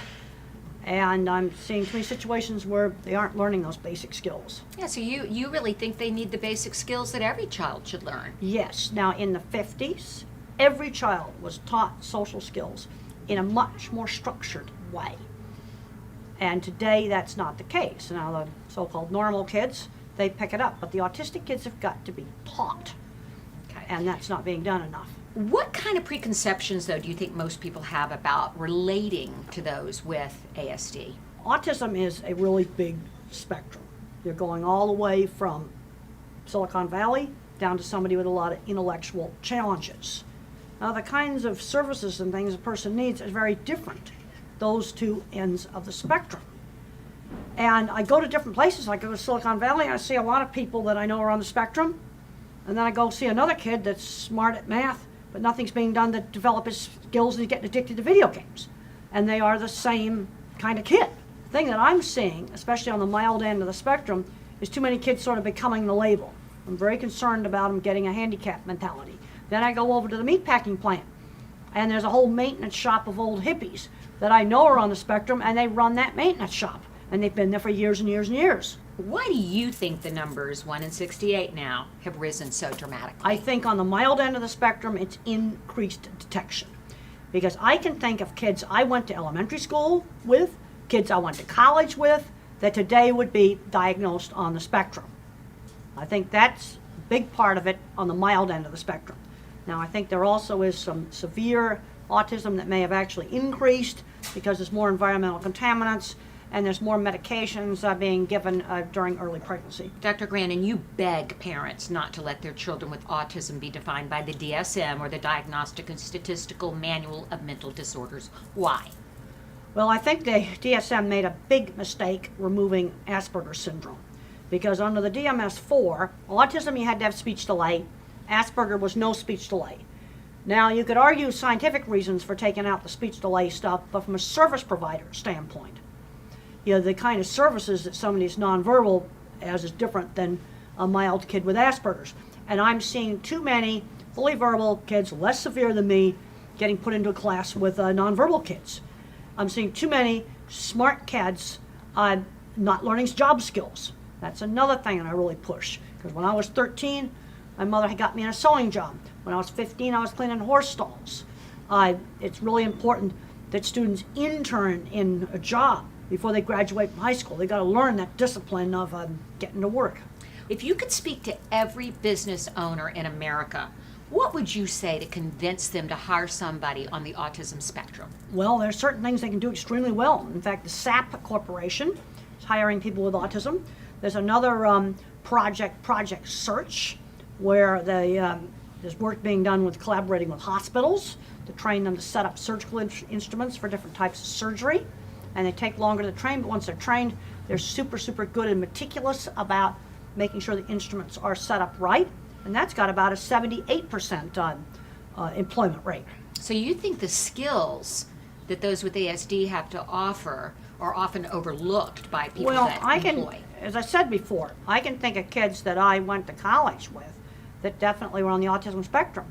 And I'm seeing too many situations where they aren't learning those basic skills. Yeah, so you really think they need the basic skills that every child should learn? Yes. Now, in the 50s, every child was taught social skills in a much more structured way. And today, that's not the case. Now, the so-called normal kids, they pick it up, but the autistic kids have got to be taught, and that's not being done enough. What kind of preconceptions, though, do you think most people have about relating to those with ASD? Autism is a really big spectrum. You're going all the way from Silicon Valley down to somebody with a lot of intellectual challenges. Now, the kinds of services and things a person needs is very different, those two ends of the spectrum. And I go to different places. I go to Silicon Valley, and I see a lot of people that I know are on the spectrum. And then I go see another kid that's smart at math, but nothing's being done to develop his skills, and he's getting addicted to video games. And they are the same kind of kid. The thing that I'm seeing, especially on the mild end of the spectrum, is too many kids sort of becoming the label. I'm very concerned about them getting a handicap mentality. Then I go over to the meatpacking plant, and there's a whole maintenance shop of old hippies that I know are on the spectrum, and they run that maintenance shop. And they've been there for years and years and years. Why do you think the numbers, 1 in 68 now, have risen so dramatically? I think on the mild end of the spectrum, it's increased detection. Because I can think of kids I went to elementary school with, kids I went to college with, that today would be diagnosed on the spectrum. I think that's a big part of it on the mild end of the spectrum. Now, I think there also is some severe autism that may have actually increased because there's more environmental contaminants, and there's more medications being given during early pregnancy. Dr. Grandin, you beg parents not to let their children with autism be defined by the DSM or the Diagnostic and Statistical Manual of Mental Disorders. Why? Well, I think the DSM made a big mistake removing Asperger's syndrome, because under the DMS-4, autism you had to have speech delay, Asperger was no speech delay. Now, you could argue scientific reasons for taking out the speech delay stuff, but from a service provider standpoint, you know, the kind of services that somebody's nonverbal has is different than a mild kid with Asperger's. And I'm seeing too many fully verbal kids, less severe than me, getting put into a class with nonverbal kids. I'm seeing too many smart kids not learning job skills. That's another thing that I really push. Because when I was 13, my mother had got me in a sewing job. When I was 15, I was cleaning horse stalls. It's really important that students intern in a job before they graduate from high school. They got to learn that discipline of getting to work. If you could speak to every business owner in America, what would you say to convince them to hire somebody on the autism spectrum? Well, there's certain things they can do extremely well. In fact, the SAP Corporation is hiring people with autism. There's another Project Search, where there's work being done with collaborating with hospitals to train them to set up surgical instruments for different types of surgery. And they take longer to train, but once they're trained, they're super, super good and meticulous about making sure the instruments are set up right. And that's got about a 78% employment rate. So you think the skills that those with ASD have to offer are often overlooked by people that employ? As I said before, I can think of kids that I went to college with that definitely were on the autism spectrum.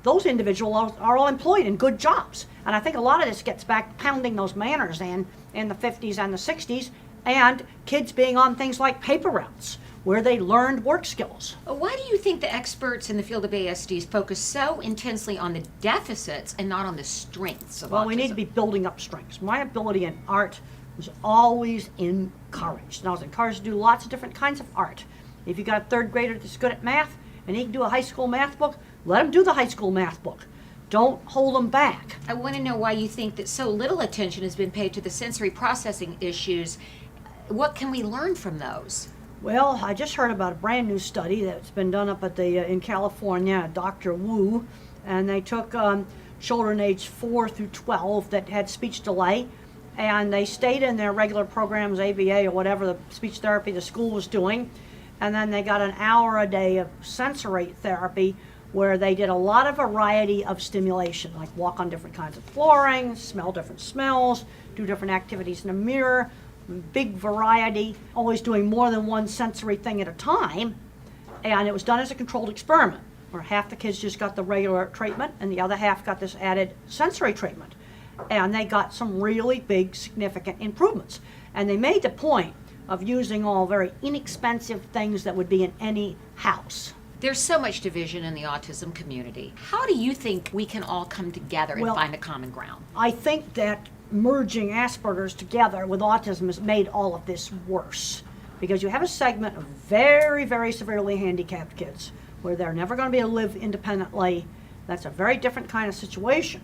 Those individuals are all employed in good jobs. And I think a lot of this gets back to pounding those manners in the 50s and the 60s, and kids being on things like paper routes, where they learned work skills. Why do you think the experts in the field of ASDs focus so intensely on the deficits and not on the strengths of autism? Well, we need to be building up strengths. My ability in art was always encouraged. And I was encouraged to do lots of different kinds of art. If you got a third grader that's good at math, and he can do a high school math book, let him do the high school math book. Don't hold them back. I want to know why you think that so little attention has been paid to the sensory processing issues. What can we learn from those? Well, I just heard about a brand new study that's been done up at in California, Dr. Wu, and they took children aged 4 through 12 that had speech delay, and they stayed in their regular programs, ABA or whatever the speech therapy the school was doing, and then they got an hour a day of sensory therapy where they did a lot of variety of stimulation, like walk on different kinds of flooring, smell different smells, do different activities in a mirror, big variety, always doing more than one sensory thing at a time. And it was done as a controlled experiment, where half the kids just got the regular treatment and the other half got this added sensory treatment. And they got some really big, significant improvements. And they made the point of using all very inexpensive things that would be in any house. There's so much division in the autism community. How do you think we can all come together and find a common ground? I think that merging Asperger's together with autism has made all of this worse, because you have a segment of very, very severely handicapped kids where they're never going to be able to live independently. That's a very different kind of situation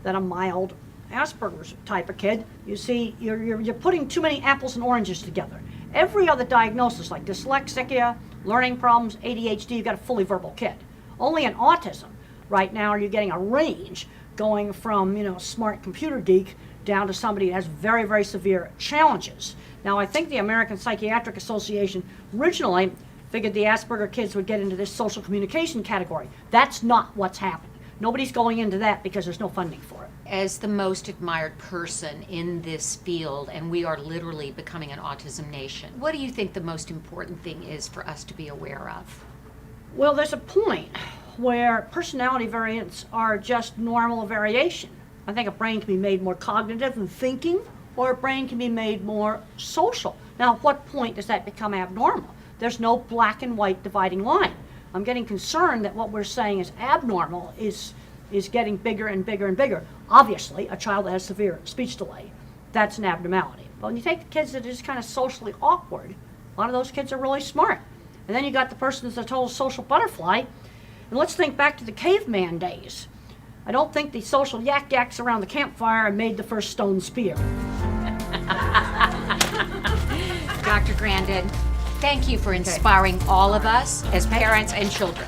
than a mild Asperger's type of kid. You see, you're putting too many apples and oranges together. Every other diagnosis, like dyslexia, learning problems, ADHD, you've got a fully verbal kid. Only in autism, right now, are you getting a range going from, smart computer geek down to somebody who has very, very severe challenges. Now, I think the American Psychiatric Association originally figured the Asperger kids would get into this social communication category. That's not what's happened. Nobody's going into that because there's no funding for it. As the most admired person in this field, and we are literally becoming an autism nation, what do you think the most important thing is for us to be aware of? Well, there's a point where personality variants are just normal variation. I think a brain can be made more cognitive and thinking, or a brain can be made more social. Now, at what point does that become abnormal? There's no black and white dividing line. I'm getting concerned that what we're saying is abnormal is getting bigger and bigger and bigger. Obviously, a child that has severe speech delay, that's an abnormality. But when you take the kids that are just kind of socially awkward, a lot of those kids are really smart. And then you got the person that's a total social butterfly. And let's think back to the caveman days. I don't think the social yak-yaks around the campfire made the first stone spear. Dr. Grandin, thank you for inspiring all of us as parents and children.